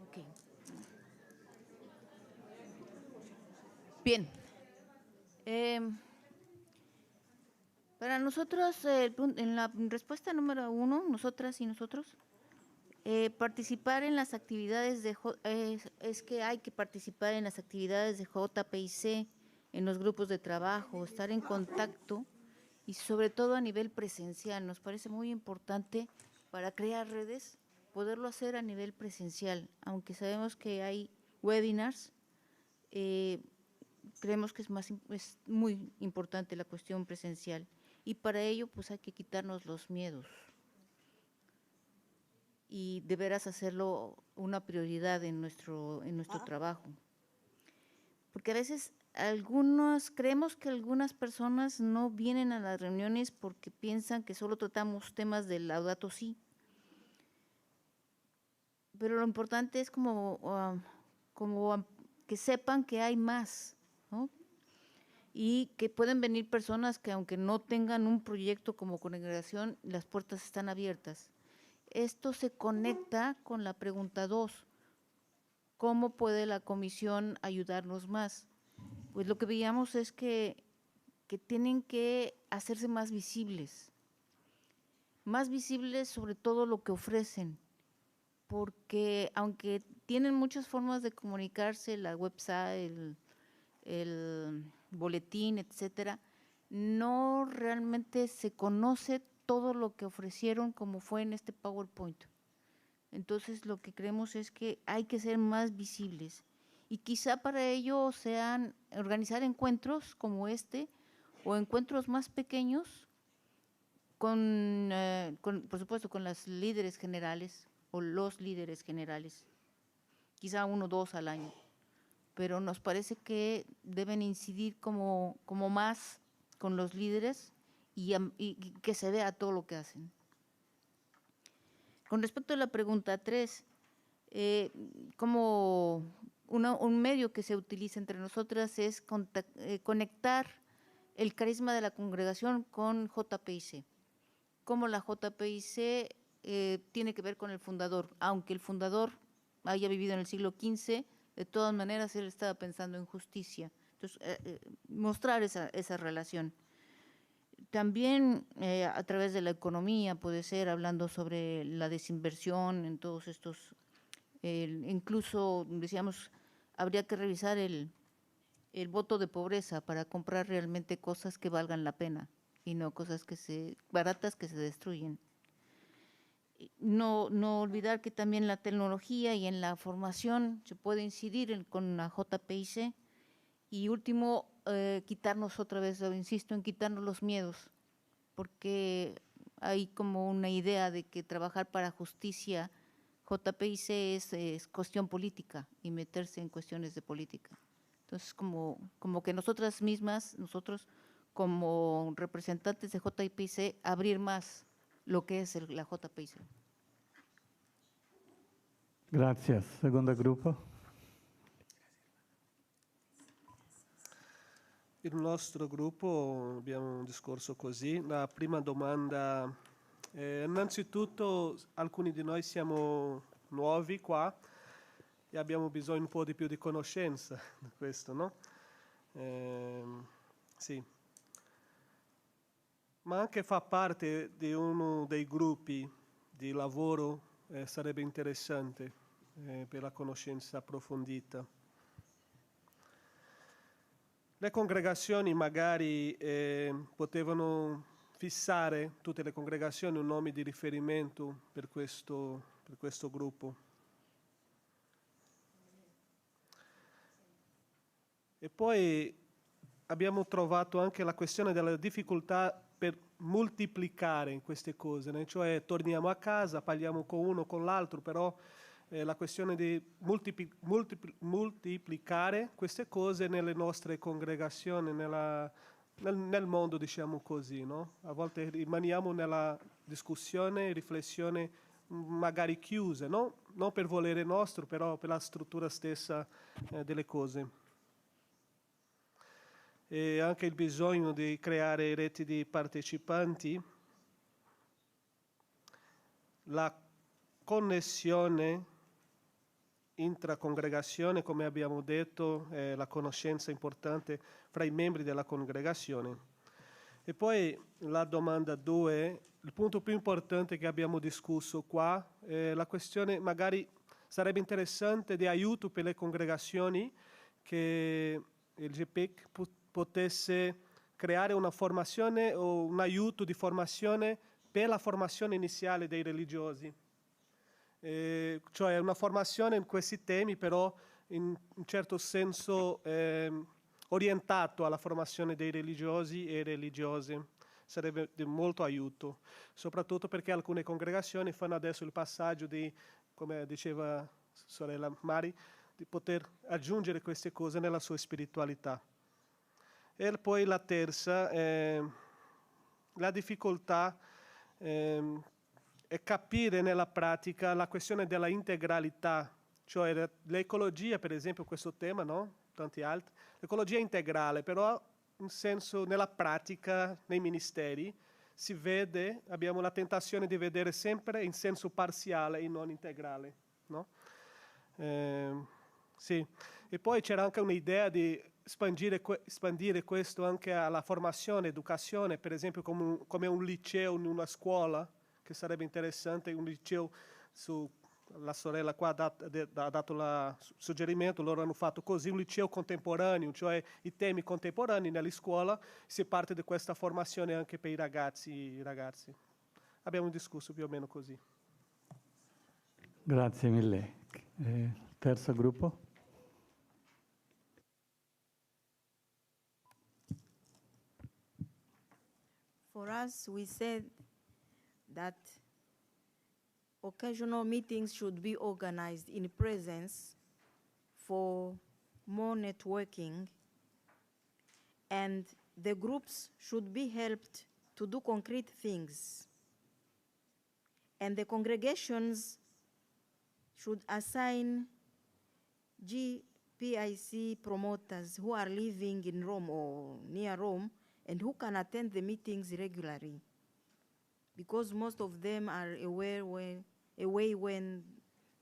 Speaker 1: Ok. Bien. Para nosotros, en la respuesta número 1, nosotras y nosotros, participar en las actividades de es que hay que participar en las actividades de JPIC, en los grupos de trabajo, estar en contacto y sobre todo a nivel presencial. Nos parece muy importante para crear redes, poderlo hacer a nivel presencial, aunque sabemos que hay webinars, creemos que es muy importante la cuestión presencial y para ello pues hay que quitarnos los miedos y de veras hacerlo una prioridad en nuestro trabajo. Porque a veces creemos que algunas personas no vienen a las reuniones porque piensan que solo tratamos temas del Laudato Si. Pero lo importante es como que sepan que hay más, ¿no? Y que pueden venir personas que aunque no tengan un proyecto como congregación, las puertas están abiertas. Esto se conecta con la pregunta 2. ¿Cómo puede la comisión ayudarnos más? Pues lo que veíamos es que tienen que hacerse más visibles sobre todo lo que ofrecen, porque aunque tienen muchas formas de comunicarse, la website, el boletín, etcétera, no realmente se conoce todo lo que ofrecieron como fue en este PowerPoint. Entonces, lo que creemos es que hay que ser más visibles y quizá para ello sean organizar encuentros como este o encuentros más pequeños por supuesto, con las líderes generales o los líderes generales, quizá 1 o 2 al año, pero nos parece que deben incidir como más con los líderes y que se vea todo lo que hacen. Con respecto a la pregunta 3, como un medio que se utiliza entre nosotras es conectar el carisma de la congregación con JPIC. Como la JPIC tiene que ver con el fundador, aunque el fundador haya vivido en el siglo XV, de todas maneras él estaba pensando en justicia. Entonces, mostrar esa relación. También a través de la economía, puede ser hablando sobre la desinversión en todos estos, incluso decíamos, habría que revisar el voto de pobreza para comprar realmente cosas que valgan la pena y no cosas baratas que se destruyen. No olvidar que también la tecnología y en la formación se puede incidir con la JPIC. Y último, quitarnos otra vez, insisto en quitarnos los miedos, porque hay como una idea de que trabajar para justicia, JPIC es cuestión política y meterse en cuestiones de política. Entonces, como que nosotros como representantes de JPIC, abrir más lo que es la JPIC.
Speaker 25: Gracias. Segundo grupo.
Speaker 2: Il nostro gruppo abbiamo un discorso così. La prima domanda, innanzitutto alcuni di noi siamo nuovi qua e abbiamo bisogno un po' di più di conoscenza di questo, no? Sì. Ma anche fa parte di uno dei gruppi di lavoro sarebbe interessante per la conoscenza approfondita. Le congregazioni magari potevano fissare, tutte le congregazioni, un nome di riferimento per questo gruppo. E poi abbiamo trovato anche la questione della difficoltà per moltiplicare queste cose, né? Cioè torniamo a casa, parliamo con uno, con l'altro, però la questione di moltiplicare queste cose nelle nostre congregazioni, nel mondo, diciamo così, no? A volte rimaniamo nella discussione, riflessione magari chiuse, no? Non per volere nostro, però per la struttura stessa delle cose. E anche il bisogno di creare reti di partecipanti, la connessione intracongregazione, come abbiamo detto, la conoscenza importante fra i membri della congregazione. E poi la domanda 2, il punto più importante che abbiamo discusso qua, la questione magari sarebbe interessante di aiuto per le congregazioni che il JPIC potesse creare una formazione o un aiuto di formazione per la formazione iniziale dei religiosi. Cioè una formazione in questi temi, però in un certo senso orientato alla formazione dei religiosi e religiose. Sarebbe di molto aiuto, soprattutto perché alcune congregazioni fanno adesso il passaggio di, come diceva sorella Mari, di poter aggiungere queste cose nella sua spiritualità. E poi la terza, la difficoltà è capire nella pratica la questione della integralità, cioè l'ecologia, per esempio, questo tema, no? Tanti altri. L'ecologia integrale, però in senso, nella pratica, nei ministeri, si vede, abbiamo la tentazione di vedere sempre in senso parziale e non integrale, no? Sì. E poi c'era anche un'idea di espandere questo anche alla formazione, educazione, per esempio come un liceo in una scuola, che sarebbe interessante, un liceo, la sorella qua ha dato il suggerimento, loro hanno fatto così, un liceo contemporaneo, cioè i temi contemporanei nella scuola, si parte di questa formazione anche per i ragazzi. Abbiamo discusso più o meno così.
Speaker 25: Grazie mille. Terzo gruppo.
Speaker 3: For us, we said that occasional meetings should be organized in presence for more networking, and the groups should be helped to do concrete things. And the congregations should assign JPIC promoters who are living in Rome or near Rome and who can attend the meetings regularly, because most of them are away when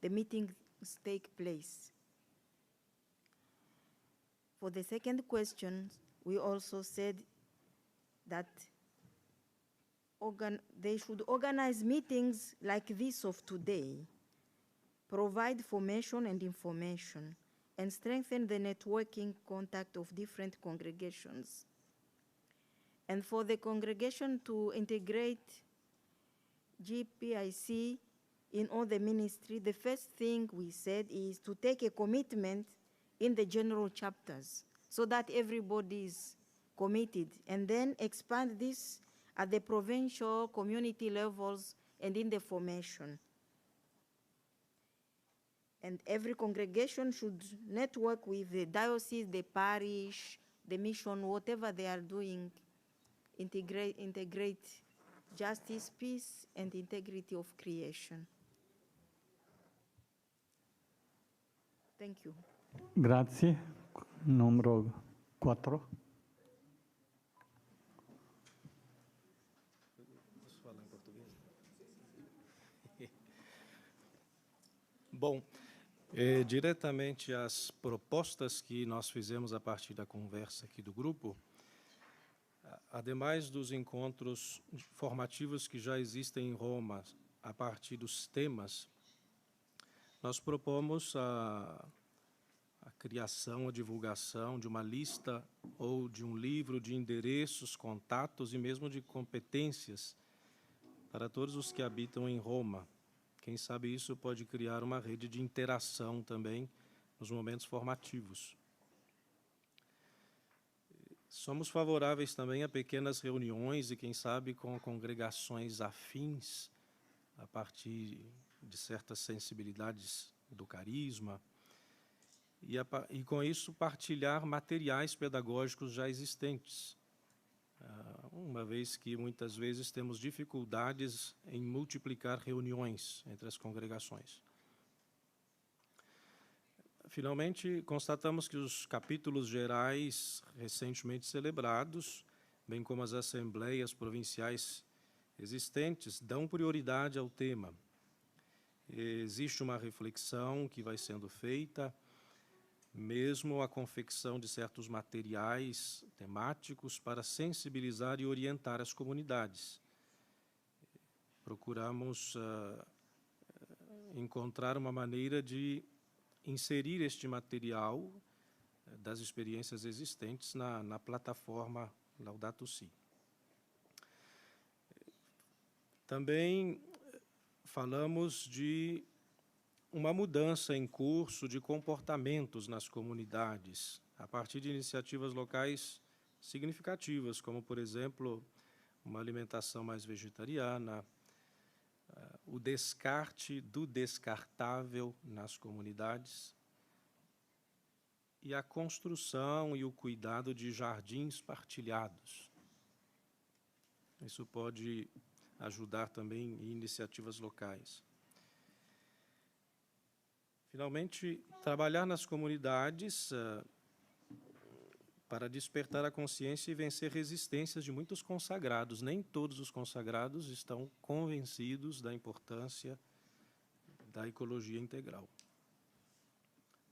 Speaker 3: the meetings take place. For the second question, we also said that they should organize meetings like this of today, provide formation and information, and strengthen the networking contact of different congregations. And for the congregation to integrate JPIC in all the ministry, the first thing we said is to take a commitment in the general chapters so that everybody is committed, and then expand this at the provincial, community levels, and in the formation. And every congregation should network with the diocese, the parish, the mission, whatever they are doing, integrate justice, peace, and integrity of creation. Thank you.
Speaker 25: Grazie. Numero 4.
Speaker 6: Bom, diretamente às propostas que nós fizemos a partir da conversa aqui do grupo, ademais dos encontros formativos que já existem em Roma, a partir dos temas, nós propomos a criação, a divulgação de uma lista ou de um livro de endereços, contatos e mesmo de competências para todos os que habitam em Roma. Quem sabe isso pode criar uma rede de interação também nos momentos formativos. Somos favoráveis também a pequenas reuniões e, quem sabe, com congregações afins, a partir de certas sensibilidades do carisma, e com isso partilhar materiais pedagógicos já existentes, uma vez que muitas vezes temos dificuldades em multiplicar reuniões entre as congregações. Finalmente, constatamos que os capítulos gerais recentemente celebrados, bem como as assembleias provinciais existentes, dão prioridade ao tema. Existe uma reflexão que vai sendo feita, mesmo a confecção de certos materiais temáticos para sensibilizar e orientar as comunidades. Procuramos encontrar uma maneira de inserir este material das experiências existentes na plataforma Laudato Si. Também falamos de uma mudança em curso de comportamentos nas comunidades, a partir de iniciativas locais significativas, como, por exemplo, uma alimentação mais vegetariana, o descarte do descartável nas comunidades e a construção e o cuidado de jardins partilhados. Isso pode ajudar também em iniciativas locais. Finalmente, trabalhar nas comunidades para despertar a consciência e vencer resistências de muitos consagrados. Nem todos os consagrados estão convencidos da importância da ecologia integral.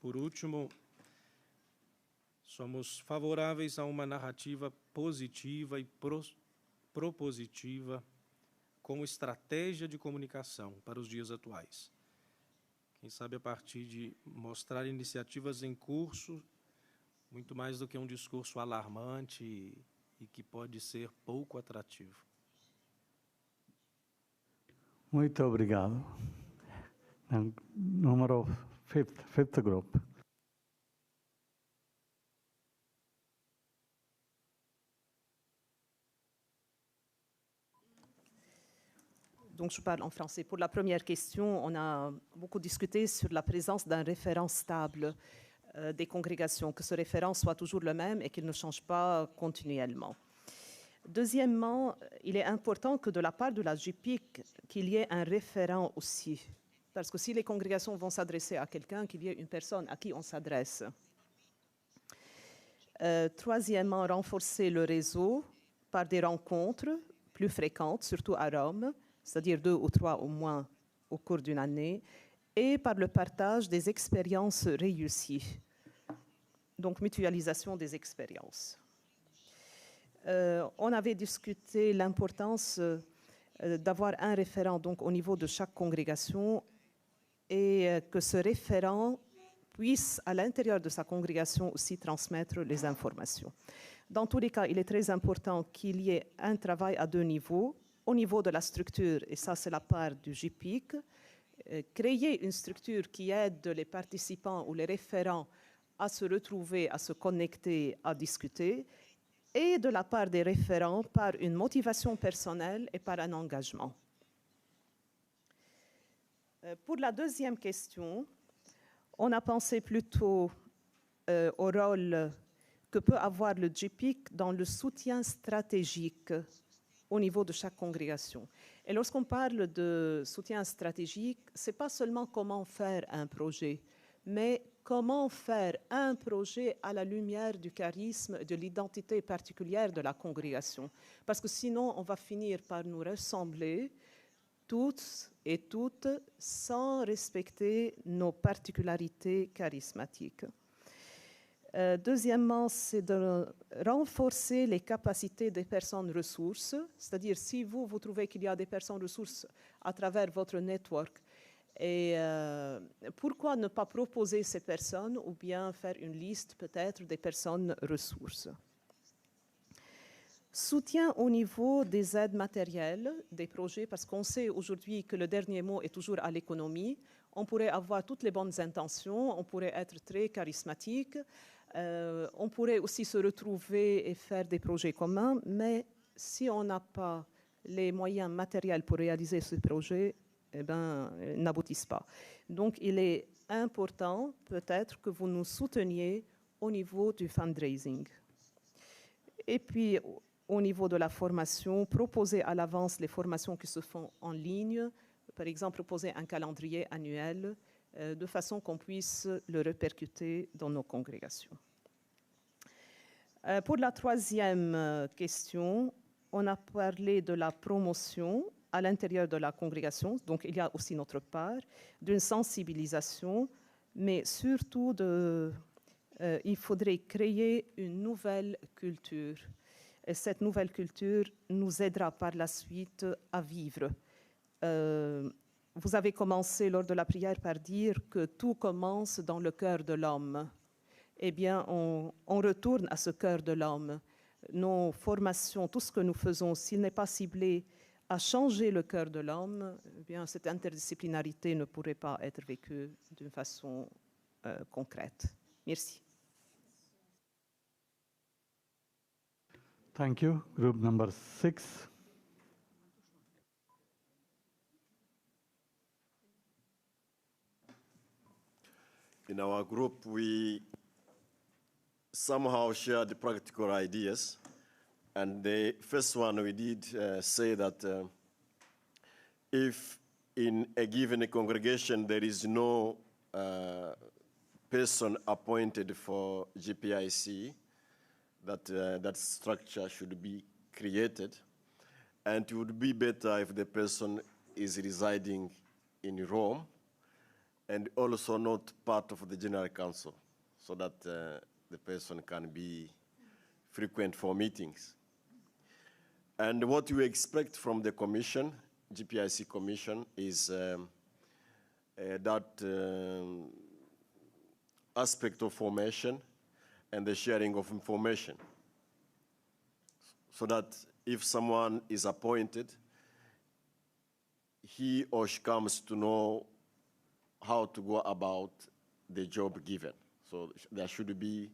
Speaker 6: Por último, somos favoráveis a uma narrativa positiva e propositiva como estratégia de comunicação para os dias atuais. Quem sabe a partir de mostrar iniciativas em curso, muito mais do que um discurso alarmante e que pode ser pouco atrativo.
Speaker 25: Muito obrigado. Número 5, fifth group.
Speaker 14: Donc, je parle en français. Pour la première question, on a beaucoup discuté sur la présence d'un référent stable des congrégations, que ce référent soit toujours le même et qu'il ne change pas continuellement. Deuxièmement, il est important que de la part de la JPIC, qu'il y ait un référent aussi. Parce que si les congrégations vont s'adresser à quelqu'un, qu'il y ait une personne à qui on s'adresse. Troisièmement, renforcer le réseau par des rencontres plus fréquentes, surtout à Rome, c'est-à-dire 2 ou 3 au moins au cours d'une année, et par le partage des expériences réussies. Donc, mutualisation des expériences. On avait discuté l'importance d'avoir un référent donc, au niveau de chaque congrégation et que ce référent puisse, à l'intérieur de sa congrégation, aussi transmettre les informations. Dans tous les cas, il est très important qu'il y ait un travail à deux niveaux. Au niveau de la structure, et ça c'est la part du JPIC, créer une structure qui aide les participants ou les référents à se retrouver, à se connecter, à discuter, et de la part des référents par une motivation personnelle et par un engagement. Pour la deuxième question, on a pensé plutôt au rôle que peut avoir le JPIC dans le soutien stratégique au niveau de chaque congrégation. Et lorsqu'on parle de soutien stratégique, ce n'est pas seulement comment faire un projet, mais comment faire un projet à la lumière du charisme et de l'identité particulière de la congrégation. Parce que sinon, on va finir par nous ressembler tous et toutes sans respecter nos particularités charismatiques. Deuxièmement, c'est de renforcer les capacités des personnes ressources, c'est-à-dire si vous trouvez qu'il y a des personnes ressources à travers votre network, et pourquoi ne pas proposer ces personnes ou bien faire une liste peut-être des personnes ressources. Soutien au niveau des aides matérielles, des projets, parce qu'on sait aujourd'hui que le dernier mot est toujours à l'économie. On pourrait avoir toutes les bonnes intentions, on pourrait être très charismatique, on pourrait aussi se retrouver et faire des projets communs, mais si on n'a pas les moyens matériels pour réaliser ce projet, eh ben, n'aboutissent pas. Donc, il est important peut-être que vous nous souteniez au niveau du fundraising. Et puis, au niveau de la formation, proposer à l'avance les formations qui se font en ligne, par exemple, proposer un calendrier annuel de façon qu'on puisse le répercuter dans nos congrégations. Pour la troisième question, on a parlé de la promotion à l'intérieur de la congrégation, donc il y a aussi notre part, d'une sensibilisation, mais surtout il faudrait créer une nouvelle culture. Et cette nouvelle culture nous aidera par la suite à vivre. Vous avez commencé lors de la prière par dire que tout commence dans le cœur de l'homme. Eh bien, on retourne à ce cœur de l'homme. Nos formations, tout ce que nous faisons, s'il n'est pas ciblé à changer le cœur de l'homme, eh bien, cette interdisciplinarité ne pourrait pas être vécue d'une façon concrète. Merci.
Speaker 25: Thank you. Group number 6.
Speaker 9: In our group, we somehow shared the practical ideas. And the first one we did say that if in a given congregation there is no person appointed for JPIC, that structure should be created. And it would be better if the person is residing in Rome and also not part of the General Council, so that the person can be frequent for meetings. And what we expect from the Commission, JPIC Commission, is that aspect of formation and the sharing of information, so that if someone is appointed, he or she comes to know how to go about the job given. So there should be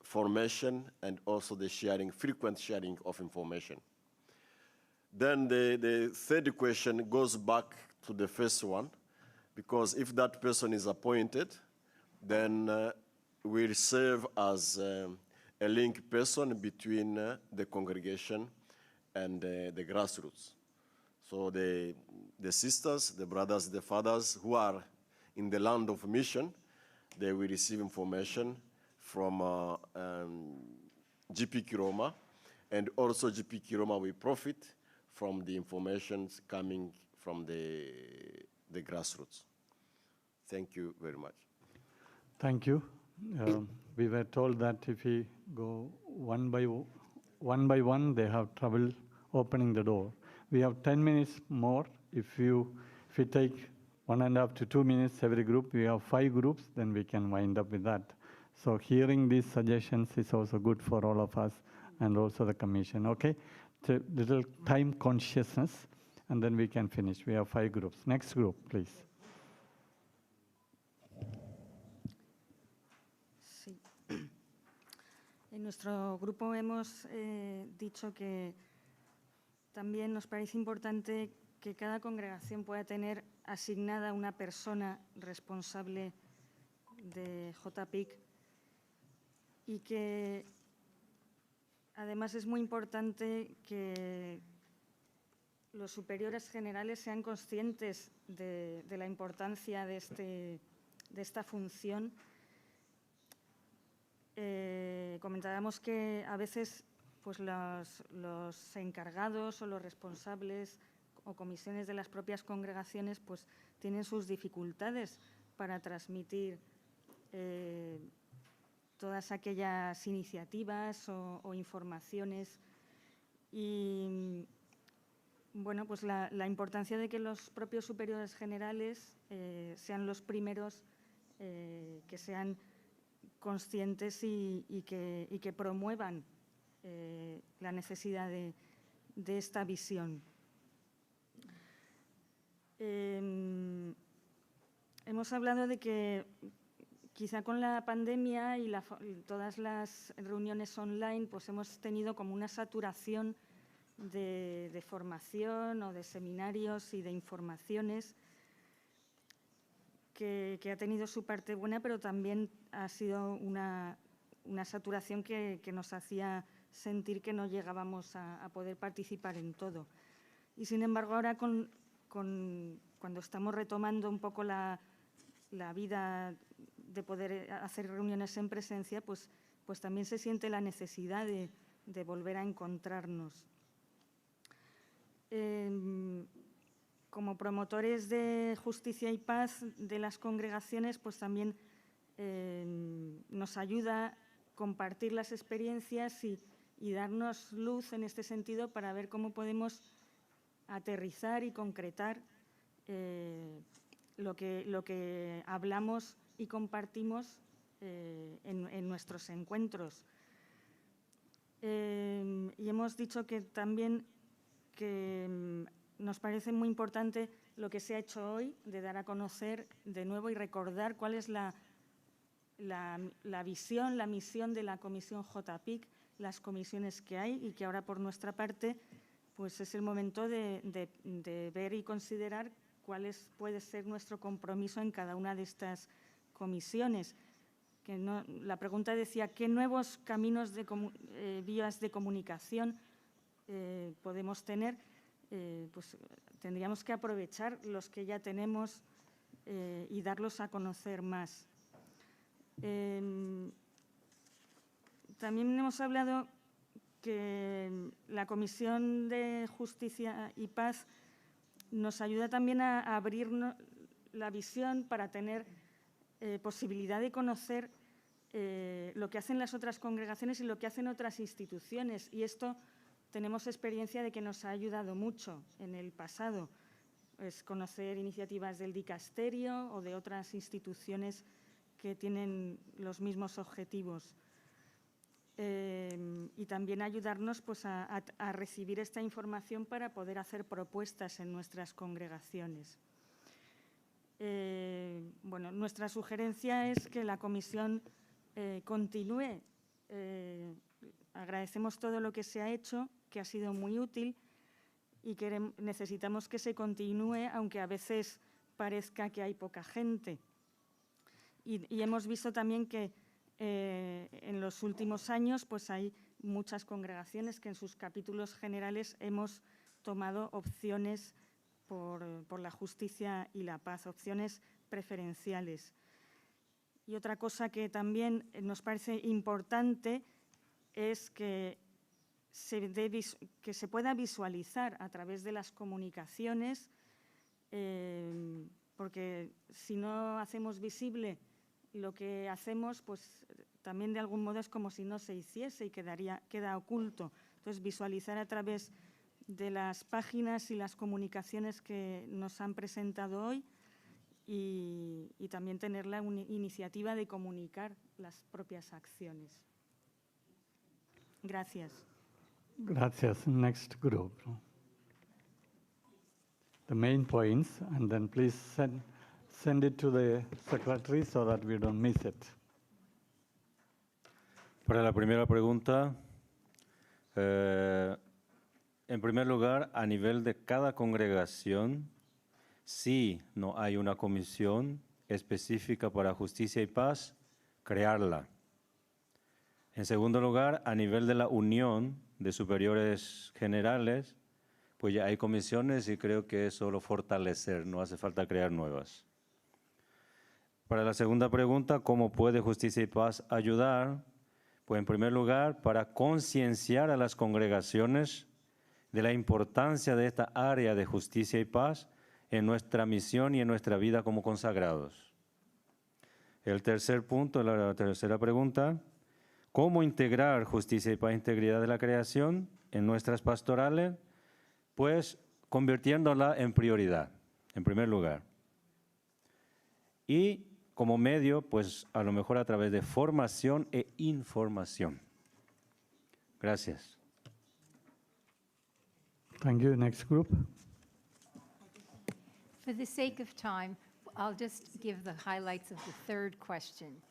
Speaker 9: formation and also the sharing, frequent sharing of information. Then the third question goes back to the first one, because if that person is appointed, then will serve as a link person between the congregation and the grassroots. So the sisters, the brothers, the fathers who are in the land of mission, they will receive information from JPIC Roma, and also JPIC Roma will profit from the information coming from the grassroots. Thank you very much.
Speaker 25: Thank you. We were told that if we go one by one, they have trouble opening the door. We have 10 minutes more. If we take 1.5 to 2 minutes every group, we have 5 groups, then we can wind up with that. So hearing these suggestions is also good for all of us and also the Commission. Okay, it's a little time consciousness, and then we can finish. We have 5 groups. Next group, please.
Speaker 3: Sí. En nuestro grupo hemos dicho que también nos parece importante que cada congregación pueda tener asignada una persona responsable de JPIC y que además es muy importante que los superiores generales sean conscientes de la importancia de esta función. Comentábamos que a veces pues los encargados o los responsables o comisiones de las propias congregaciones pues tienen sus dificultades para transmitir todas aquellas iniciativas o informaciones. Y bueno, pues la importancia de que los propios superiores generales sean los primeros que sean conscientes y que promuevan la necesidad de esta visión. Hemos hablado de que quizá con la pandemia y todas las reuniones online pues hemos tenido como una saturación de formación o de seminarios y de informaciones que ha tenido su parte buena, pero también ha sido una saturación que nos hacía sentir que no llegábamos a poder participar en todo. Y sin embargo ahora cuando estamos retomando un poco la vida de poder hacer reuniones en presencia, pues también se siente la necesidad de volver a encontrarnos. Como promotores de justicia y paz de las congregaciones, pues también nos ayuda compartir las experiencias y darnos luz en este sentido para ver cómo podemos aterrizar y concretar lo que hablamos y compartimos en nuestros encuentros. Y hemos dicho que también que nos parece muy importante lo que se ha hecho hoy, de dar a conocer de nuevo y recordar cuál es la visión, la misión de la Comisión JPIC, las comisiones que hay y que ahora por nuestra parte pues es el momento de ver y considerar cuál puede ser nuestro compromiso en cada una de estas comisiones. La pregunta decía, ¿qué nuevos caminos vías de comunicación podemos tener? Pues tendríamos que aprovechar los que ya tenemos y darlos a conocer más. También hemos hablado que la Comisión de Justicia y Paz nos ayuda también a abrir la visión para tener posibilidad de conocer lo que hacen las otras congregaciones y lo que hacen otras instituciones. Y esto tenemos experiencia de que nos ha ayudado mucho en el pasado, es conocer iniciativas del dicasterio o de otras instituciones que tienen los mismos objetivos. Y también ayudarnos pues, a recibir esta información para poder hacer propuestas en nuestras congregaciones. Bueno, nuestra sugerencia es que la comisión continúe. Agradecemos todo lo que se ha hecho, que ha sido muy útil y que necesitamos que se continúe, aunque a veces parezca que hay poca gente. Y hemos visto también que en los últimos años pues hay muchas congregaciones que en sus capítulos generales hemos tomado opciones por la justicia y la paz, opciones preferenciales. Y otra cosa que también nos parece importante es que se pueda visualizar a través de las comunicaciones porque si no hacemos visible lo que hacemos, pues también de algún modo es como si no se hiciese y queda oculto. Entonces, visualizar a través de las páginas y las comunicaciones que nos han presentado hoy y también tener la iniciativa de comunicar las propias acciones. Gracias.
Speaker 25: Gracias. Next group. The main points, and then please send it to the secretary so that we don't miss it.
Speaker 16: Para la primera pregunta, en primer lugar, a nivel de cada congregación, si no hay una comisión específica para justicia y paz, crearla. En segundo lugar, a nivel de la unión de superiores generales, pues ya hay comisiones y creo que es solo fortalecer, no hace falta crear nuevas. Para la segunda pregunta, ¿cómo puede Justicia y Paz ayudar? Pues en primer lugar, para concienciar a las congregaciones de la importancia de esta área de justicia y paz en nuestra misión y en nuestra vida como consagrados. El tercer punto, la tercera pregunta, ¿cómo integrar justicia y paz e integridad de la creación en nuestras pastorales? Pues convirtiéndola en prioridad, en primer lugar. Y como medio, pues a lo mejor a través de formación e información. Gracias.
Speaker 25: Thank you. Next group.
Speaker 18: For the sake of time, I'll just give the highlights of the third question.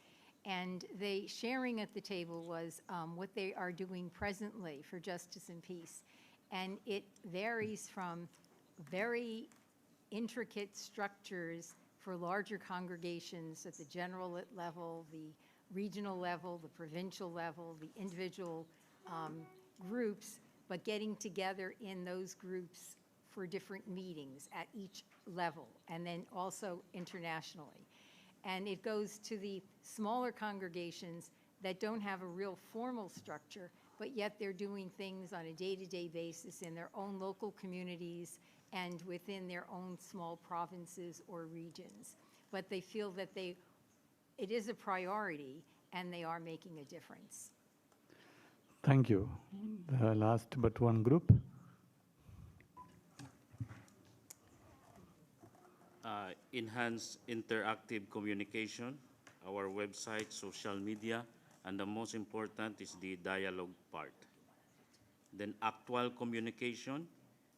Speaker 18: And the sharing at the table was what they are doing presently for justice and peace. And it varies from very intricate structures for larger congregations at the general level, the regional level, the provincial level, the individual groups, but getting together in those groups for different meetings at each level, and then also internationally. And it goes to the smaller congregations that don't have a real formal structure, but yet they're doing things on a day-to-day basis in their own local communities and within their own small provinces or regions. But they feel that it is a priority and they are making a difference.
Speaker 25: Thank you. The last but one group.
Speaker 19: Enhance interactive communication, our website, social media, and the most important is the dialogue part. Then actual communication,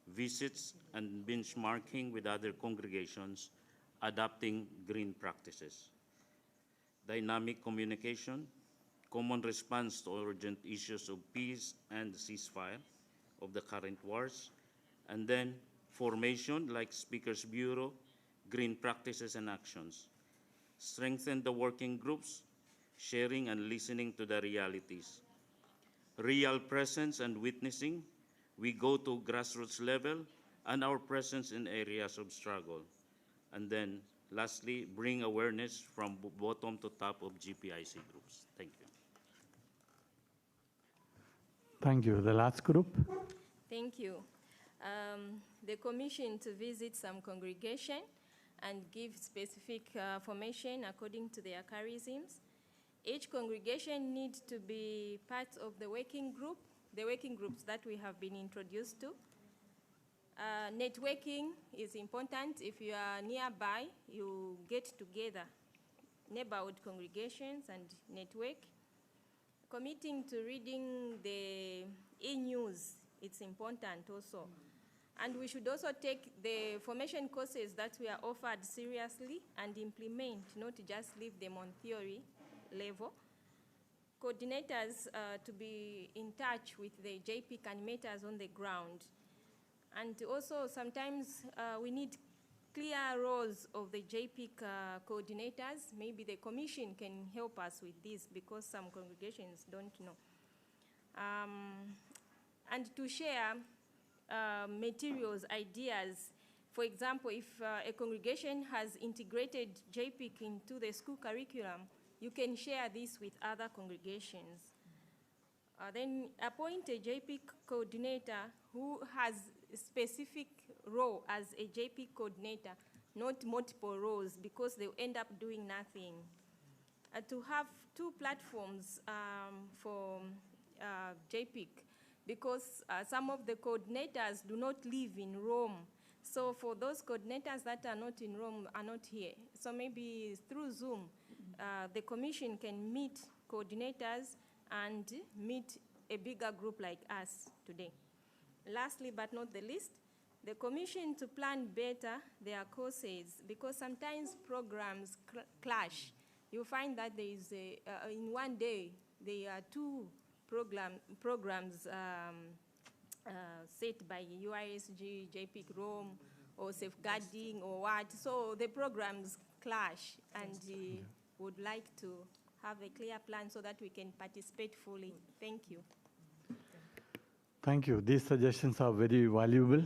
Speaker 19: visits and benchmarking with other congregations, adopting green practices. Dynamic communication, common response to urgent issues of peace and ceasefire of the current wars, and then formation like Speakers Bureau, green practices and actions. Strengthen the working groups, sharing and listening to the realities. Real presence and witnessing, we go to grassroots level and our presence in areas of struggle. And then lastly, bring awareness from bottom to top of GPIC groups. Thank you.
Speaker 25: Thank you. The last group.
Speaker 21: Thank you. The commission to visit some congregation and give specific formation according to their charisms. Each congregation needs to be part of the working groups that we have been introduced to. Networking is important. If you are nearby, you get together, neighborhood congregations and network. Committing to reading the e-news, it's important also. And we should also take the formation courses that we are offered seriously and implement, not just leave them on theory level. Coordinators to be in touch with the JPIC animators on the ground. And also sometimes we need clear roles of the JPIC coordinators. Maybe the commission can help us with this because some congregations don't know. And to share materials, ideas. For example, if a congregation has integrated JPIC into the school curriculum, you can share this with other congregations. Then appoint a JPIC coordinator who has a specific role as a JPIC coordinator, not multiple roles, because they'll end up doing nothing. To have 2 platforms for JPIC, because some of the coordinators do not live in Rome. So for those coordinators that are not in Rome, are not here. So maybe through Zoom, the commission can meet coordinators and meet a bigger group like us today. Lastly, but not the least, the commission to plan better their courses, because sometimes programs clash. You find that there is in one day, there are 2 programs set by UISG JPIC Rome, or safeguarding, or what. So the programs clash, and would like to have a clear plan so that we can participate fully. Thank you.
Speaker 25: Thank you. These suggestions are very valuable,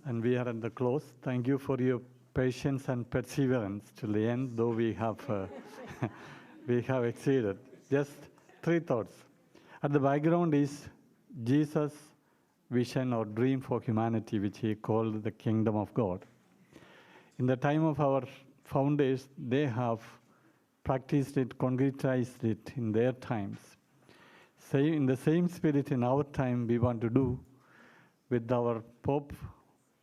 Speaker 25: and we are at the close. Thank you for your patience and perseverance till the end, though we have we have exceeded. Just 3 thoughts. At the background is Jesus' vision or dream for humanity, which he called the kingdom of God. In the time of our founders, they have practiced it, concretized it in their times. In the same spirit in our time, we want to do with our Pope,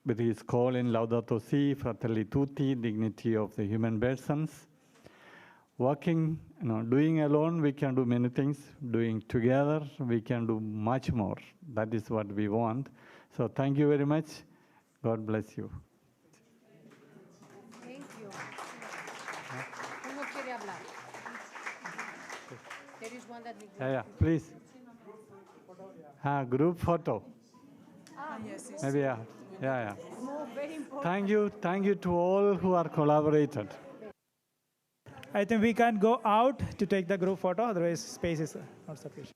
Speaker 25: with his call in Laudato Si, Fratelli Tutti, dignity of the human persons. Working, doing alone, we can do many things. Doing together, we can do much more. That is what we want. So thank you very much. God bless you.
Speaker 15: Thank you. ¿Cómo quiere hablar? There is one that needs
Speaker 25: Yeah, please. Group photo.
Speaker 10: Yes,
Speaker 25: Maybe, yeah.
Speaker 15: No, very important.
Speaker 25: Thank you to all who are collaborated.
Speaker 11: I think we can go out to take the group photo, otherwise space is not sufficient.